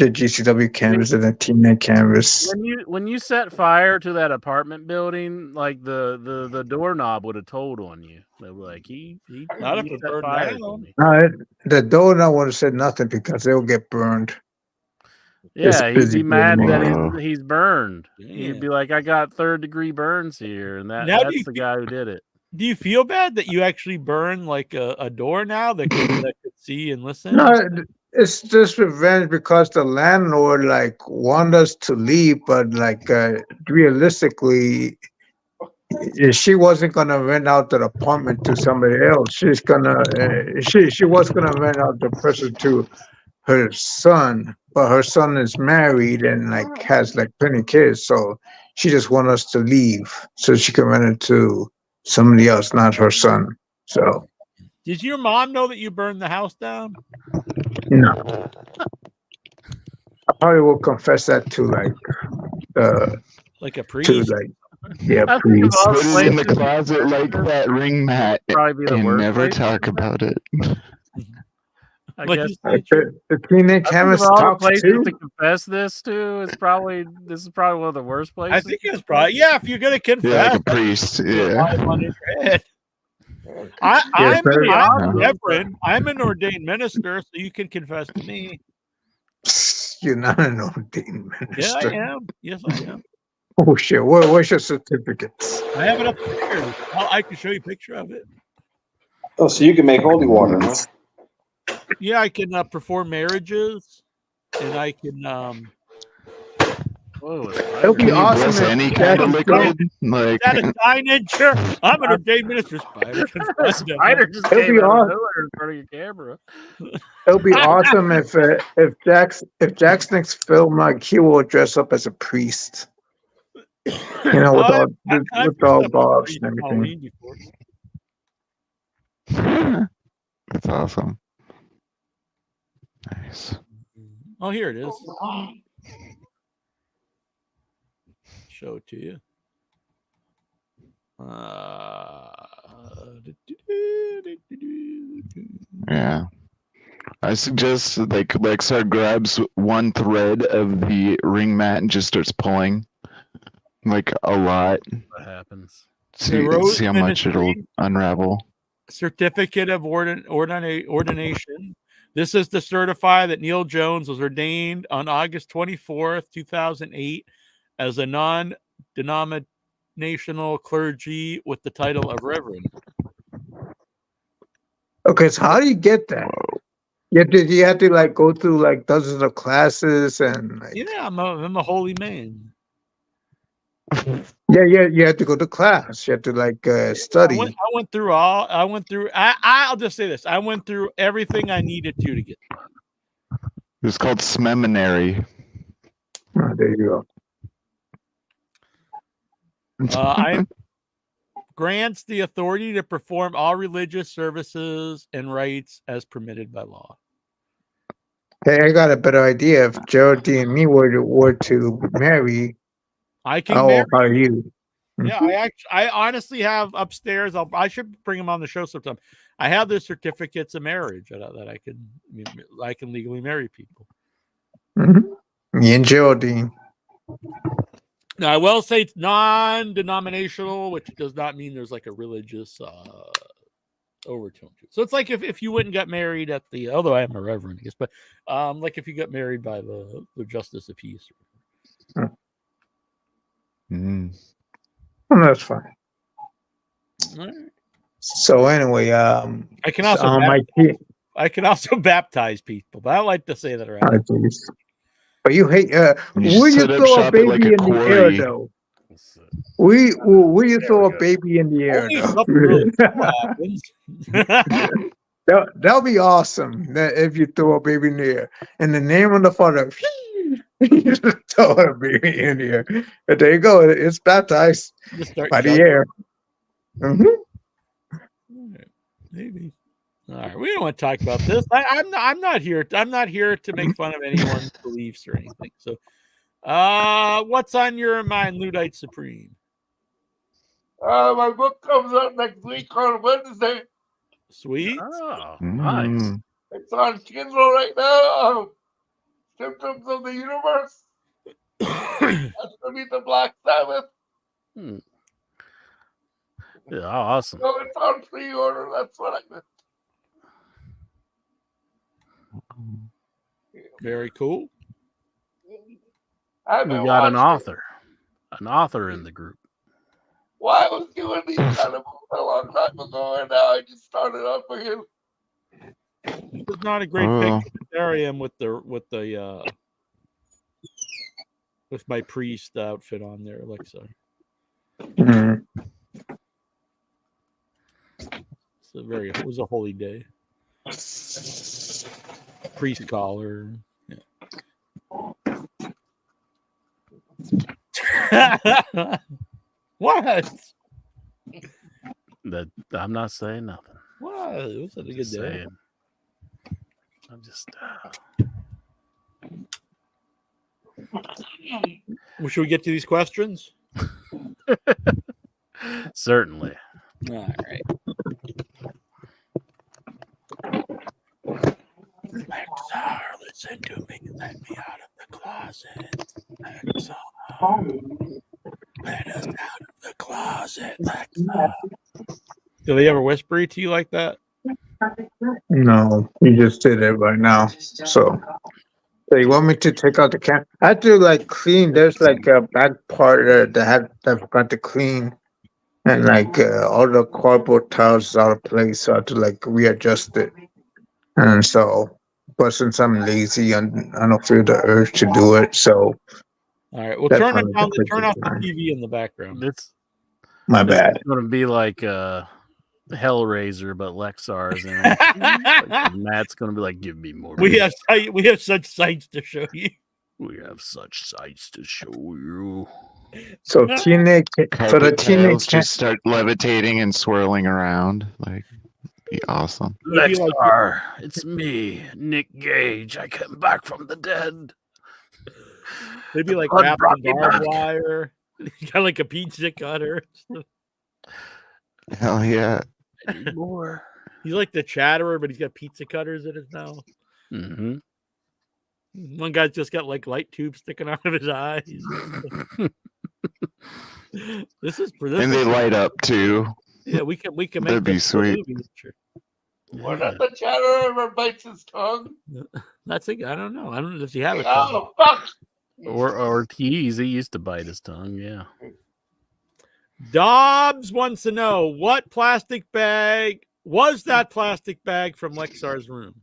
the GCW canvas and the TNA canvas. When you set fire to that apartment building, like the doorknob would have told on you. They were like he Not if he it set burned fire to down. me. The donor would have said nothing because they'll get burned. Yeah, he'd busy be mad doing that Wow. he's burned. Damn. He'd be like, I got 3rd-degree burns here, and Now do that's you the feel- guy who did it. Do you feel bad that you actually burn like a door now that could see and listen? No, it's just revenge because the landlord like wanted us to leave, but like realistically, she wasn't gonna rent out the apartment to somebody else. She's gonna she was gonna rent out the person to her son, but her son is married and like has like plenty kids, so she just wanted us to leave so she can rent it to somebody else, not her son. So Did your mom know that you burned the house down? no, I probably will confess that to like Like a to priest? like yeah, I think of please. all the Put it in the places- closet like that ring mat Probably be the and worst never place. talk about it. I Like guess you Like said, the TNA I think canvas of all the talks places too. to confess this to, this is probably one of the worst places. I think it's probably if you're gonna Yeah, confess. like a priest. put a Yeah. lot of money in your head. Yeah, I'm very I'm awesome. Reverend. I'm an ordained minister, so you can confess to me. You're not an ordained Yeah, minister. I am. Yes, I am. Oh shit! Where's your certificates? I have it upstairs. I can show you a picture of it. Oh, so you can make holy water, huh? Yeah, I can perform marriages, and I can. Whoa, It'll be Can you awesome bless if any kind of Jack's liquid? Like, Is that a sign-in? I'm an ordained minister. Spider. Spider just It'll came be out of awesome. nowhere in front of your camera. It'll be awesome if Jack's next film like he will dress up as a priest. You know, with all with all barbs and everything. that's awesome. Nice. Oh, here it is. Show it to you. Yeah. I suggest like Lexar grabs one thread of the ring mat and just starts pulling like a lot. What happens? See Rose how much it'll Ministry unravel. Certificate of ordination. This is to certify that Neil Jones was ordained on August 24th, 2008, as a non-denominational clergy with the title of Reverend. Okay, so how do you get that? You have to like go through like dozens of classes and like, Yeah, I'm a holy man. yeah, you have to go to class. You have to like study. I went through. I'll just say this. I went through everything I needed to get. It's called seminary. Oh, there you go. I grants the authority to perform all religious services and rites as permitted by law. Hey, I got a better idea. If Geraldine and me were to marry, I can how marry. are you? Yeah, I honestly have upstairs. I should bring them on the show sometime. I have the certificates of marriage that I can legally marry people. Mm-hmm. Me and Geraldine. Now I will say it's non-denominational, which does not mean there's like a religious overtone to it. So it's like if you went and got married at the, although I am a reverend, I guess, but like if you got married by the justice of peace. Mm. Oh, that's fine. All right. So anyway, I can also I can also baptize people, but I don't like to say that around. oh, geez. But you hate You will just you set up throw a shop at, baby like, a in the air quarry. though? Will you throw a baby in the air Only though? something really cool happens. That'll be awesome if you throw a baby in the air. In the name of the Father, you just throw a baby in the air. But there you go. It's baptized Just start by the jumping. air. Mm-hmm. Maybe. All right, we don't want to talk about this. I'm not here. I'm not here to make fun of anyone's beliefs or anything. So, what's on your mind, Luddite Supreme? My book comes out next week on Wednesday. Sweet. Oh, nice. Mm. It's on Kindle right now. symptoms of the universe. That's gonna be the Black Sabbath. Hmm. Yeah, awesome. So it's on pre-order. That's what I meant. Very cool. I We haven't got an watched it. author in the group. Well, I was doing these kind of moves a long time ago, and now I just started up again. It was not a great Oh. picture. There I am with my priest outfit on there, Alexa. Mhm. It was a holy day. Priest collar. Yeah. What? That I'm not saying nothing. What? It was a good Just day. saying. I'm just Well, should we get to these questions? certainly. All right. Lexar, listen to me. Let me out of the closet. Lexar. Let us out of the closet, Lexar. Do they ever whisper to you like that? No, you just did it right now. So you want me to take out the can? I had to like clean. There's like a back part that I forgot to clean, and like all the cardboard tiles is out of place. So I had to like readjust it. And so, but since I'm lazy, I don't feel the urge to do it. So All right. Well, That's turn fine. it down. That's Turn off the fine. TV in the background. my This bad. is going to be like Hellraiser, but Lexar's in it. Like, Matt's going to be like, "Give me more." We meat. have such sights to show you. We have such sights to show you. So teenage, so the Carpet teenage tiles just start levitating and swirling around. Like, be awesome. Maybe like- Lexar, it's me, Nick Gage. I came back from the dead. Maybe like blood wrapped brought in me barbed back. wire. Got like a pizza cutter. Hell yeah. I need more. He's like the Chatterer, but he's got pizza cutters in his mouth. Mm-hmm. One guy's just got like light tubes sticking out of his eyes. This is And they light up too. Yeah, we can make That'd be this into a sweet. movie. Sure. What if the Chatterer ever bites his tongue? That's it. I don't know. I don't know if you have it. Oh, fuck! Or tease. He used to bite his tongue. Yeah. Dobbs wants to know what plastic bag was that plastic bag from Lexar's room?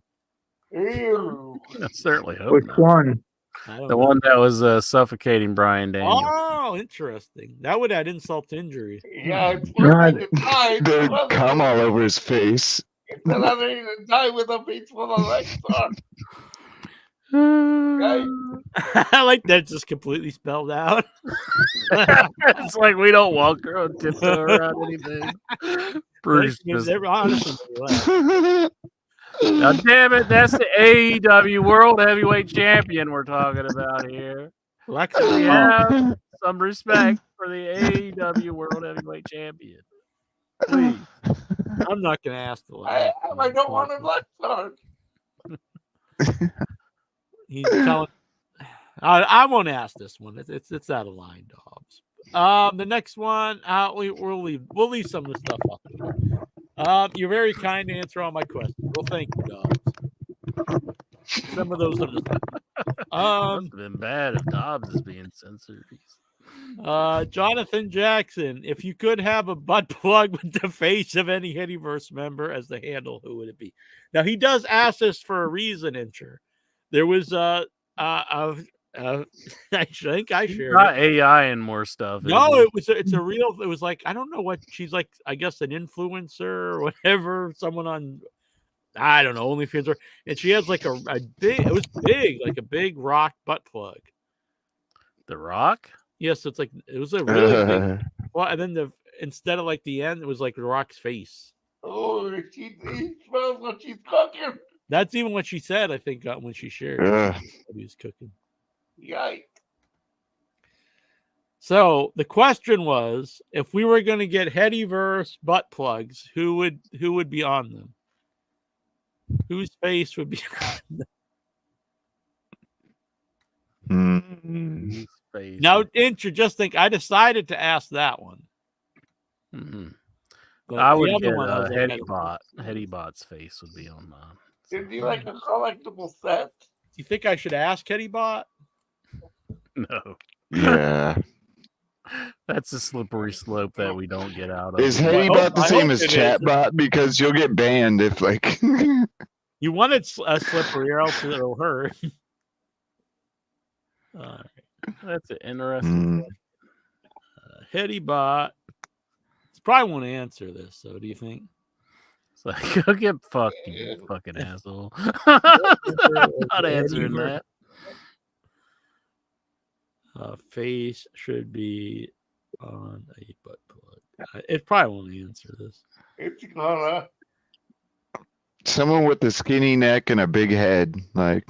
Ew. I certainly hope Which not. one? I don't The know. one that was suffocating Brian Daniels. Oh, interesting. That would add insult to injury. Yeah, it's No, one thing to die. There'd come all over his face. It's another thing to die with a piece full of Lexar. I like that just completely spelled out. It's like we don't walk around, tiptoe around anything. Bruce That's- just, honestly, now, damn it, that's the AEW World Heavyweight Champion we're talking about here. Lexar, We have some respect for the AEW World Heavyweight Champion. Please. I'm not going to ask the I don't want a Lexar. He's telling. I won't ask this one. It's out of line, Dobbs. The next one, we'll leave some of the stuff up. You're very kind to answer all my questions. Well, thank you, Dobbs. Some of those are just. Must have been bad if Dobbs is being censored. Jonathan Jackson, if you could have a butt plug with the face of any Hittyverse member as the handle, who would it be? Now he does ask this for a reason, Incher. There was I think I shared Not it. AI and more stuff. No, is it's a real. It was like I don't know what she's like. I guess an influencer or whatever. Someone on I don't know OnlyFans, and she has like a big. It was big, like a big rock butt plug. The Rock? Yes, it's like it was a really big. Well, and then instead of like the end, it was like the Rock's face. Oh, he smells what she's cooking. That's even what she said. I think when she shared Ugh. what he was cooking. Yikes. So the question was, if we were going to get Headyverse butt plugs, who would be on them? Whose face would be on them? Mm. His face. Now, just think, I decided to ask that one. Mhm. But I the would other get one, I was like, Headybot. Headybot's face would be on mine. It'd be like a collectible set. Do you think I should ask Headybot? No, Yeah. that's a slippery slope that we don't get out of. Is I Headybot hope- the I same hope as it is. Chatbot? Because you'll get banned if like. You want it slippery, or else it'll hurt. That's an interesting. Mm. Headybot. He probably won't answer this, so do you think? It's like, go get fucked, you fucking asshole. Not answering that. Face should be on a butt plug. It probably won't answer this. It's gonna. Someone with a skinny neck and a big head, like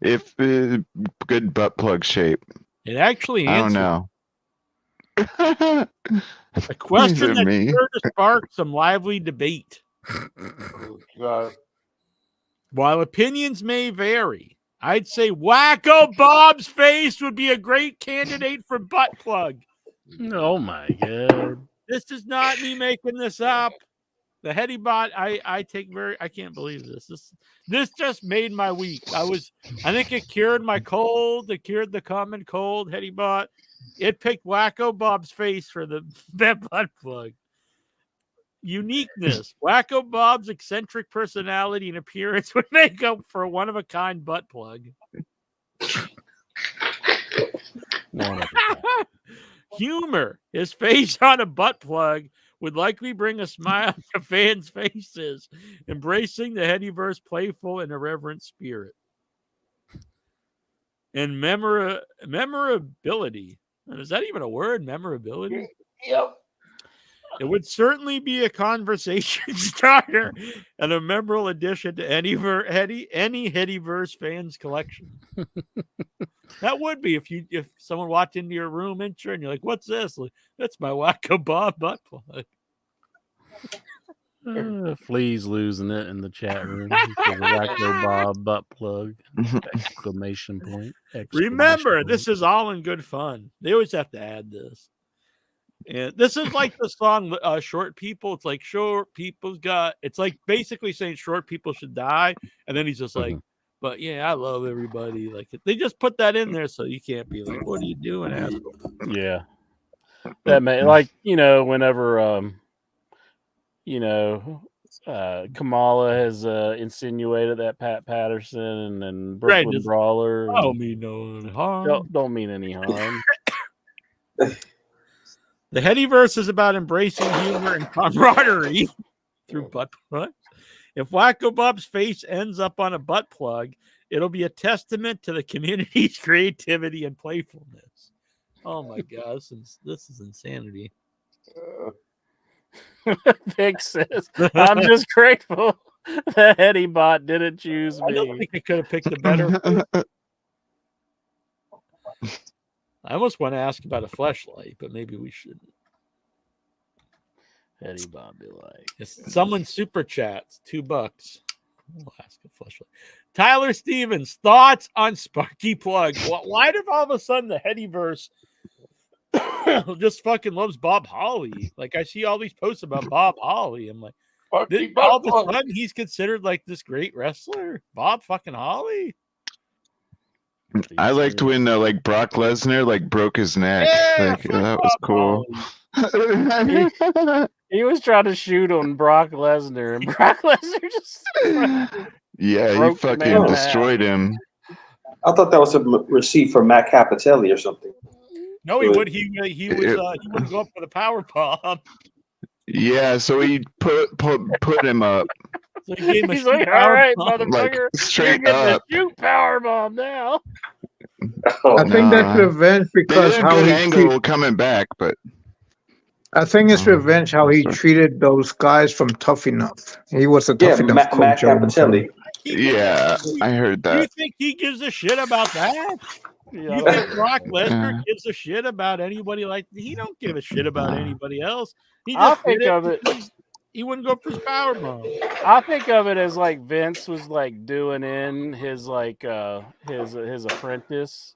if good butt plug shape. It actually I don't answered know. a question Is it that me? sure to spark some lively debate. Oh, God. While opinions may vary, I'd say Wacko Bob's face would be a great candidate for butt plug. Oh my god. This is not me making this up. The Headybot, I can't believe this. This just made my week. I think it cured my cold. It cured the common cold. Headybot. It picked Wacko Bob's face for the butt plug. Uniqueness. Wacko Bob's eccentric personality and appearance would make up for a one-of-a-kind butt plug. Humor. His face on a butt plug would likely bring a smile to fans' faces, embracing the Headyverse playful and irreverent spirit. And memorability. Is that even a word? Memorability? Yep. It would certainly be a conversation starter and a memorable addition to any Headyverse fans collection. That would be if someone walked into your room intro and you're like, "What's this?" Like, that's my Wacko Bob butt plug. Flea's losing it in the chat room. Wacko Bob butt plug! Exclamation point! Remember, this is all in good fun. They always have to add this. And this is like the song Short People. It's like short people's got, it's like basically saying short people should die. And then he's just like, but yeah, I love everybody. Like they just put that in there so you can't be like, what are you doing, asshole? Yeah. That may like, whenever Kamala has insinuated that Pat Patterson and Brooklyn Brawler. I don't mean no harm. Don't mean any harm. The Headyverse is about embracing humor and camaraderie through butt plugs. If Wacko Bob's face ends up on a butt plug, it'll be a testament to the community's creativity and playfulness. Oh my God, this is insanity. Vic says, I'm just grateful that Headybot didn't choose me. I don't think it could have picked a better. I almost want to ask about a fleshlight, but maybe we shouldn't. Headybot be like, if someone super chats $2. We'll ask a fleshlight. Tyler Stevens, thoughts on Sparky Plug? Why did all of a sudden the Headyverse just fucking loves Bob Holly? Like I see all these posts about Bob Holly. I'm like, all of a sudden he's considered like this great wrestler, Bob fucking Holly. I liked when Brock Lesnar broke his neck. Yeah, that was cool. He was trying to shoot on Brock Lesnar, and Brock Lesnar just yeah, he fucking destroyed him. I thought that was a receipt for Matt Capitelli or something. No, he would. He wouldn't go up for the power bomb. Yeah, so he put him up. So he gave him He's like, all right, motherfucker, straight you're up. the shoot power bomb now. I think that's revenge because they did a how good he angle coming back, but I think it's revenge how he treated those guys from Tough Enough. He was a Tough Enough coach. Matt Capitelli. Yeah, I heard that. Do you think he gives a shit about that? Yeah, You think Brock Lesnar gives a shit about anybody like he don't give a shit about anybody else. He I'll just think of it. He wouldn't go for his power bomb. I think of it as like Vince was like doing in his his apprentice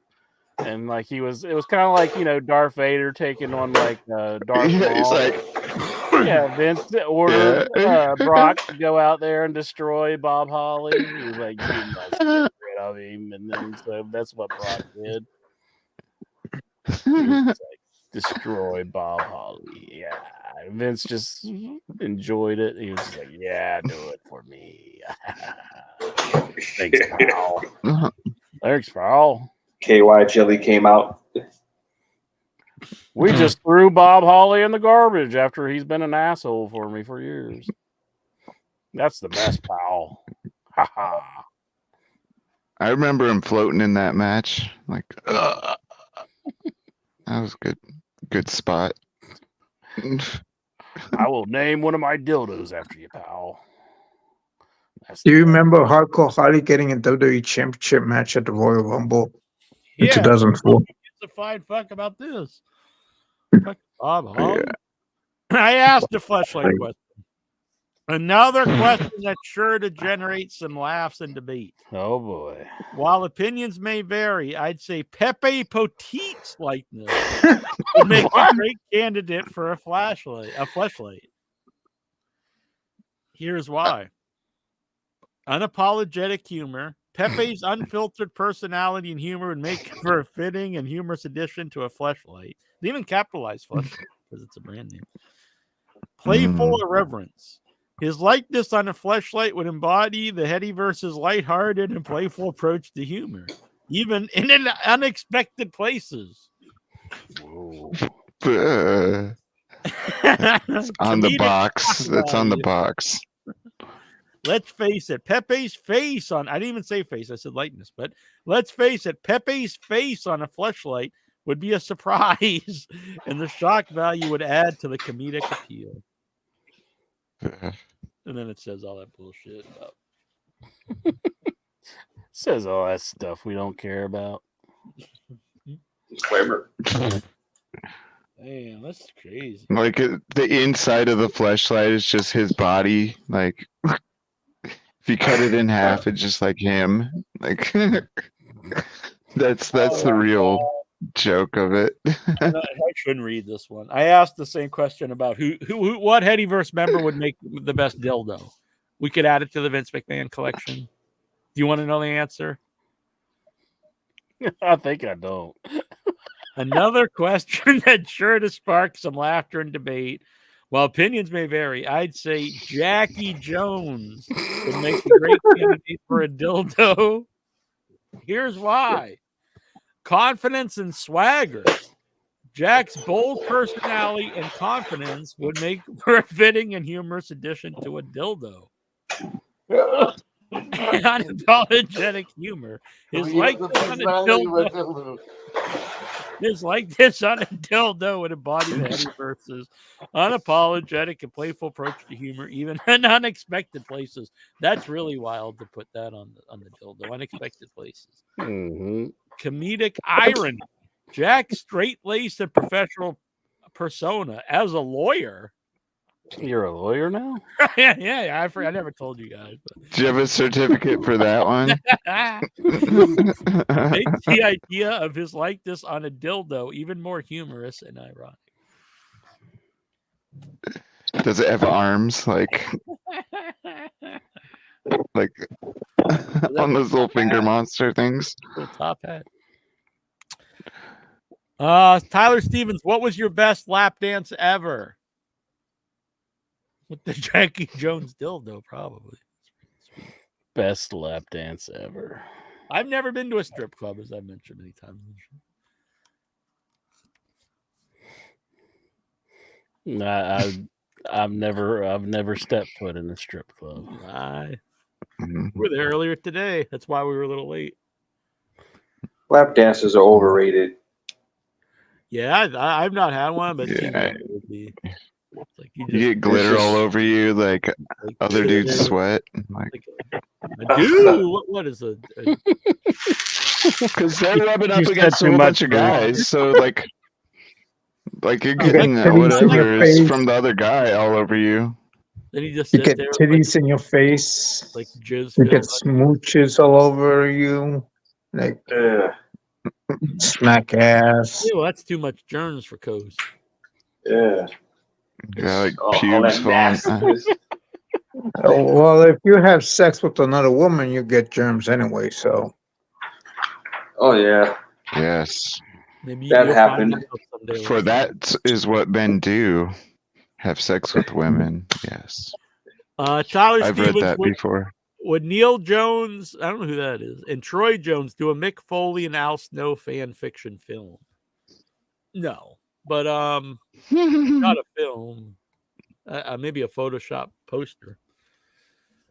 And like it was kind of like Darth Vader taking on like Darth Yeah, he's Maul. like, Yeah, Vince ordered Brock to go out there and destroy Bob Holly. He was like, "You must get rid of him," and then so that's what Brock did. He was just like, destroy Bob Holly. Yeah, Vince just enjoyed it. He was just like, "Yeah, do it for me." Thanks, pal. Thanks, pal. KY Jelly came out. We just threw Bob Holly in the garbage after he's been an asshole for me for years. That's the best, pal. Ha ha. I remember him floating in that match. Like, that was good spot. I will name one of my dildos after you, pal. Do you remember Hardcore Holly getting a WWE Championship match at the Royal Rumble in 2004? It's a fine fuck about this. Fuck Bob Holly. I asked a fleshlight question. Another question that's sure to generate some laughs and debate. Oh boy. While opinions may vary, I'd say Pepe Potite's likeness would make a great candidate for a fleshlight. Here's why. Unapologetic humor. Pepe's unfiltered personality and humor would make for a fitting and humorous addition to a fleshlight. They even capitalize fleshlight because it's a brand name. Playful irreverence. His likeness on a fleshlight would embody the heady versus lighthearted and playful approach to humor, even in unexpected places. Whoa. It's on the box. It's on the box. Let's face it, Pepe's face on, I didn't even say face, I said lightness, but let's face it, Pepe's face on a fleshlight would be a surprise, and the shock value would add to the comedic appeal. And then it says all that bullshit about. Says all that stuff we don't care about. Disclaimer. Damn, that's crazy. Like the inside of the fleshlight is just his body. Like if you cut it in half, it's just like him. Like that's the real joke of it. I shouldn't read this one. I asked the same question about what Headyverse member would make the best dildo. We could add it to the Vince McMahon collection. Do you want to know the answer? I think I don't. Another question that's sure to spark some laughter and debate. While opinions may vary, I'd say Jackie Jones would make a great candidate for a dildo. Here's why. Confidence and swagger. Jack's bold personality and confidence would make for a fitting and humorous addition to a dildo. Unapologetic humor. His likeness on a dildo would embody the Headyverse's unapologetic and playful approach to humor, even in unexpected places. That's really wild to put that on the dildo. Unexpected places. Mm-hmm. Comedic irony. Jack's straight-laced and professional persona as a lawyer. You're a lawyer now? yeah. I never told you guys. But. Do you have a certificate for that one? Makes the idea of his likeness on a dildo even more humorous and ironic. Does it have arms like on those little finger monster things? Little top hat. Tyler Stevens, what was your best lap dance ever? With the Jackie Jones dildo, probably. Best lap dance ever. I've never been to a strip club, as I've mentioned many times. I've never stepped foot in a strip club. We were there earlier today. That's why we were a little late. Lap dances are overrated. Yeah, I've not had one, but yeah. It would be. Like you get glitter all over you, like other dudes sweat. Like I do. What is a because they're rubbing up against a bunch of guys, so like you're getting whatever is from the other guy all over you. Then you just get titties in your face. Like jizz. You get smooches all over you. Like smack ass. Yeah, well, that's too much germs for Coast. Yeah. Yeah, like All pubes that falling. nastiness. Well, if you have sex with another woman, you get germs anyway. So Oh yeah, Yes. Maybe That you'll happened. find yourself someday. For that is what men do. Have sex with women. Yes. Tyler I've read Stevens that before. would Neil Jones, I don't know who that is, and Troy Jones do a Mick Foley and Al Snow fan fiction film? No, but not a film. Maybe a Photoshop poster.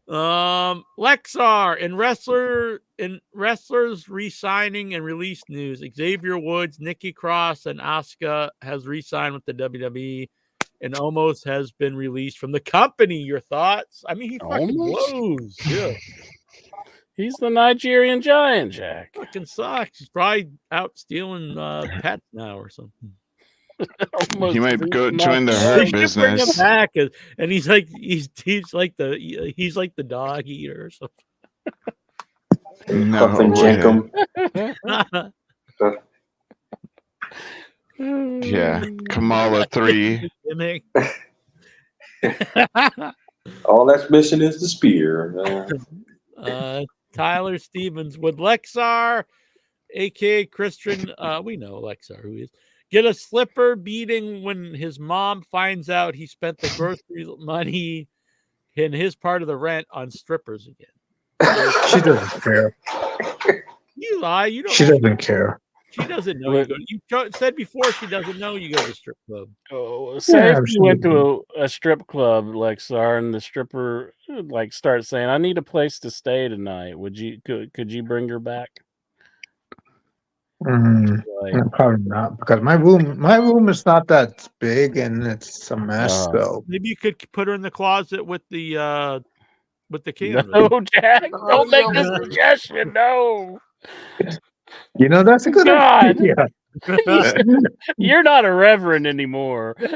Lexar and wrestlers re-signing and release news. Xavier Woods, Nikki Cross, and Asuka has re-signed with the WWE, and Omos has been released from the company. Your thoughts? I mean, he fucking Omos? blows. Yeah, He's the Nigerian giant, Jack. fucking sucks. He's probably out stealing pets now or something. He might go join the They hurt should bring him business. back, and he's like the dog eater or something. No Fucking way. Jenkum. Yeah. Kamala 3. Gimmick. All that's missing is the spear. Tyler Stevens would Lexar, aka Christian. We know Lexar who he is. Get a slipper beating when his mom finds out he spent the grocery money in his part of the rent on strippers again. she doesn't care. You lie. You don't. She doesn't care. She doesn't know. You said before she doesn't know you go to the strip club. Oh, say Yeah, if you went to a strip club, Lexar, and the stripper like starts saying, "I need a place to stay tonight." Could you bring her back? Like, Probably not, because my room is not that big and it's a mess though. Maybe you could put her in the closet with the canvas. no, Jack, don't make this suggestion. No. You know, that's a good God. idea. You're not a reverend anymore. I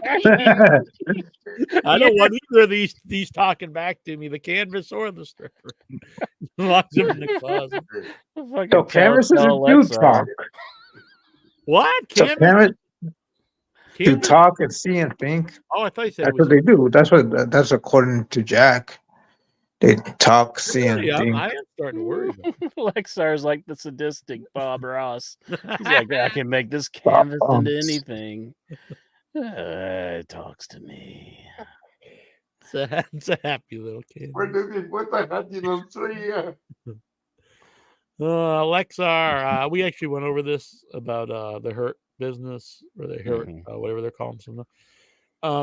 don't want either of these talking back to me, the canvas or the stripper. Locks them in the closet. So canvases do talk. What? So Canvas? do talk and see and think. Oh, I thought you said That's what they do. That's according to Jack. They talk, see, and think. I am starting to worry about it. Lexar's like the sadistic Bob Ross. He's like, I can make this canvas into anything. It talks to me. It's a happy little kid. Where does he put the happy little tree? Lexar, we actually went over this about the Hurt business or the Hurt, whatever they're calling something.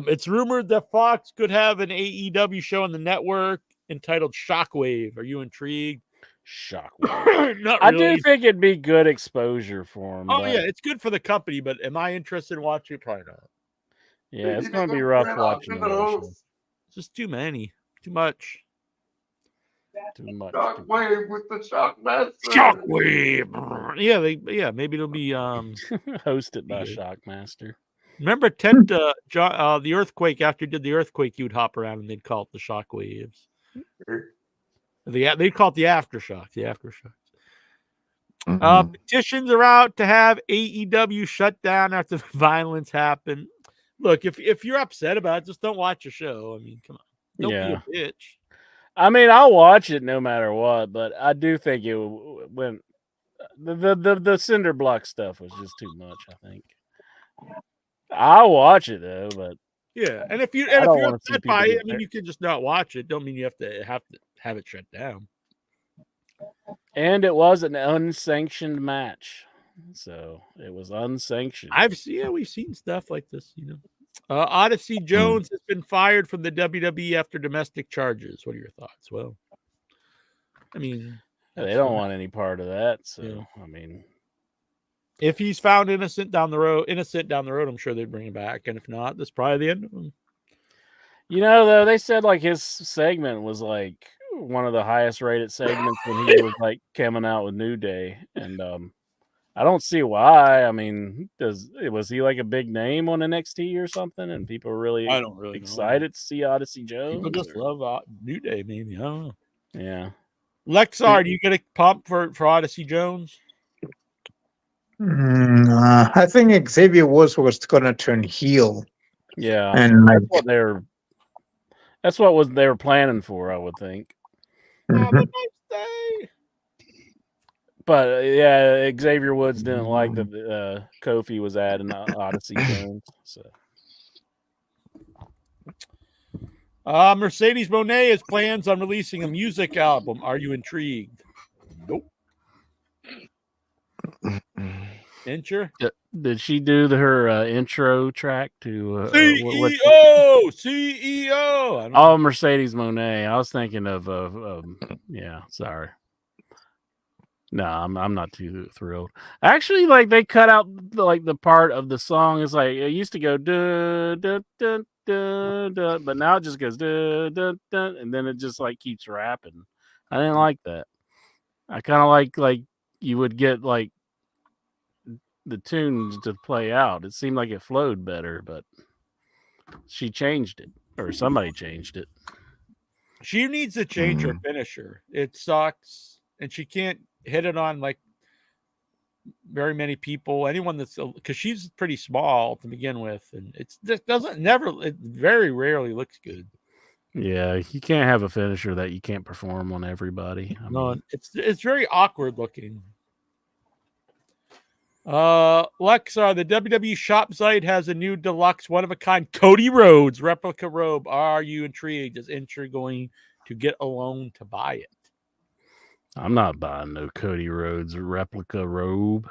It's rumored that Fox could have an AEW show on the network entitled Shockwave. Are you intrigued? Shockwave. Not I really. do think it'd be good exposure for him. Oh but yeah, it's good for the company, but am I interested in watching it? Probably not. yeah, it's going to be rough watching those. It's just too many, too much. Too much. Shockwave with the Shockmaster. Shockwave. Yeah, maybe it'll be hosted by Shockmaster. Remember Ted the earthquake, after he did the earthquake, you would hop around and they'd call it the shockwaves. They'd call it the aftershocks. The aftershocks. Petitions are out to have AEW shut down after the violence happened. Look, if you're upset about it, just don't watch a show. I mean, come on. Don't be a bitch. I mean, I'll watch it no matter what, but I do think it when the cinder block stuff was just too much. I think I'll watch it though, but yeah, and if you're upset by it, I mean, you can just not watch it. Don't mean you have to have it shut down. And it was an unsanctioned match, so it was unsanctioned. We've seen stuff like this, you know. Odyssey Jones has been fired from the WWE after domestic charges. What are your thoughts? Well, I mean, they don't want any part of that. So, I mean, if he's found innocent down the road, I'm sure they'd bring him back. And if not, that's probably the end of him. You know, though, they said like his segment was like one of the highest rated segments when he was like coming out with New Day, and I don't see why. I mean, was he like a big name on NXT or something? And people are really excited to see Odyssey Jones. People just love New Day, maybe. I don't know. Yeah. Lexar, do you get a pump for Odyssey Jones? I think Xavier Woods was gonna turn heel, Yeah, and like, that's what they were planning for, I would think. Have a mhm. nice day. But yeah, Xavier Woods didn't like that Kofi was adding Odyssey tunes. So Mercedes Moné has plans on releasing a music album. Are you intrigued? Nope. Incher? did she do her intro track to CEO? CEO. I don't know. Oh, Mercedes Moné. I was thinking of yeah. Sorry. No, I'm not too thrilled. Actually, like they cut out the part of the song. It's like it used to go duh, duh, duh, duh, duh, but now it just goes duh, duh, duh, and then it just like keeps rapping. I didn't like that. I kind of like you would get like the tunes to play out. It seemed like it flowed better, but she changed it, or somebody changed it. She needs to change her finisher. It sucks, and she can't hit it on like very many people. Anyone that's because she's pretty small to begin with, and it very rarely looks good. Yeah, you can't have a finisher that you can't perform on everybody. I No, mean, it's very awkward looking. Lexa, the WWE shop site has a new deluxe one-of-a-kind Cody Rhodes replica robe. Are you intrigued? Is Incher going to get a loan to buy it? I'm not buying no Cody Rhodes replica robe.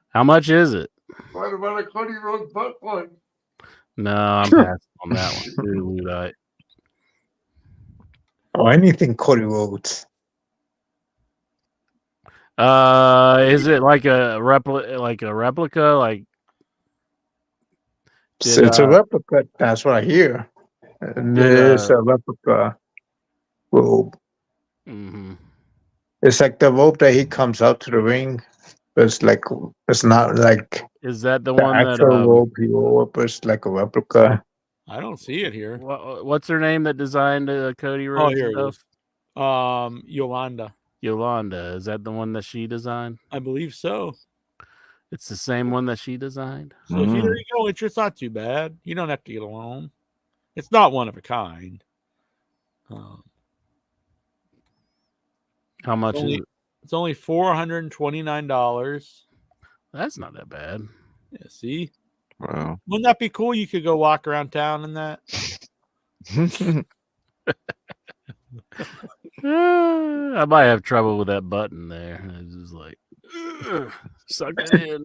How much is it? What about a Cody Rhodes butt plug? No, I'm passing on that one too, Ludite. Oh, anything Cody Rhodes. Is it like a replica? Like It's a replica. That's what I hear. It's a replica robe. Mm-hmm. It's like the robe that he comes out to the ring. But it's not like Is that the the one that actual robe he wore, but it's like a replica. I don't see it here. What's her name that designed Cody Oh, Rhodes here it stuff? is. Yolanda. Yolanda. Is that the one that she designed? I believe so. It's the same one that she designed. So there you go. It's just not too bad. You don't have to get a loan. It's not one of a kind. How much is it? It's only $429. That's not that bad. Yeah, see? Wow. Wouldn't that be cool? You could go walk around town in that. I might have trouble with that button there. It's just like suck it in.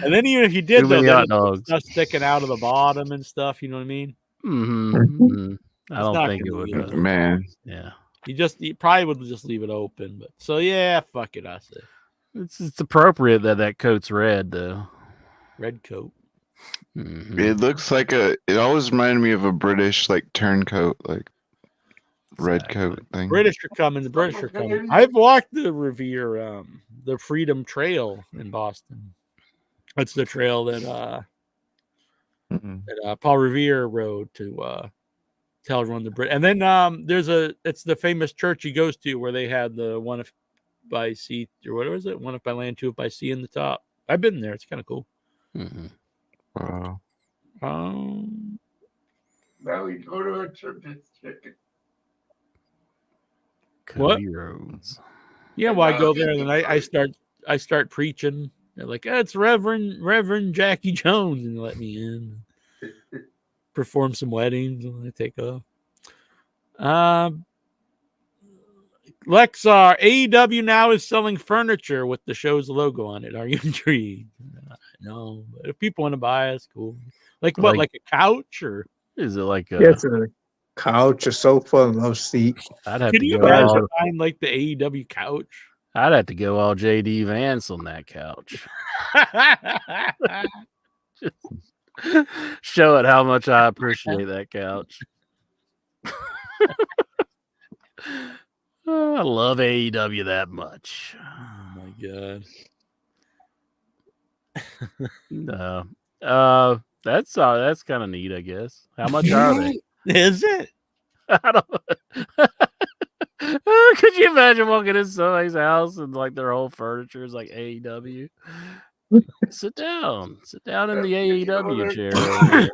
And then even if you did, too though, many then hot it's dogs. stuff sticking out of the bottom and stuff. You know what I mean? Mm-hmm. I It's don't not think it gonna would. be good. Man. Yeah. You probably would just leave it open. But so yeah, fuck it. I say It's appropriate that coat's red though. red coat. Mm-hmm. It looks like it always reminded me of a British like turncoat, like red coat thing. British are coming. The British are coming. I've walked the Revere, the Freedom Trail in Boston. That's the trail that Paul Revere rode to tell everyone the Brit. And then it's the famous church he goes to where they had the one if by sea or what was it? One if by land, two if by sea in the top. I've been there. It's kind of cool. Mm-hmm. Wow. Now we go to a church chicken. Cody Rhodes. Yeah, well, I go there and then I start preaching. They're like, it's Reverend Jackie Jones, and they let me in. Perform some weddings and I take off. Lexar, AEW now is selling furniture with the show's logo on it. Are you intrigued? No, but if people want to buy it, it's cool. Like what? Like a couch or is it like a? Yes, a couch, a sofa, a love seat. I'd have Can to you go imagine all, buying like the AEW couch? I'd have to go all JD Vance on that couch. Show it how much I appreciate that couch. I love AEW that much. Oh my god. No. That's kind of neat, I guess. How much are they? Is it? I don't Could you imagine walking in somebody's house and like their whole furniture is like AEW? Sit down in the AEW chair over here.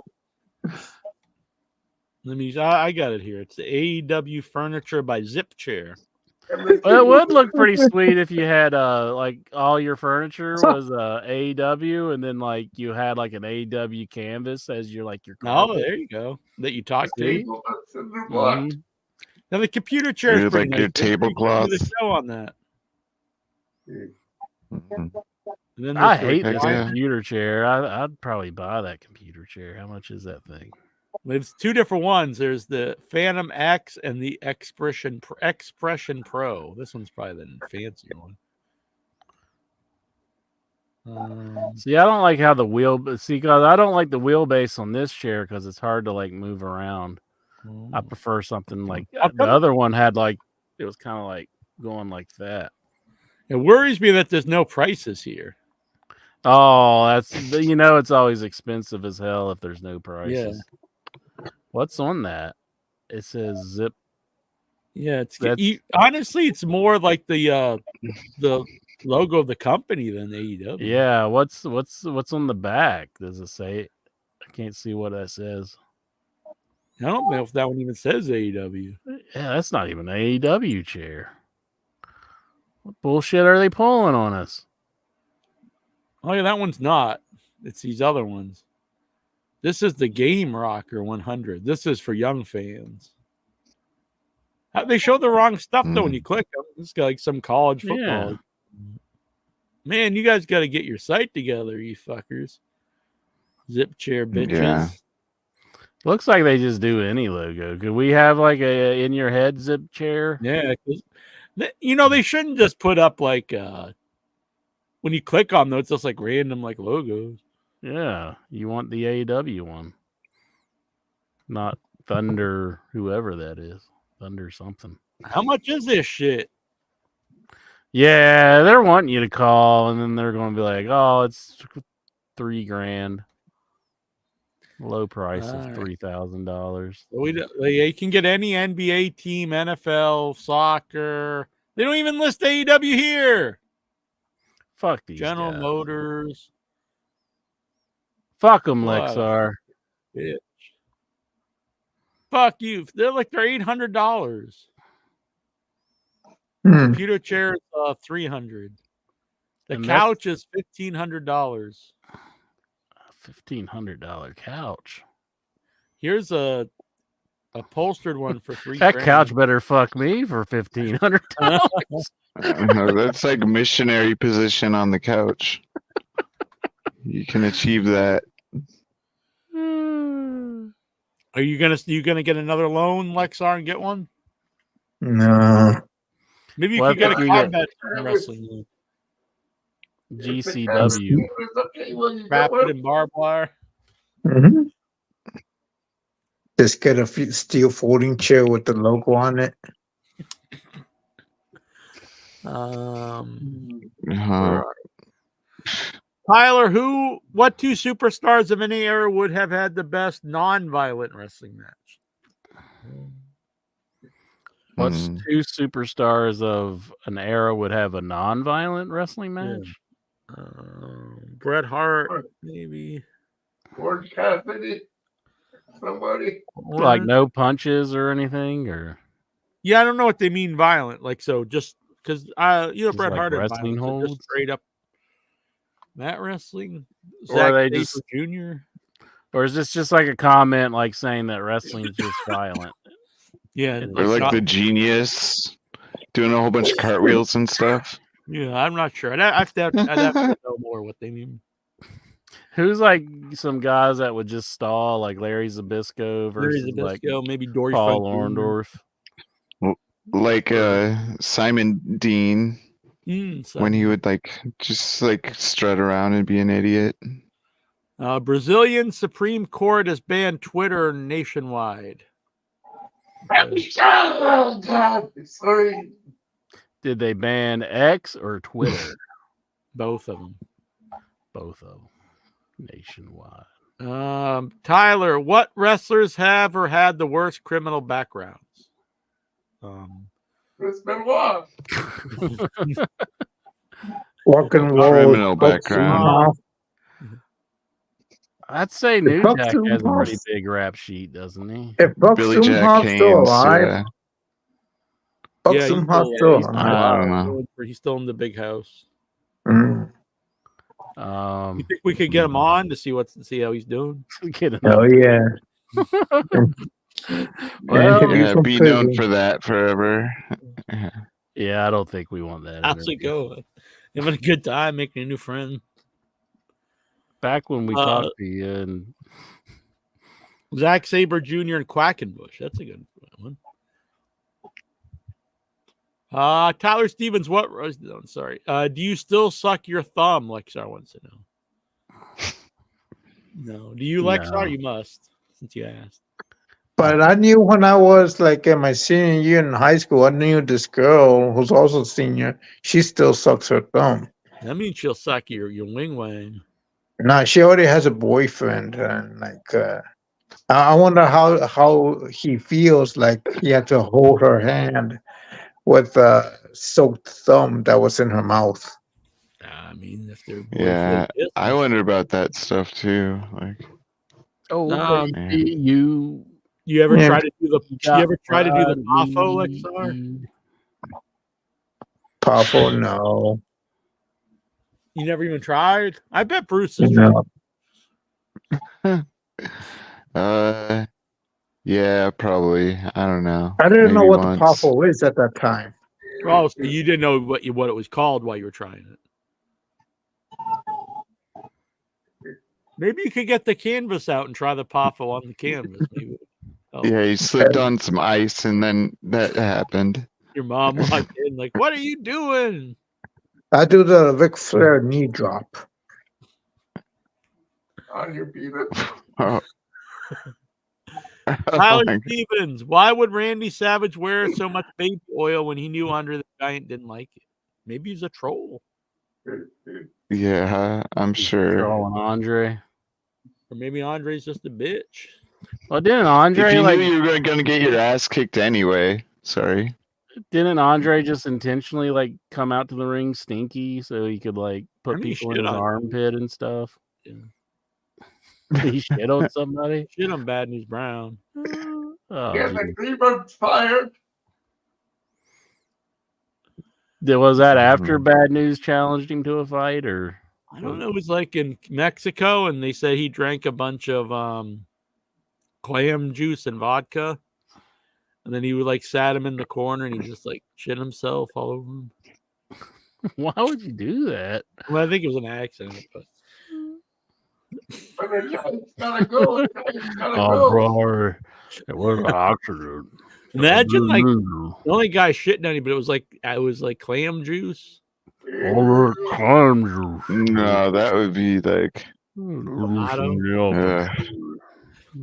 Let me. I got it here. It's the AEW furniture by Zip Chair. Well, it would look pretty sweet if you had like all your furniture was AEW, and then like you had like an AEW canvas as your like your Oh, carpet. there you go. That you talk to. See? Mhm. Now the computer chair is You're pretty like your nice. They do tablecloth. the show on that. Mhm. And then I there's the hate this Heck yeah. computer chair. I'd probably buy that computer chair. How much is that thing? There's two different ones. There's the Phantom X and the Expression Pro. This one's probably the fancier one. See, I don't like how the wheel. See, because I don't like the wheelbase on this chair because it's hard to like move around. I prefer something like the other one had like it was kind of like going like that. It worries me that there's no prices here. Oh, that's it's always expensive as hell if there's no prices. What's on that? It says Zip. Yeah, honestly, it's more like the logo of the company than AEW. Yeah, what's on the back? Does it say? I can't see what that says. I don't know if that one even says AEW. Yeah, that's not even an AEW chair. What bullshit are they pulling on us? Oh yeah, that one's not. It's these other ones. This is the Game Rocker 100. This is for young fans. They show the wrong stuff though when you click them. It's got like some college football. Yeah. Man, you guys got to get your site together, you fuckers. Zip chair bitches. Yeah. Looks like they just do any logo. Could we have like a in your head Zip chair? Yeah, they shouldn't just put up like when you click on them, it's just like random like logos. Yeah, you want the AEW one, not Thunder, whoever that is. Thunder something. How much is this shit? Yeah, they're wanting you to call, and then they're going to be like, "Oh, it's $3,000, low price of $3,000." They can get any NBA team, NFL, soccer. They don't even list AEW here. Fuck these General guys. Motors. Fuck them, What a Lexar. Bitch. Fuck you. They're $800. Computer chair is $300. The And couch is $1,500. $1,500 couch. Here's a upholstered one for $3,000. That couch better fuck me for $1,500. That's like missionary position on the couch. You can achieve that. Are you gonna get another loan, Lexar, and get one? No. Maybe you Well, could get a I think you combat wrestling loan. GCW. Rapid and barbed wire. Mm-hmm. Just get a steel folding chair with the logo on it. Tyler, what two superstars of any era would have had the best non-violent wrestling match? What's two superstars of an era would have a non-violent wrestling match? Bret Hart, maybe. Orange Cassidy. Somebody. Like no punches or anything, or Yeah, I don't know what they mean violent. Like so, just because Bret like Hart had wrestling violence, so holds? just straight up mat wrestling. Or Zack they Sabre just- Jr. or is this just like a comment like saying that wrestling is just violent? Yeah, And Or it's like not- the genius doing a whole bunch of cartwheels and stuff. Yeah, I'm not sure. I'd have to know more what they mean. Who's like some guys that would just stall, like Larry Zbyszko versus like maybe Dory Paul Funk Jr. Orndorff? Like Simon Dean when he would like just like strut around and be an idiot. Brazilian Supreme Court has banned Twitter nationwide. Oh God! Sorry. Did they ban X or Twitter? Both of them. Both of them. Nationwide. Tyler, what wrestlers have or had the worst criminal backgrounds? It's been long. Rock and roll. Criminal Bucks background. Zumhoff. I'd say If New Buck Jack has a pretty Zumhoff, big rap sheet, doesn't he? if Buck Billy Jack Zumhoff's still Haynes. alive, Yeah. Buck Yeah, he's Zumhoff's still, still he's still alive. I don't alive. know. He's still in the big house. Mm. You think we could get him on to see how he's doing? Get him Oh yeah. Well, Interview Yeah, from be known prison. for that forever. yeah, I don't think we want that. How's it interview. go? Having a good time, making a new friend. Back when we talked to you, and Zack Sabre Jr. and Quackenbush. That's a good one. Tyler Stevens, what? Oh, sorry. Do you still suck your thumb? Lexar wants to know. No. Do you, Lexar? No. You must, since you asked. But I knew when I was like in my senior year in high school, I knew this girl who's also senior. She still sucks her thumb. That means she'll suck your wing wang. Now she already has a boyfriend, and like I wonder how he feels like he had to hold her hand with a soaked thumb that was in her mouth. I mean, if they're Yeah, boyfriend I business. wonder about that stuff too. Like, oh, baby, you You ever Yeah. try to do the? got You ever try to do the Rodney. Pafo, Lexar? Powerful, no, You never even tried? I bet Bruce has no. yeah, probably. I don't know. I didn't know Maybe what once. the powerful is at that time. Oh, so you didn't know what it was called while you were trying it. Maybe you could get the canvas out and try the Pafo on the canvas. Maybe. Oh, Yeah, he slipped on some ice, and then that happened. your mom walked in like, "What are you doing?" I do the Ric Flair knee drop. On your penis. Oh. Tyler Oh my Stevens, why would Randy Savage wear so much baby oil when he knew Andre the Giant didn't like it? Maybe he's a troll, Yeah, I'm sure. Trolling Andre. or maybe Andre's just a bitch. Well, didn't If Andre you like? knew you were gonna get your ass kicked anyway, sorry. Didn't Andre just intentionally like come out to the ring stinky so he could like put I mean, he people in shit his on- armpit and stuff? Yeah. He shit on somebody. Shit on Bad News Brown. Oh, Get geez. the demon fired. Was that after Bad News challenged him to a fight, or I don't know. It was like in Mexico, and they said he drank a bunch of clam juice and vodka, and then he would like sat him in the corner, and he just like shit himself all over him. why would you do that? Well, I think it was an accident, but But the Giants gotta go. The Giants gotta Oh, go. bro, it was an accident. imagine like the only guy shitting on you, but it was like clam juice. all the times No, that would be like, Do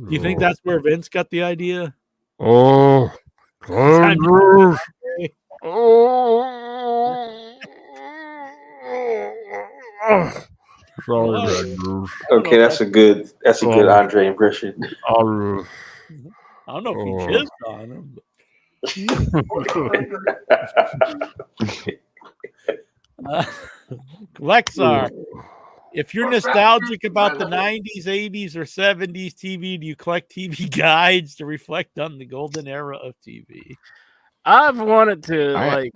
you think that's where Vince got the idea? Oh, Time Andrews. Sorry, Andrews. Okay, that's a good Andre impression. Andrews. I don't know if he Oh. jizzed on him. But... Lexar, if you're nostalgic about the 90s, 80s, or 70s TV, do you collect TV guides to reflect on the golden era of TV? I've wanted to I- like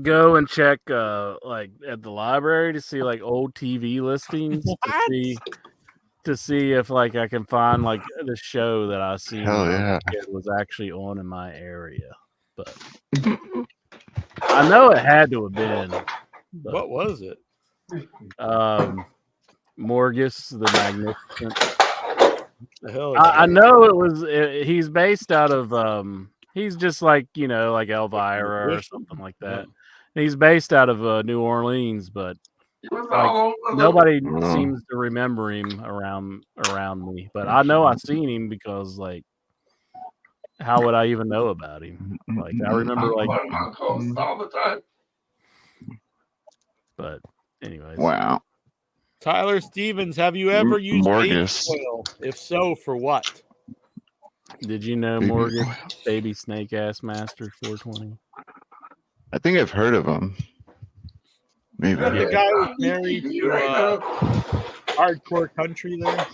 go and check like at the library to see like old TV listings to see if like I can find like the show that I seen Hell when I was yeah. a kid was actually on in my area. But I know it had to have been. But, What was it? Morgus the Magnificent. The hell? I know it was. He's based out of. He's just like like Elvira or something like that. He's based out of New Orleans, but He was like, all over the- nobody Oh. seems to remember him around me. But I know I've seen him because like, how would I even know about him? Like I remember like, on Coast all the time. but anyways, wow. Tyler Stevens, have you ever used baby Morgus. oil? If so, for what? did you know Baby Morgan oil. Baby Snake Ass Master 420? I think I've heard of him. Maybe. Is that the guy who's married TV to right now. Hardcore Country there?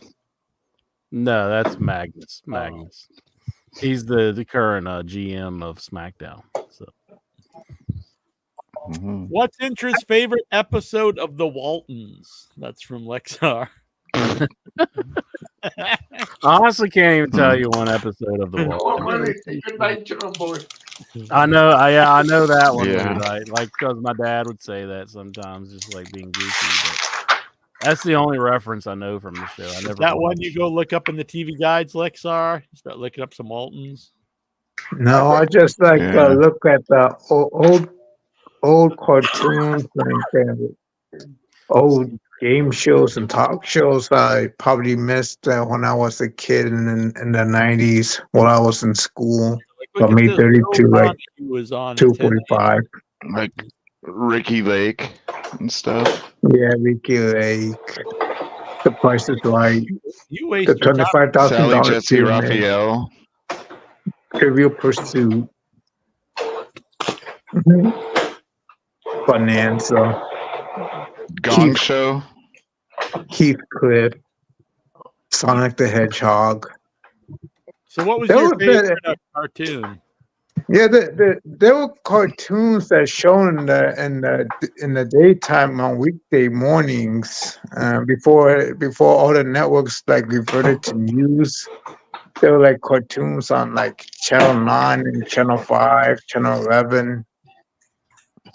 No, that's Magnus. Magnus. He's the current GM of SmackDown. So Mhm. What's Intra's favorite episode of The Waltons? That's from Lexar. I honestly can't even tell you one episode of the I Wall. want money. Good night, John Boy. I know, I know that one. Yeah. Right? Like, because my dad would say that sometimes, just like being goofy. But that's the only reference I know from the show. I never. That one watched you it. go look up in the TV guides, Lexar. You start looking up some Waltons. No, I just like Yeah. look at the old cartoons and old game shows and talk shows I probably missed when I was a kid in the 90s while I was in school. Like, From look at this 8:32, show like on he was on at 10 2:45. Like Ricky Lake and stuff. Yeah, Ricky Lake. The Price is Right. You waste The your time. Sally $25,000 Jesse pyramid. Raphael. Trivial Pursuit. Mhm. Bonanza. Gong Keith. Show. Heathcliff. Sonic the Hedgehog. So what was That your was the- favorite cartoon? Yeah, there were cartoons that shown in the daytime on weekday mornings before all the networks like reverted to news. There were like cartoons on like Channel 9 and Channel 5, Channel 11.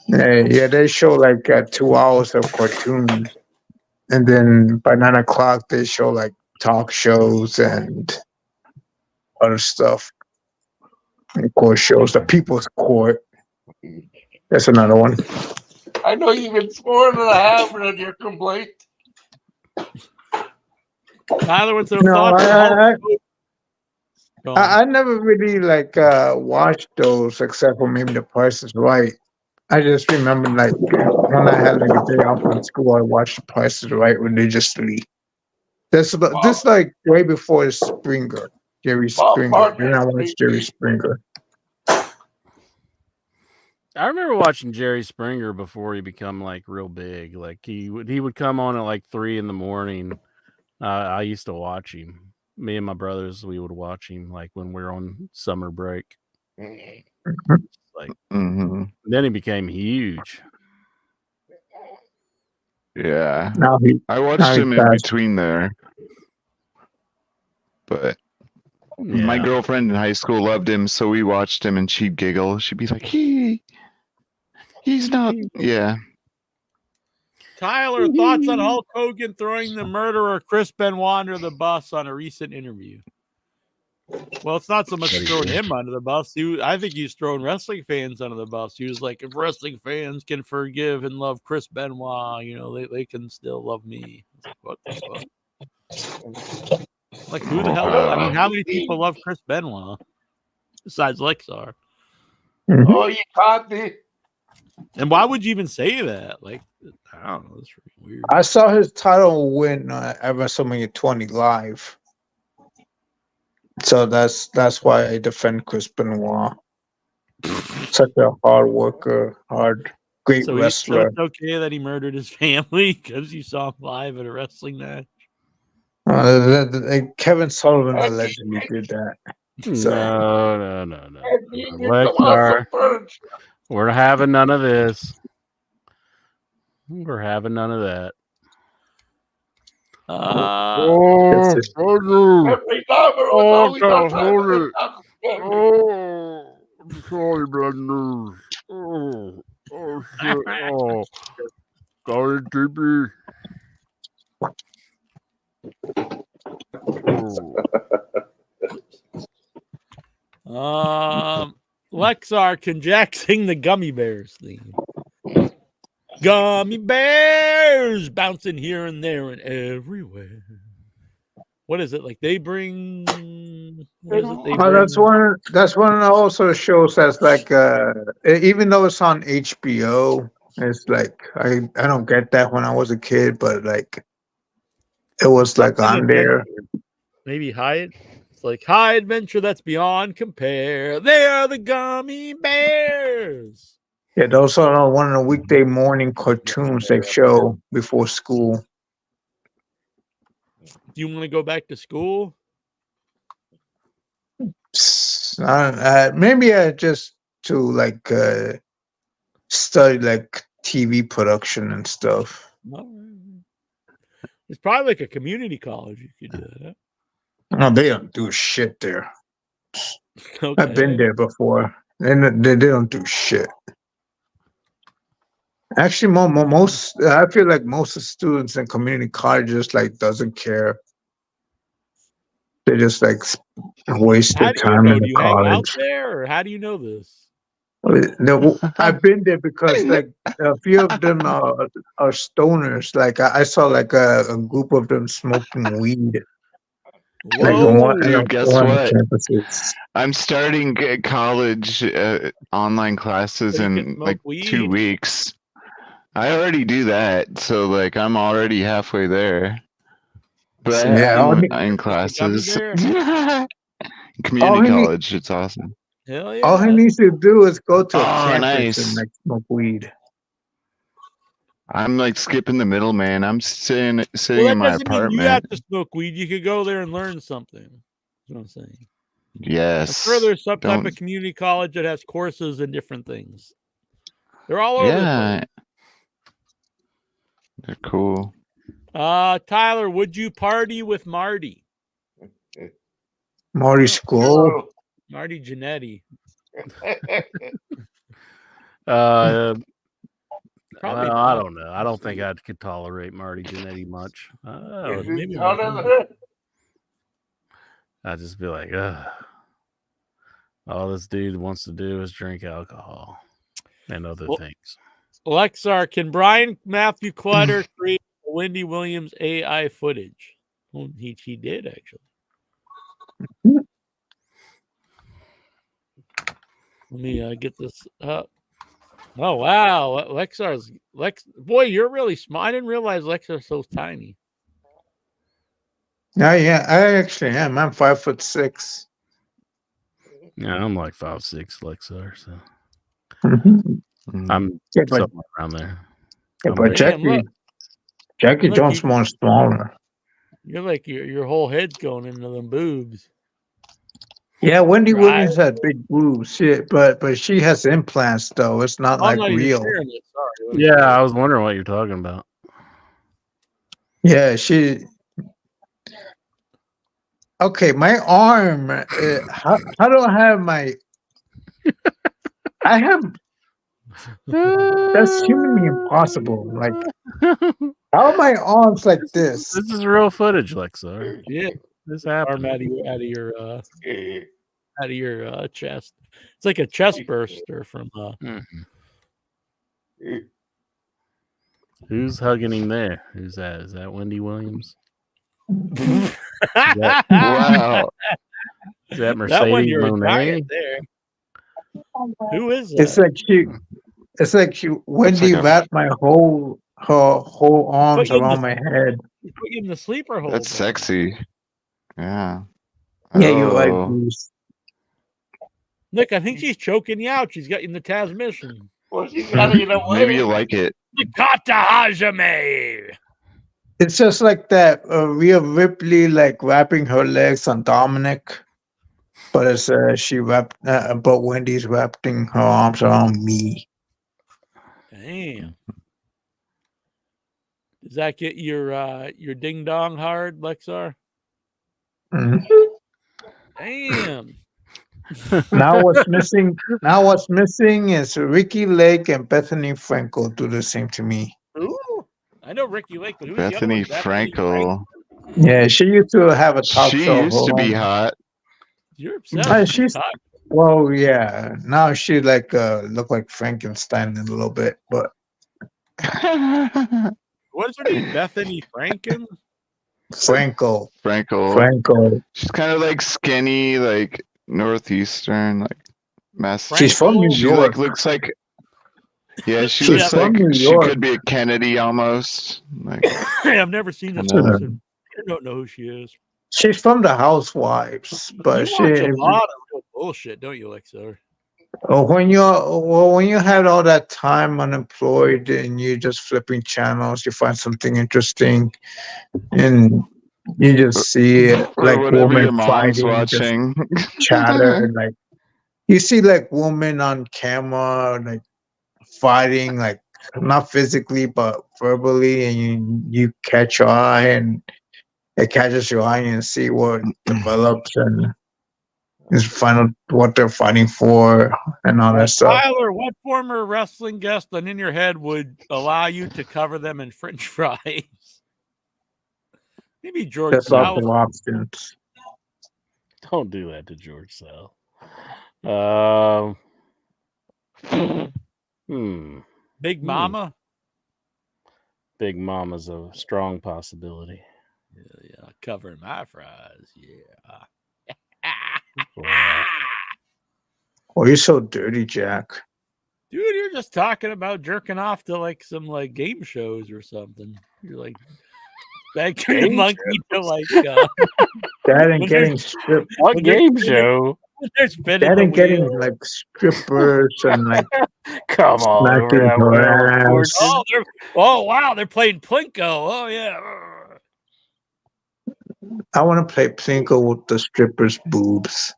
Yeah, they show like 2 hours of cartoons, and then by 9 o'clock they show like talk shows and other stuff. And of course, shows the People's Court. That's another one. I know you've been sworn to the hammer in your complaint. Tyler, what's your No, thoughts? I never really like watched those except for maybe The Price is Right. I just remember like when I had like a day off from school, I watched The Price is Right religiously. This like way before Springer, Jerry Springer. Then I watched Jerry Springer. I remember watching Jerry Springer before he become like real big. Like he would come on at like 3 a.m. I used to watch him. Me and my brothers, we would watch him like when we were on summer break. Like Mhm. then he became huge. Yeah. Now I watched now him he's in fast. between there. But my Yeah. girlfriend in high school loved him, so we watched him and she'd giggle. She'd be like, he's not. Yeah. Tyler, thoughts on Hulk Hogan throwing the murderer Chris Benoit under the bus on a recent interview? Well, it's not so much throwing him under the bus. I think he's throwing wrestling fans under the bus. He was like, if wrestling fans can forgive and love Chris Benoit, they can still love me. What the fuck? Like, who the hell? I mean, how many people love Chris Benoit besides Lexar? Oh, you caught me. And why would you even say that? Like, I don't know. That's really weird. I saw his title win at WrestleMania 20 live. So that's why I defend Chris Benoit. Such a hard worker, great So wrestler. it's okay that he murdered his family because you saw him live at a wrestling match. Kevin Sullivan allegedly did that. So No. Lexar, we're having none of this. We're having none of that. That's it. Every time we're always God, on hold time. it. Oh, sorry, blood news. Oh, shit. Oh, sorry, TP. Lexar, can Jack sing the Gummy Bears theme? Gummy Bears bouncing here and there and everywhere. What is it? Like they bring. What is it? They bring? That's one of also shows that's like even though it's on HBO, it's like I don't get that when I was a kid, but like it was like on there. Maybe High. It's like high adventure that's beyond compare. They are the Gummy Bears. Yeah, those are one of the weekday morning cartoons they show before school. Do you want to go back to school? Maybe just to like study like TV production and stuff. It's probably like a community college. You could do that. No, they don't do shit there. Okay. I've been there before. They don't do shit. Actually, most I feel like most of the students in community colleges like doesn't care. They just like waste How their do you time know? in Do the you hang out college. there, or how do you know this? No, I've been there because like a few of them are stoners. Like I saw like a group of them smoking weed. Like Whoa. Dude, guess one of what? the campuses. I'm starting college online classes So you can in smoke like weed? 2 weeks. I already do that, so like I'm already halfway there. But Yeah, I'm in coming classes. there? Community he need- college, it's awesome. Hell yeah. All he needs to do is go to a Oh, campus and nice. like smoke weed. I'm like skipping the middleman. I'm sitting Well, in that my doesn't mean you have apartment. to smoke weed. You could go there and learn something. That's what I'm saying. I'm Yes. sure there's some type Don't- of community college that has courses and different things. They're all over the Yeah. place. They're cool. Tyler, would you party with Marty? Marty School. Marty Jannetty. Probably Probably I not. don't know. I don't think I could tolerate Marty Jannetty much. Maybe How not. does it- I'd just be like, ugh. All this dude wants to do is drink alcohol and other Well- things. Lexar, can Brian Matthew Clutter create Wendy Williams AI footage? Well, he did actually. Let me get this up. Oh wow, Lexar's boy, you're really small. I didn't realize Lexar's so tiny. Yeah, I actually am. I'm 5'6". Yeah, I'm like 5'6", Lexar, so Mhm. I'm Yeah, but, somewhere around there. yeah, I'm but like- Damn, look. Jackie Look, Jones you- more smaller. You're like your whole head's going into them boobs. Yeah, Wendy Right. Williams had big boobs, but she has implants though. It's not I'm like not even real. sharing it. Sorry. Let me Yeah, see. I was wondering what you're talking about. Yeah, she. Okay, my arm. How do I have my? I have. That's humanly impossible. Like, how are my arms like this? This is real footage, Lexar. Yeah, This arm happened. out of your chest. It's like a chest burster from Who's hugging him there? Who's that? Is that Wendy Williams? Wow. Is that that one Mercedes you're a Monet? giant there. Who is It's that? like she. It's like Wendy like a- wrapped her whole arms Put you in around the- my head. He put you in the sleeper hole. That's bro. sexy. Yeah. Yeah, you're right, Oh. Bruce. Nick, I think she's choking you out. She's got you in the transmission. Well, she gotta get away. Maybe you like it. Kata Hajime. It's just like that Rhea Ripley like wrapping her legs on Dominic, but it's but Wendy's wrapping her arms around me. Damn. Does that get your ding dong hard, Lexar? Mhm. Damn. Now what's missing? Now what's missing is Ricky Lake and Bethany Frankel do the same to me. Ooh. I know Ricky Lake, but who's the other Bethany one? Frankel. Yeah, she used to have a talk She show. used to be hold on. hot. You're obsessed. She's- with Well, yeah. Now she like look like Frankenstein in a little bit, but what is her name? Bethany Franken? Frankel. Frankel. She's kind of like skinny, like northeastern, like She's from New She York. like looks like. Yeah, she She's looks from like New she York. could be a Kennedy almost. Like I've never seen this Yeah. person. I don't know who she is. She's from the Housewives, but You she watch a lot of real bullshit, don't you, Lexar? when you had all that time unemployed and you're just flipping channels, you find something interesting, and you just see or like whatever women your mom's fighting, just watching. chatter, like you see like women on camera like fighting, like not physically but verbally, and you catch your eye, and it catches your eye, and see what develops, and is find out what they're fighting for and all that stuff. Tyler, what former wrestling guest on In Your Head would allow you to cover them in French fries? Maybe George There's lots South. of options. Don't do that to George Sell. Big Mama. Big Mama's a strong possibility. Yeah, covering my fries. Yeah. Oh, you're so dirty, Jack. Dude, you're just talking about jerking off to like some like game shows or something. You're like back to the Game monkey to like That and when getting there's- stripped. What when they're game spinning- show? when they're spinning That the and getting wheel. like strippers and like Come on, smacking over that her wheel, ass. George. Oh wow, they're playing Plinko. Oh yeah. I want to play Plinko with the strippers' boobs.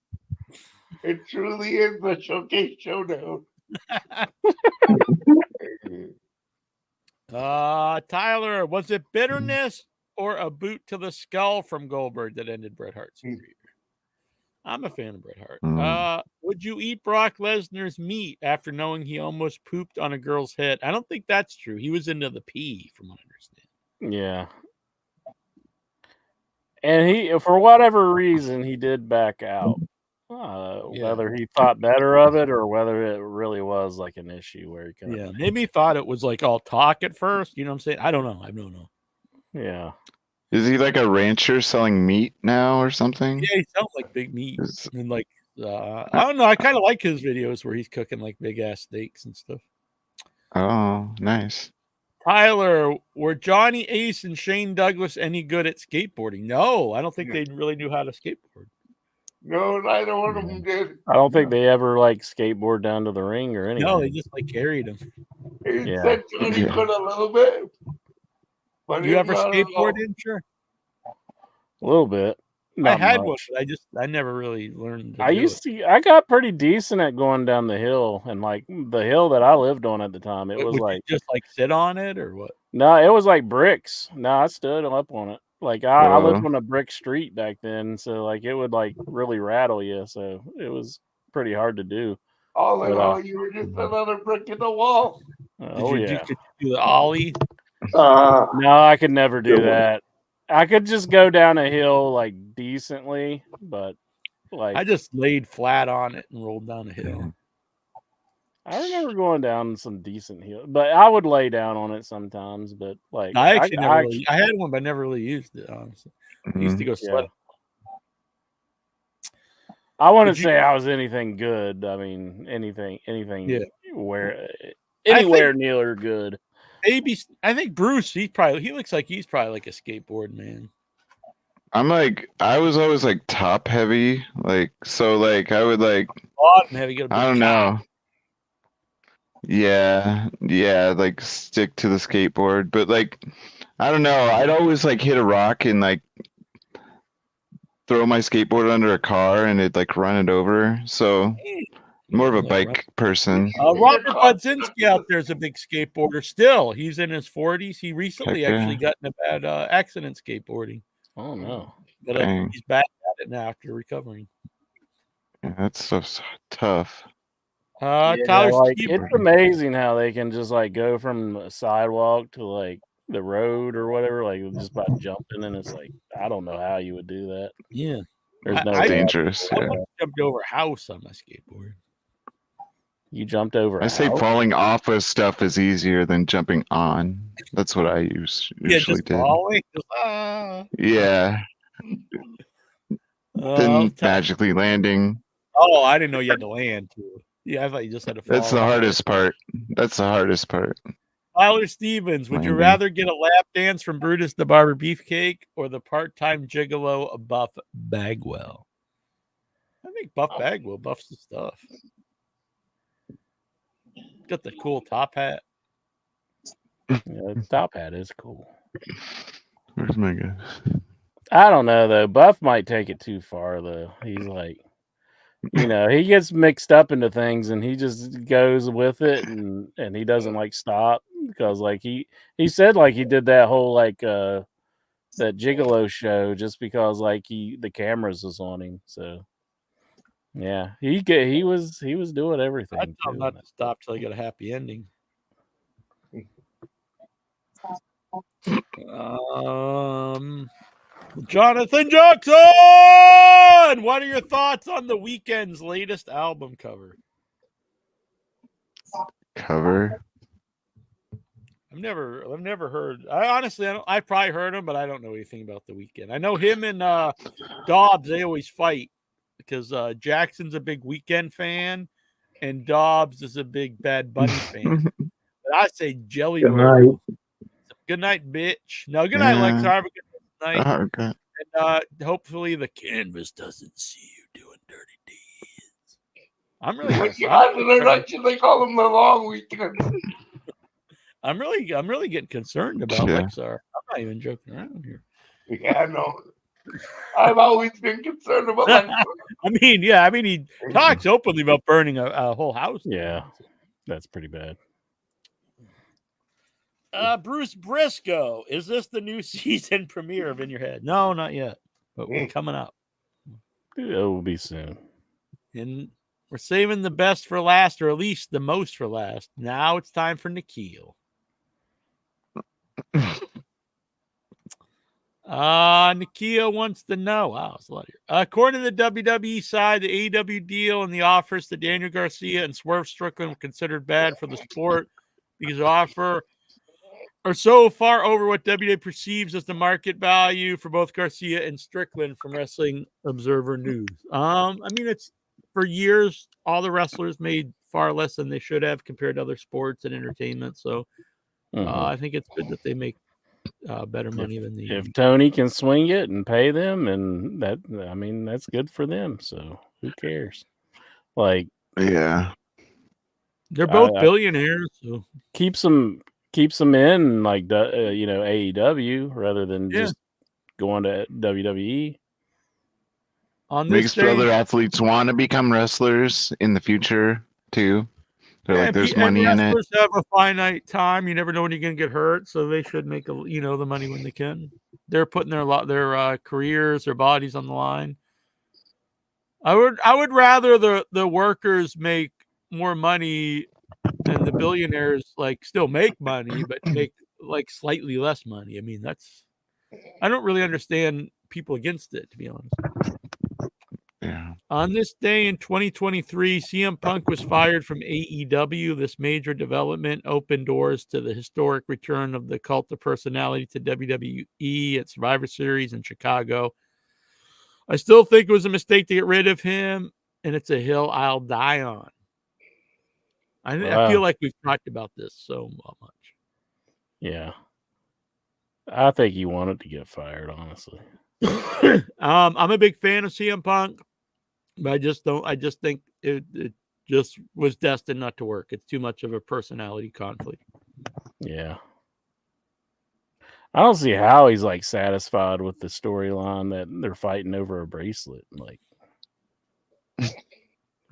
It truly is the showcase showdown. Tyler, was it bitterness or a boot to the skull from Goldberg that ended Bret Hart's career? I'm a fan of Bret Hart. Would you eat Brock Lesnar's meat after knowing he almost pooped on a girl's head? I don't think that's true. He was into the pee, from what I understand. Yeah. And he, for whatever reason, he did back out. Whether he thought better of it or whether it really was like an issue where he could. Yeah, maybe he thought it was like all talk at first. You know what I'm saying? I don't know. I don't know. Yeah. Is he like a rancher selling meat now or something? Yeah, he sounds like big meat. And like, I don't know. I kind of like his videos where he's cooking like big ass steaks and stuff. Oh, nice. Tyler, were Johnny Ace and Shane Douglas any good at skateboarding? No, I don't think they really knew how to skateboard. No, neither one of them did. I don't think they ever like skateboard down to the ring or anything. No, they just like carried him. He Yeah. said Johnny could a little bit. But You ever not at all. skateboarded? Sure. A little bit. I Not had much. one, but I never really learned. I got pretty decent at going down the hill, and like the hill that I lived on at the time, it was Would you like just like sit on it or what? no, it was like bricks. No, I stood up on it. Like I lived Oh. on a brick street back then, so like it would like really rattle you. So it was pretty hard to do. All in But, all, you were just another brick in the wall. Oh Could yeah. you do the ollie? No, I could never do that. I could just go down a hill like decently, but like I just laid flat on it and rolled down a hill. I remember going down some decent hill, but I would lay down on it sometimes. But like I actually never really, I had one, but I never really used it. Honestly, I used to go sledding. I wouldn't say I was anything good. I mean, anything where anywhere near good. Maybe I think Bruce. He looks like he's probably like a skateboard man. I'm like, I was always like top heavy, like so, like I would like, Bottom heavy. Get a big I don't cock. know. Yeah, like stick to the skateboard, but like, I don't know. I'd always like hit a rock and like throw my skateboard under a car and it'd like run it over. So more of a bike person. Robert Budzinski out there is a big skateboarder still. He's in his 40s. He recently Heck yeah. actually got in a bad accident skateboarding. Oh no! But Dang. he's back at it now after recovering. Yeah, that's so tough. Tyler like, Stevens. it's amazing how they can just like go from a sidewalk to like the road or whatever, like just by jumping, and it's like I don't know how you would do that. Yeah, There's no I- Dangerous. I Yeah. once jumped over a house on my skateboard. You jumped over. I say out? falling off of stuff is easier than jumping on. That's what I usually Just did. falling. Yeah. Then magically landing. Oh, I didn't know you had to land too. Yeah, I thought you just had to fall. That's the hardest part. That's the hardest part. Tyler Stevens, would you Landing. rather get a lap dance from Brutus the Barber Beefcake or the part-time gigolo of Buff Bagwell? I think Buff Bagwell buffs the stuff. Got the cool top hat. Yeah, the top hat is cool. Where's my guy? I don't know though. Buff might take it too far though. He's like, he gets mixed up into things and he just goes with it and he doesn't like stop because like he said like he did that whole like that Gigolo show just because like the cameras was on him. So yeah, he was doing everything. I tell him not to stop till I get a happy ending. Jonathan Jackson, what are your thoughts on The Weeknd's latest album cover? Cover? I've never heard. I've probably heard him, but I don't know anything about The Weeknd. I know him and Dobbs. They always fight because Jackson's a big Weeknd fan, and Dobbs is a big Bad Bunny fan. But I say Jelly Good Roll. night. Good night, bitch. No, good night, Lex. Have a good night. Okay. And hopefully the canvas doesn't see you doing dirty deeds. I'm really They call them the long weekend. I'm really getting concerned about Yeah. Lexar. I'm not even joking around here. Yeah, no. I've always been concerned about that. He talks openly about burning a whole house. Yeah, that's pretty bad. Bruce Briscoe, is this the new season premiere of In Your Head? No, not yet, but we're coming up. It will be soon. And we're saving the best for last, or at least the most for last. Now it's time for Nikhil. Nikhil wants to know. Wow, it's a lot here. According to the WWE side, the AEW deal and the offers to Daniel Garcia and Swerve Strickland were considered bad for the sport because the offer are so far over what WWE perceives as the market value for both Garcia and Strickland from Wrestling Observer News. It's for years, all the wrestlers made far less than they should have compared to other sports and entertainment. So I think it's good that they make better money than the. If Tony can swing it and pay them, and that's good for them. So who cares? Like, Yeah. They're both billionaires, so keeps them in like AEW rather than just going to WWE. On this Makes day, other athletes want to become wrestlers in the future too. They're like, there's money in it. wrestlers have a finite time. You never know when you're going to get hurt, so they should make the money when they can. They're putting their careers, their bodies on the line. I would rather the workers make more money and the billionaires like still make money, but make like slightly less money. I don't really understand people against it, to be honest. Yeah. On this day in 2023, CM Punk was fired from AEW. This major development opened doors to the historic return of the Cult of Personality to WWE at Survivor Series in Chicago. I still think it was a mistake to get rid of him, and it's a hill I'll die on. I feel like we've talked about this so much. Yeah. I think he wanted to get fired, honestly. I'm a big fan of CM Punk, but I just think it just was destined not to work. It's too much of a personality conflict. Yeah. I don't see how he's like satisfied with the storyline that they're fighting over a bracelet. Like,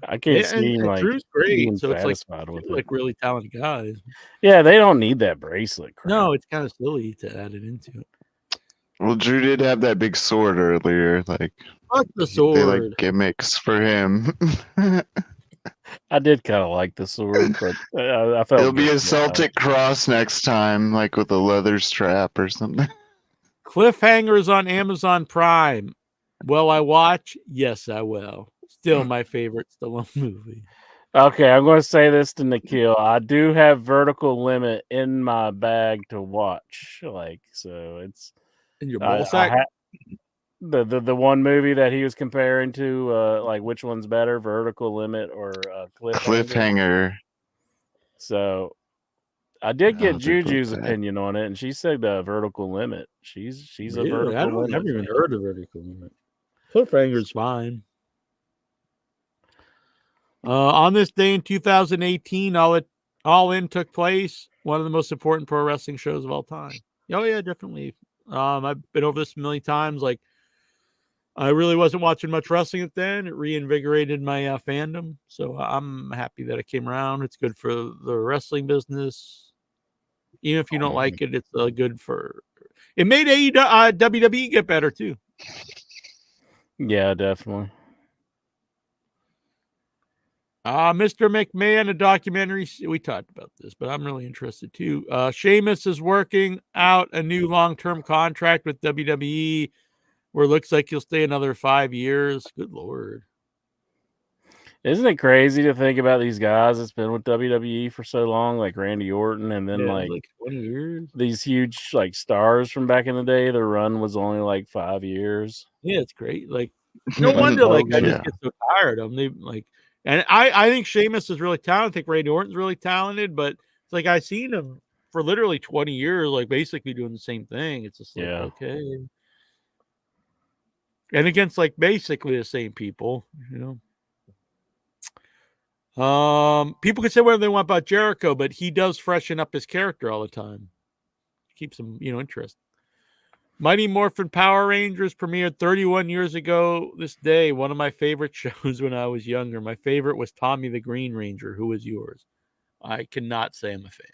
I can't see him like Drew's great, being so it's satisfied with it. like really talented guys. Yeah, they don't need that bracelet. Crap. No, it's kind of silly to add it into it. Well, Drew did have that big sword earlier. Like, Fuck the they sword. like gimmicks for him. I did kind of like the sword, but I felt It'll be good a about Celtic cross next time, like with a leather strap or something. Cliffhangers on Amazon Prime. Will I watch? Yes, I will. Still my favorite Stallone movie. Okay, I'm going to say this to Nikhil. I do have Vertical Limit in my bag to watch. Like, so it's In your ball sack? the one movie that he was comparing to, like which one's better, Vertical Limit or Cliffhanger. So I did get Oh, they're both Juju's bad. opinion on it, and she said Vertical Limit. She's a Really? Vertical I Limit. never even heard of Vertical Limit. Cliffhanger's fine. On this day in 2018, All In took place, one of the most important pro wrestling shows of all time. Oh yeah, definitely. I've been over this a million times. Like, I really wasn't watching much wrestling at then. It reinvigorated my fandom, so I'm happy that it came around. It's good for the wrestling business. Even if you don't like it, it's good for. It made WWE get better too. Yeah, definitely. Mr. McMahon, a documentary. We talked about this, but I'm really interested too. Sheamus is working out a new long-term contract with WWE where it looks like he'll stay another 5 years. Good Lord. Isn't it crazy to think about these guys that's been with WWE for so long, like Randy Orton, and then Yeah, like 20 years. these huge like stars from back in the day? Their run was only like 5 years. Yeah, it's great. Like, no wonder, like, I just get so tired of them. They like, and I think Sheamus is really talented. I think Randy Orton's really talented, but it's like I've seen him for literally 20 years, like basically doing the same thing. It's just like, Yeah. okay. And against like basically the same people, you know. People can say whatever they want about Jericho, but he does freshen up his character all the time. Keeps him, interested. Mighty Morphin Power Rangers premiered 31 years ago this day. One of my favorite shows when I was younger. My favorite was Tommy the Green Ranger. Who was yours? I cannot say I'm a fan.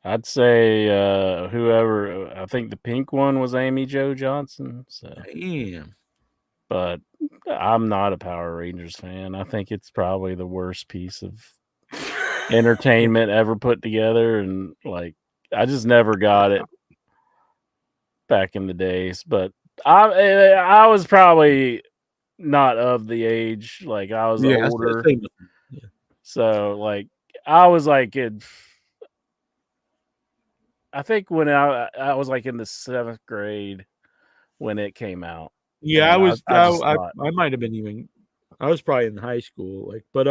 I'd say whoever. I think the pink one was Amy Jo Johnson. So, Damn. but I'm not a Power Rangers fan. I think it's probably the worst piece of entertainment ever put together, and like I just never got it back in the days. But I was probably not of the age. Like I was older, so like I was like I think when I was like in the 7th grade when it came out. Yeah, And I might have been even. I was probably in high school, like, but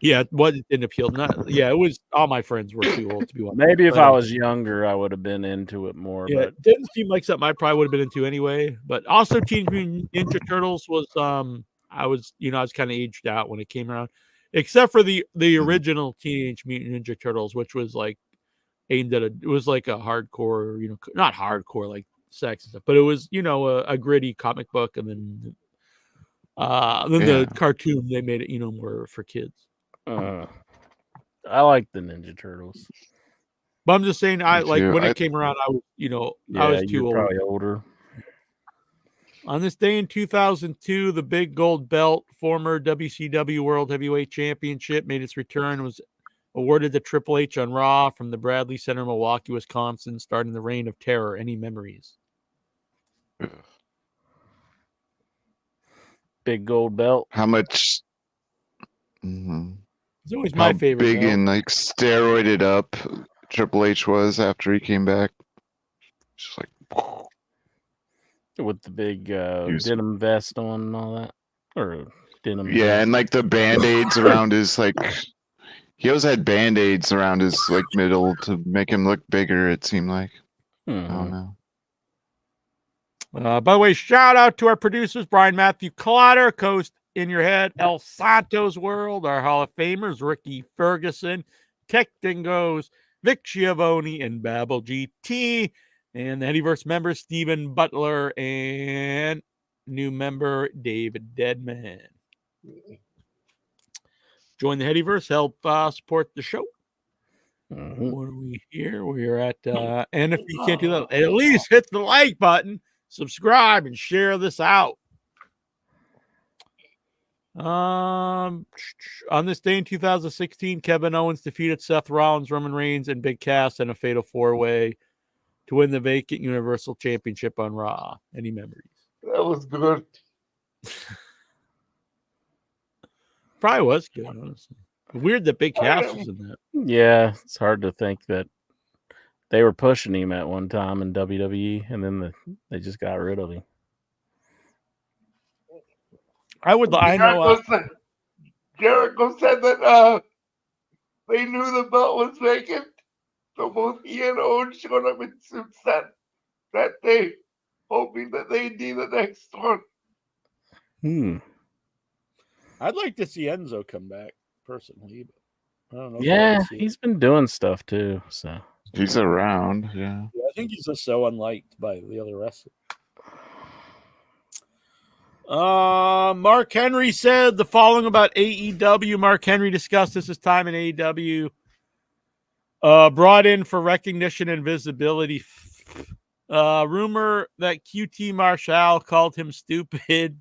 yeah, what didn't appeal. Not, yeah, it was all my friends were too old to be watching. Maybe if I was younger, I would have been into it more. Yeah, But it didn't seem like something I probably would have been into anyway. But also, Teenage Mutant Ninja Turtles was I was kind of aged out when it came around, except for the original Teenage Mutant Ninja Turtles, which was like aimed at it was like a hardcore, not hardcore like sex and stuff, but it was a gritty comic book, and then the cartoon they made it more for kids. I like the Ninja Turtles, but I'm just saying when it came around, I was I was too old. Probably older. On this day in 2002, the big gold belt, former WCW World Heavyweight Championship, made its return and was awarded to Triple H on Raw from the Bradley Center, Milwaukee, Wisconsin, starting the Reign of Terror. Any memories? Big gold belt. How much? It's always my favorite. Big and like steroided up Triple H was after he came back. Just like with the big denim vest on and all that, or denim. Yeah, and like the band-aids around his like. He always had band-aids around his like middle to make him look bigger. It seemed like. I don't know. By the way, shout out to our producers, Brian Matthew Clotter, Coast in Your Head, El Santos World, our Hall of Famers, Ricky Ferguson, Tech Dingoes, Vic Schiavone, and Babel GT, and the Headyverse members, Stephen Butler, and new member, David Deadman. Join the Headyverse, help support the show. What are we here? We are at, and if you can't do that, at least hit the like button, subscribe, and share this out. On this day in 2016, Kevin Owens defeated Seth Rollins, Roman Reigns, and Big Cass in a fatal 4-way to win the vacant Universal Championship on Raw. Any memories? That was good. Probably was good, honestly. Weird that Big Cass was in that. Yeah, it's hard to think that they were pushing him at one time in WWE, and then they just got rid of him. Jericho said that they knew the belt was vacant, so both he and Owens showed up in suits that day, hoping that they'd be the next one. I'd like to see Enzo come back personally. I don't know. If Yeah, I see it. he's been doing stuff too. So He's around. Yeah. Yeah, I think he's just so unliked by the other wrestlers. Mark Henry said the following about AEW. Mark Henry discussed this his time in AEW. Brought in for recognition and visibility. Rumor that QT Marshall called him stupid,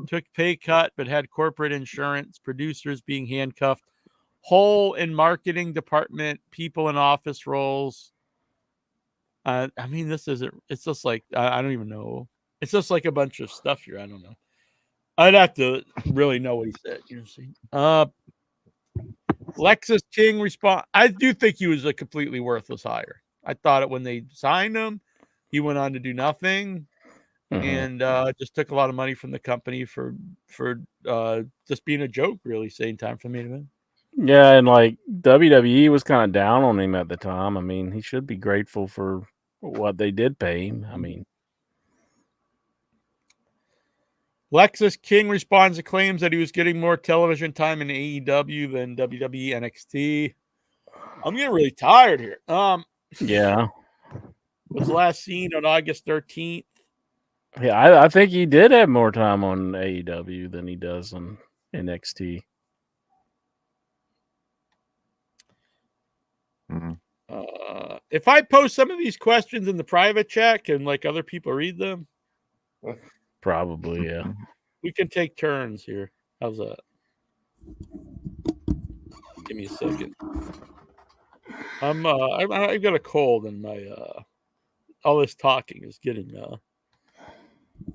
took pay cut, but had corporate insurance, producers being handcuffed, hole in marketing department, people in office roles. I mean, this isn't, it's just like, I don't even know. It's just like a bunch of stuff here. I don't know. I'd have to really know what he said. You know, Lexus King respond. I do think he was a completely worthless hire. I thought it when they signed him, he went on to do nothing, and just took a lot of money from the company for just being a joke. Really, saying time for me to win. yeah, and like WWE was kind of down on him at the time. I mean, he should be grateful for what they did pay him. I mean, Lexus King responds to claims that he was getting more television time in AEW than WWE NXT. I'm getting really tired here. yeah, Was last seen on August 13th. yeah, I think he did have more time on AEW than he does on NXT. If I post some of these questions in the private chat, can like other people read them? Probably, yeah. We can take turns here. How's that? Give me a second. I've got a cold, and my all this talking is getting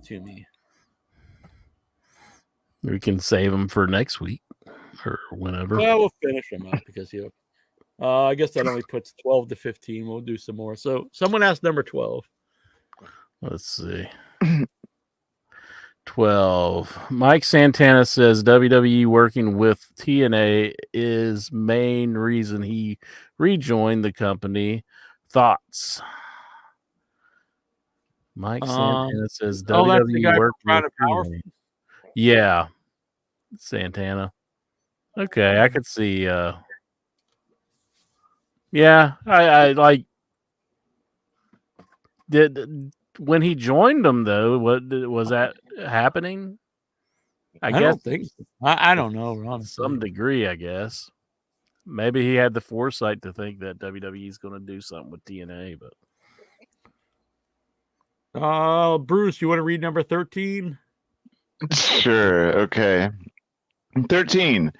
to me. We can save them for next week or whenever. Well, we'll finish them up because I guess that only puts 12 to 15. We'll do some more. So someone asked number 12. Let's see. 12. Mike Santana says WWE working with TNA is main reason he rejoined the company. Thoughts? Mike Santana says that's the guy WWE worked from Proud with and Powerful? TNA. Yeah. Santana. Okay, I could see yeah, I like did when he joined them though, what was that happening? I guess don't think so. I don't know, to honestly. some degree, I guess. Maybe he had the foresight to think that WWE is going to do something with TNA, but Bruce, you want to read number 13? Sure. Okay. 13.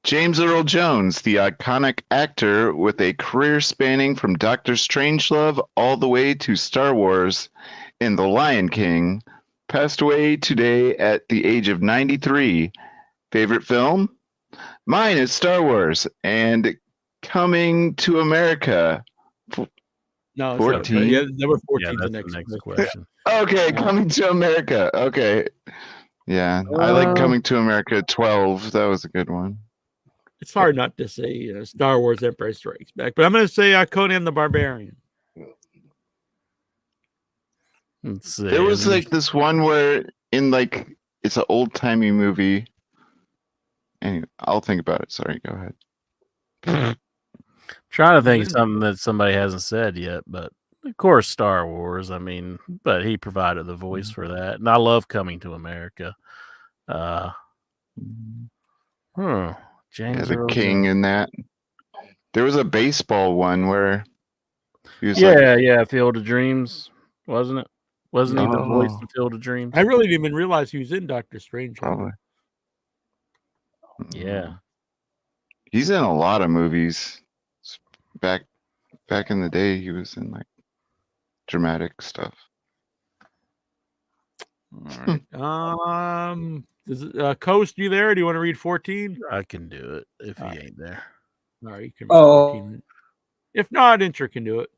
James Earl Jones, the iconic actor with a career spanning from Doctor Strangelove all the way to Star Wars and The Lion King, passed away today at the age of 93. Favorite film? Mine is Star Wars and Coming to America. No, 14? Yeah, number 14 yeah, is that's the next question. Okay, Coming to America. Okay. Yeah, I like Coming to America 12. That was a good one. It's hard not to say Star Wars Empire Strikes Back, but I'm going to say Conan the Barbarian. Let's see. There was like this one where in like it's an old timey movie. Anyway, I'll think about it. Sorry, go ahead. Trying to think of something that somebody hasn't said yet, but of course Star Wars. I mean, but he provided the voice for that. And I love Coming to America. James The Earl King Jones. in that. There was a baseball one where he was Yeah, Field of Dreams, wasn't it? Wasn't he the voice Oh. in Field of Dreams? I really didn't even realize he was in Doctor Strange. probably. Yeah. He's in a lot of movies. Back in the day, he was in like dramatic stuff. All right. Coast, you there? Do you want to read 14? I can do it if he ain't there. All right, you can read Oh. 14. If not, Inter can do it.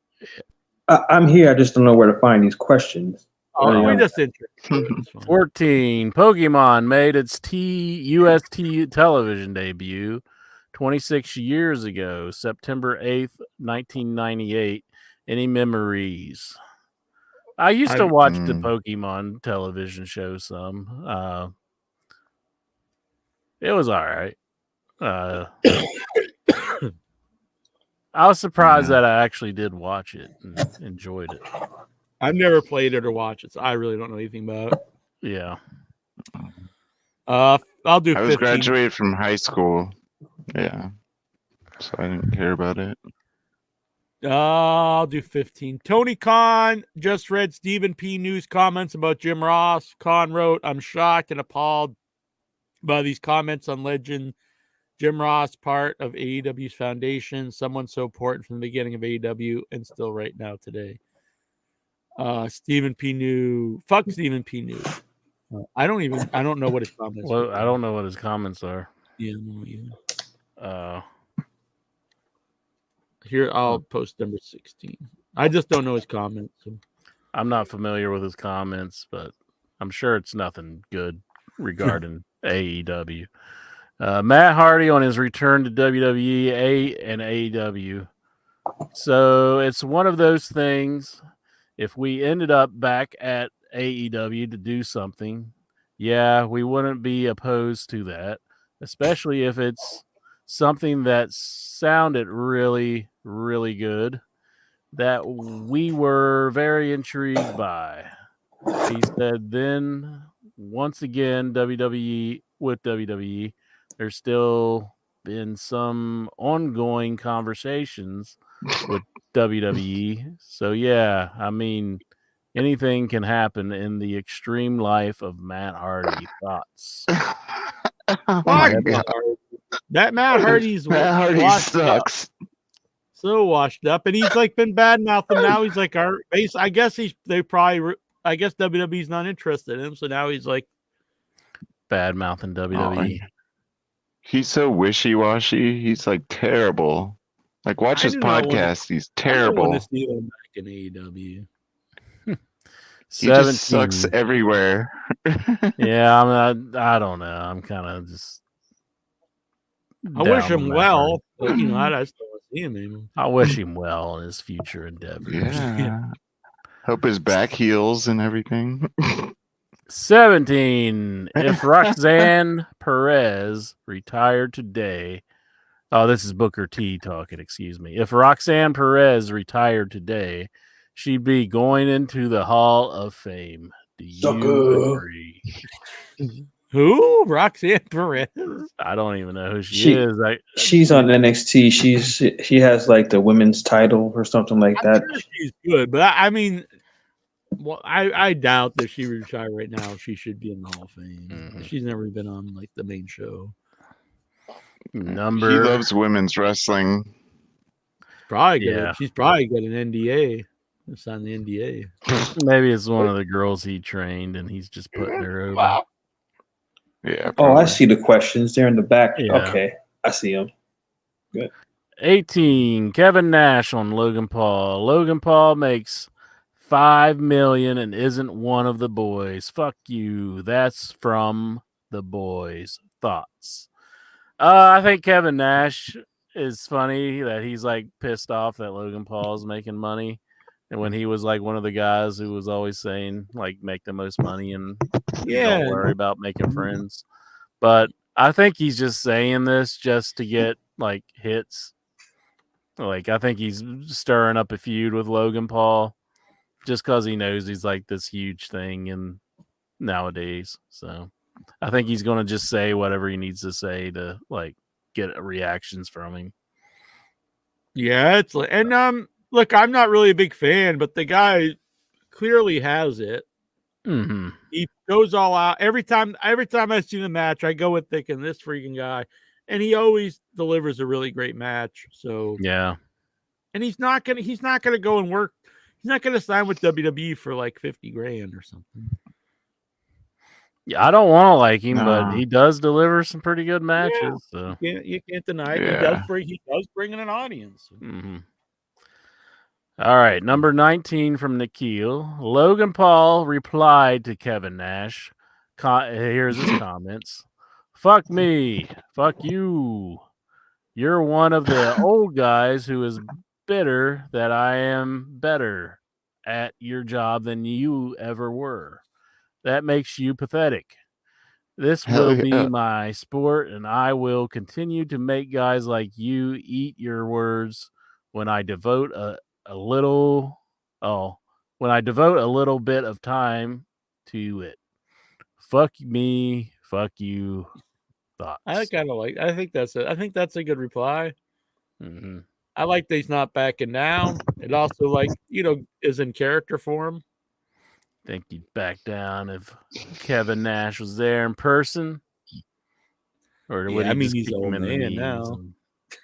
I'm here. I just don't know where to find these questions. Oh, we just Inter. 14. Pokemon made its UST television debut 26 years ago, September 8th, 1998. Any memories? I used to watch the Pokemon television show some. It was all right. I was surprised Yeah. that I actually did watch it and enjoyed it. I've never played it or watched it, so I really don't know anything about it. Yeah. I'll do I was 15. graduated from high school. Yeah. So I didn't care about it. I'll do 15. Tony Khan just read Stephen P. News comments about Jim Ross. Khan wrote, "I'm shocked and appalled by these comments on legend Jim Ross, part of AEW's foundation, someone so important from the beginning of AEW and still right now today." Stephen P. New. Fuck Stephen P. News. I don't know what his comments Well, were. I don't know what his comments are. Yeah, no, yeah. Here, I'll post number 16. I just don't know his comments. So. I'm not familiar with his comments, but I'm sure it's nothing good regarding AEW. Matt Hardy on his return to WWE and AEW. So it's one of those things. If we ended up back at AEW to do something, yeah, we wouldn't be opposed to that, especially if it's something that sounded really, really good that we were very intrigued by. He said, then once again, WWE, there's still been some ongoing conversations with WWE. So, yeah, I mean, anything can happen in the extreme life of Matt Hardy. Thoughts? Oh my Fuck god. That Matt Hardy's Matt Hardy washed up. sucks. So washed up, and he's like been bad mouthing. Now he's like our base. I guess I guess WWE's not interested in him, so now he's like Bad mouthing WWE. He's so wishy-washy. He's like terrible. Like watch I his do not wanna- podcast. He's I don't want terrible. to see him back in AEW. He just sucks everywhere. Yeah, I don't know. I'm kind of just. I wish down him on Matt well, Hardy. but you know, I just don't want to see him anymore. I wish him well in his future endeavors. Yeah. Hope his back heals and everything. 17. If Roxanne Perez retired today. Oh, this is Booker T talking, excuse me. If Roxanne Perez retired today, she'd be going into the Hall of Fame. Do you agree? Who? Roxanne Perez? I don't even know who she is. She's on NXT. She has like the women's title or something like I'm that. sure she's good, but I mean, well, I doubt that she would retire right now. She should be in the Hall of Fame. Mm-hmm. She's never been on like the main show. He Number. loves women's wrestling. She's probably got an NDA. It's on the NDA. Maybe it's one of the girls he trained and he's just putting her over. Yeah. Oh, I probably. see the questions. They're in the back. Yeah. Okay, I see them. Good. 18. Kevin Nash on Logan Paul. Logan Paul makes $5 million and isn't one of the boys. Fuck you. That's from the boys. Thoughts? I think Kevin Nash is funny that he's like pissed off that Logan Paul is making money. And when he was like one of the guys who was always saying like make the most money and don't worry about making friends. But I think he's just saying this just to get like hits. Like I think he's stirring up a feud with Logan Paul just because he knows he's like this huge thing and nowadays. So I think he's going to just say whatever he needs to say to like get reactions from him. Yeah, it's like, and look, I'm not really a big fan, but the guy clearly has it. Mm-hmm. He goes all out every time. Every time I see the match, I go in thinking this freaking guy, and he always delivers a really great match. So yeah, and he's not gonna go and work. He's not gonna sign with WWE for like $50,000 or something. Yeah, I don't want to like him, No. but he does deliver some pretty good matches. So You can't deny it. Yeah. He does bring in an audience. mm-hmm. All right, number 19 from Nikhil. Logan Paul replied to Kevin Nash. Here's his comments. Fuck me. Fuck you. You're one of the old guys who is bitter that I am better at your job than you ever were. That makes you pathetic. This Hell will yeah. be my sport, and I will continue to make guys like you eat your words when I devote a little bit of time to it. Fuck me, fuck you. Thoughts. I think that's a good reply. Mm-hmm. I like that he's not backing down. It also is in character for him. Think he'd back down if Kevin Nash was there in person, or would he just he's kick an him old in the man knees? now.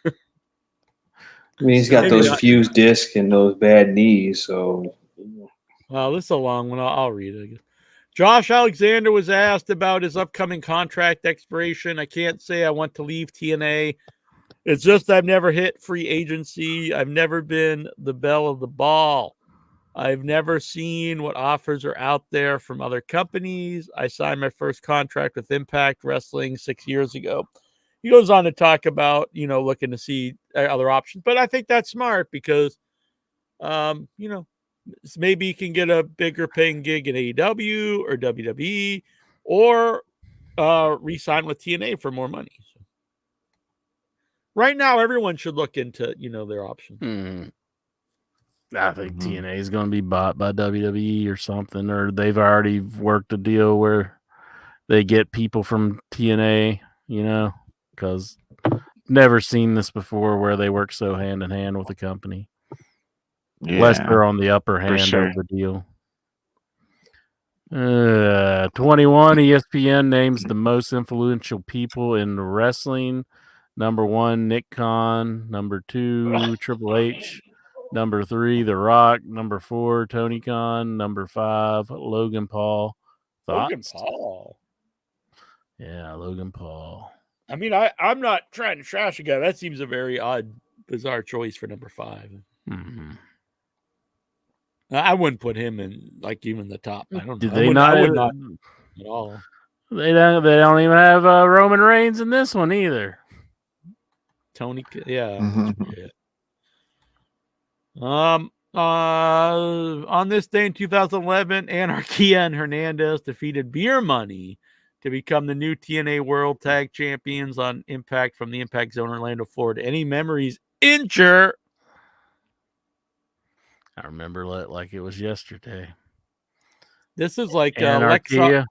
I mean, he's got Maybe those not. fused discs and those bad knees, so Well, this is a long one. I'll read it. I guess. Josh Alexander was asked about his upcoming contract expiration. I can't say I want to leave TNA. It's just I've never hit free agency. I've never been the belle of the ball. I've never seen what offers are out there from other companies. I signed my first contract with Impact Wrestling 6 years ago. He goes on to talk about, looking to see other options. But I think that's smart because, maybe he can get a bigger paying gig in AEW or WWE or re-sign with TNA for more money. So right now, everyone should look into, their options. I think TNA is going to be bought by WWE or something, or they've already worked a deal where they get people from TNA, because never seen this before where they work so hand in hand with the company. Unless they're on the upper hand of the deal. 21, ESPN names the most influential people in wrestling. Number 1, Nick Khan. Number 2, Triple H. Number 3, The Rock. Number 4, Tony Khan. Number 5, Logan Paul. Thoughts? Logan Paul. Yeah, Logan Paul. I mean, I'm not trying to trash a guy. That seems a very odd, bizarre choice for number 5. Mm-hmm. I wouldn't put him in even the top. I don't know. I would not at all. They don't even have Roman Reigns in this one either. Tony, yeah. On this day in 2011, Anarquia and Hernandez defeated Beer Money to become the new TNA World Tag Champions on Impact from the Impact Zone, Orlando, Florida. Any memories? Incher. I remember it like it was yesterday. This is like Anarquia.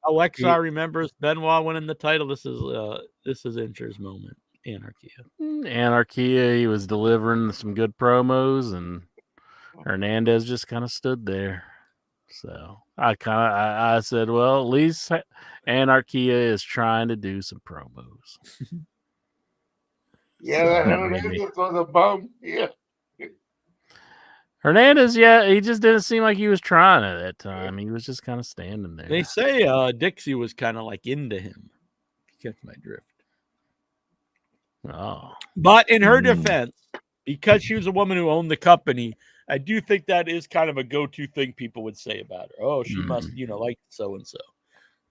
Alexa remembers Benoit winning the title. This is Incher's moment. Anarquia. He was delivering some good promos, and Hernandez just kind of stood there. So I said, well, at least Anarquia is trying to do some promos. Yeah, that Hernandez was a bum. Yeah. Hernandez, he just didn't seem like he was trying at that time. He was just kind of standing there. They say Dixie was kind of into him. You catch my drift. Oh. But in her defense, because she was a woman who owned the company, I do think that is kind of a go-to thing people would say about her. Oh, she must, like so-and-so.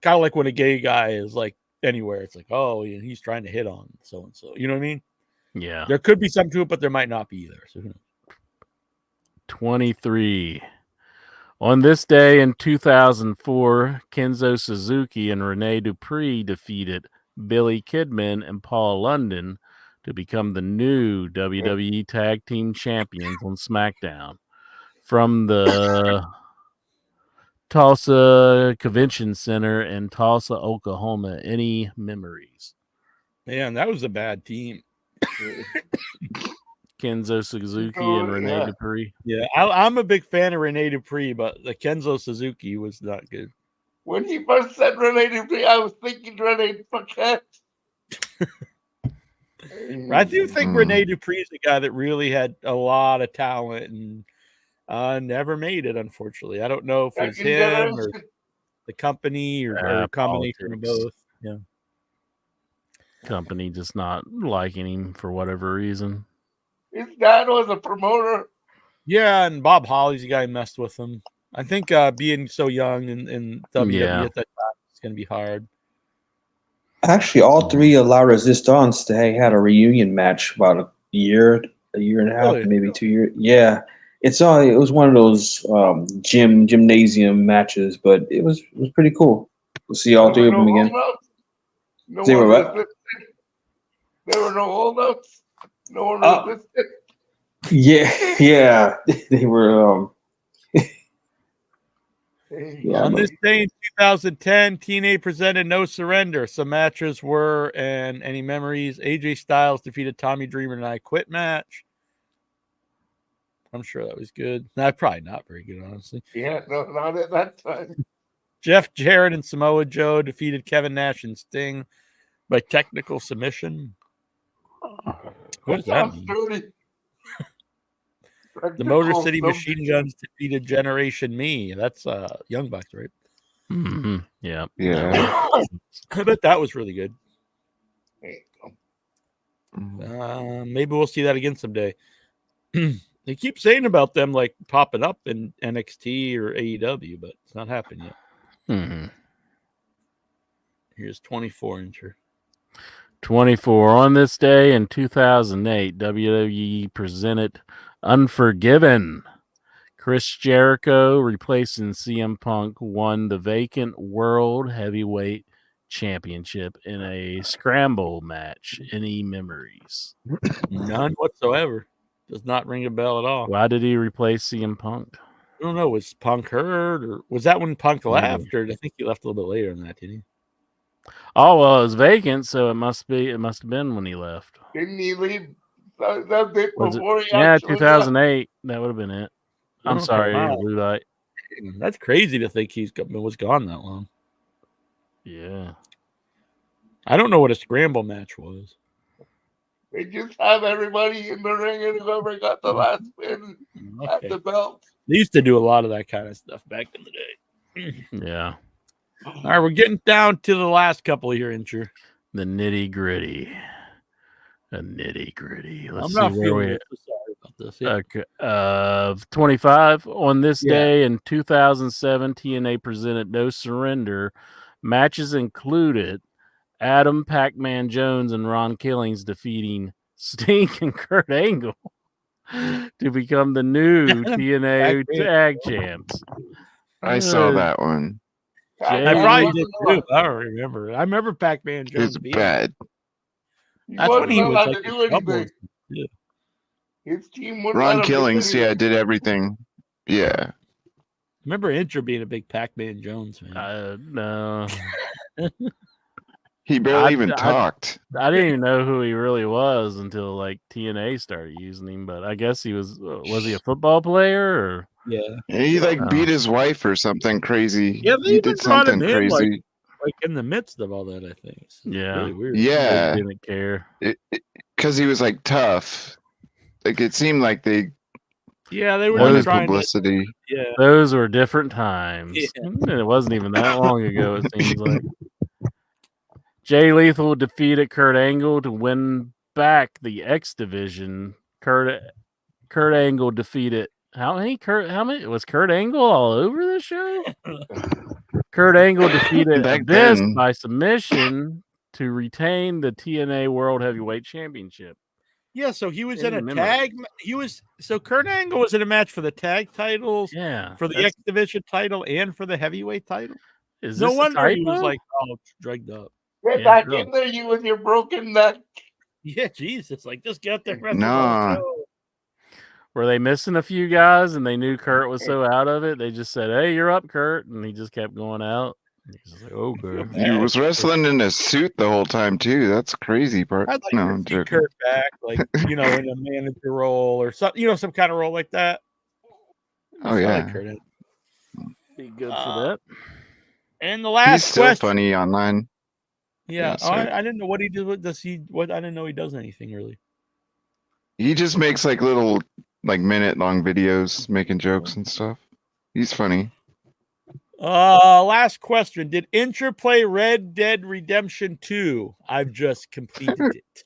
Kind of like when a gay guy is anywhere. It's like, oh, he's trying to hit on so-and-so. You know what I mean? Yeah. There could be some to it, but there might not be either. So who knows? 23. On this day in 2004, Kenzo Suzuki and Rene Dupree defeated Billy Kidman and Paul London to become the new WWE Tag Team Champions on SmackDown from the Tulsa Convention Center in Tulsa, Oklahoma. Any memories? Man, that was a bad team. Kenzo Suzuki and Rene Dupree. Yeah, I'm a big fan of Rene Dupree, but the Kenzo Suzuki was not good. When he first said Rene Dupree, I was thinking Rene Paquette. I do think Rene Dupree is a guy that really had a lot of talent and never made it, unfortunately. I don't know if it's him or the company or a combination of both. Yeah. Company just not liking him for whatever reason. His dad was a promoter. Yeah, and Bob Holly's the guy who messed with him. I think being so young in WWE at that time, it's going to be hard. Actually, all three of La Resistance, they had a reunion match about a year and a half, maybe 2 years. Yeah, it was one of those gymnasium matches, but it was pretty cool to see all three of them again. There were no holdouts. No one resisted. Yeah. They were. Yeah, On but- this day in 2010, TNA presented No Surrender. Some matches were, and any memories, AJ Styles defeated Tommy Dreamer in an I Quit match. I'm sure that was good. Nah, probably not very good, honestly. Yeah, no, not at that time. Jeff Jarrett and Samoa Joe defeated Kevin Nash and Sting by technical submission. What does that mean? Dirty. The Motor Technical City submission. Machine Guns defeated Generation Me. That's Young Bucks, right? Mhm. Yeah. Yeah. I bet that was really good. There you go. Maybe we'll see that again someday. They keep saying about them like popping up in NXT or AEW, but it's not happened yet. Mhm. Here's 24-incher. 24. On this day in 2008, WWE presented Unforgiven. Chris Jericho, replacing CM Punk, won the vacant World Heavyweight Championship in a scramble match. Any memories? None whatsoever. Does not ring a bell at all. Why did he replace CM Punk? I don't know. Was Punk hurt, or was that when Punk Maybe. left? Or I think he left a little bit later than that, didn't he? Oh well, it was vacant, so it must have been when he left. Didn't he leave that bit Was it? before he Yeah, actually left? 2008. That would have been it. I'm Okay, sorry, wow. Blue Light. That's crazy to think was gone that long. Yeah. I don't know what a scramble match was. They just have everybody in the ring, and whoever got the last win at Okay. the belt. They used to do a lot of that kind of stuff back in the day. Yeah. All right, we're getting down to the last couple here, Incher. The nitty gritty. A nitty gritty. Let's I'm see not where feeling we. so sorry about this. Yeah. Okay. 25. On this Yeah. day in 2007, TNA presented No Surrender. Matches included Adam Pac-Man Jones and Ron Killings defeating Sting and Kurt Angle to become the new TNA Pac-Man. tag champs. I saw that one. Jay I probably Lee- did too. I don't remember. I remember Pac-Man Jones It's being. bad. That's when he was allowed like to do in trouble. anything. His team wouldn't let Ron him do Killings, yeah, anything. did everything. Yeah. Remember Incher being a big Pac-Man Jones fan. No. He barely even I- talked. I didn't even know who he really was until like TNA started using him, but I guess he was he a football player or Yeah. He like Oh. beat his wife or something crazy. Yeah, they he even did brought him something in, crazy. like in the midst of all that, I think. It's Yeah. really weird. Yeah, they didn't care. because he was like tough. Like it seemed like they Yeah, they were Those wanted just trying publicity. to. Yeah. Those were different times. Yeah. And it wasn't even that long ago, it seems like. Jay Lethal defeated Kurt Angle to win back the X Division. Kurt Angle defeated how many was Kurt Angle all over the show? Kurt Angle defeated Back Abyss then. by submission to retain the TNA World Heavyweight Championship. Yeah, so he was in a Any tag. So Kurt Angle was in a match for the tag titles, Yeah. for the that's- X Division title, and for the heavyweight title. is No this a wonder he was typo? like all drugged up. Get Yeah, back really. in there, you with your broken neck. Yeah, Jesus, like just get there. Nah. Were they missing a few guys and they knew Kurt was so out of it? They just said, "Hey, you're up, Kurt," and he just kept going out. He's just like, "Okay." He was wrestling in a suit the whole time too. That's crazy part. I'd like No, to I'm see joking. Kurt back, like in a manager role or some, some kind of role like that. Oh I like yeah, Kurt Angle. Be good for Uh, that. And the he's last still question. funny online. Yeah, Yeah, oh, sorry. I didn't know what he did. What does he? What I didn't know he does anything really. He just makes like little like minute-long videos making jokes and stuff. He's funny. Last question. Did Incher play Red Dead Redemption 2? I've just completed it.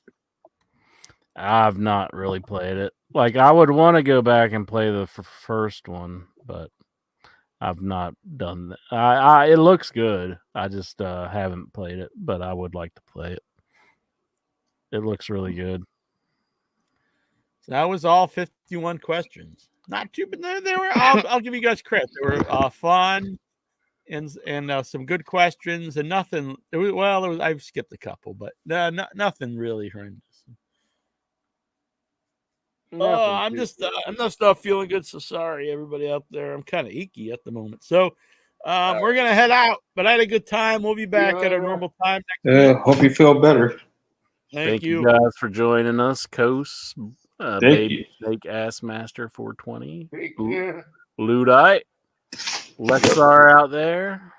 I've not really played it. Like I would want to go back and play the first one, but I've not done that. It looks good. I just haven't played it, but I would like to play it. It looks really good. So that was all 51 questions. Not too, but they were. I'll give you guys credit. They were fun and some good questions and nothing. I've skipped a couple, but nothing really horrendous. I'm just not feeling good. So sorry, everybody out there. I'm kind of achy at the moment. So we're gonna head out, but I had a good time. We'll be back at our normal time next week. Hope you feel better. Thank you you. guys for joining us, Coast, Thank Baby you. Snake Ass Master 420, Yeah. Ludite, Lexar out there.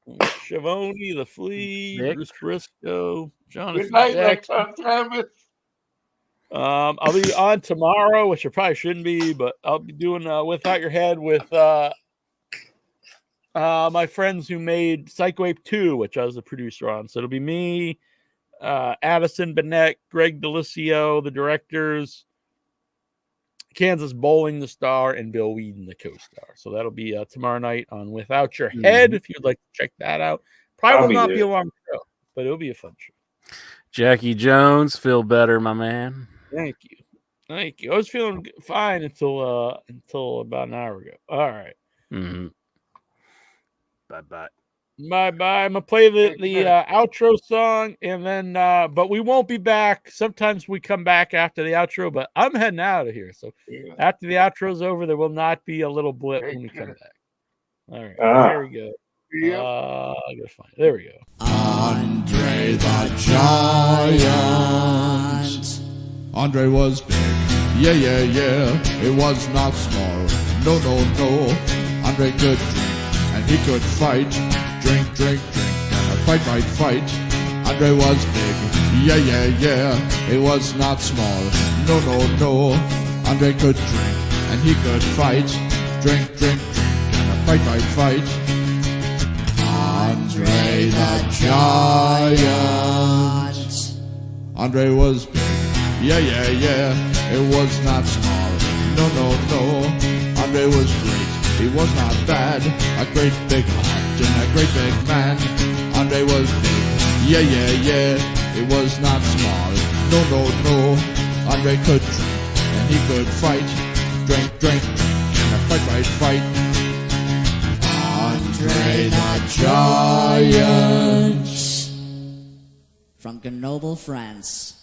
Shavoni, the Flea, Nick. Bruce Briscoe, Jonathan Good night, Jackson. Lexon Thomas. I'll be on tomorrow, which I probably shouldn't be, but I'll be doing Without Your Head with my friends who made Psycho Ape 2, which I was the producer on. So it'll be me, Addison Bennett, Greg Delicio, the directors, Kansas Bowling, the star, and Bill Whedon, the co-star. So that'll be tomorrow night on Without Your Head, if you'd like to check that out. Probably I'll will be not there. be a long show, but it'll be a fun show. Jackie Jones, feel better, my man. Thank you. Thank you. I was feeling fine until about an hour ago. All right. Mm-hmm. Bye-bye. Bye-bye. I'm going to play the outro song, and then but we won't be back. Sometimes we come back after the outro, but I'm heading out of here. So after the outro's over, there will not be a little blip when we come back. All right. There we go. I gotta find it. There we go. Andre the Giant. Andre was big. Yeah, yeah, yeah. It was not small. No, no, no. Andre could drink and he could fight. Drink, drink, drink. And a fight, fight, fight. Andre was big. Yeah, yeah, yeah. It was not small. No, no, no. Andre could drink and he could fight. Drink, drink, drink. And a fight, fight, fight. Andre the Giant. Andre was big. Yeah, yeah, yeah. It was not small. No, no, no. Andre was great. He was not bad. A great big heart and a great big man. Andre was big. Yeah, yeah, yeah. It was not small. No, no, no. Andre could drink and he could fight. Drink, drink, drink. And a fight, fight, fight. Andre the Giant. From Grenoble, France.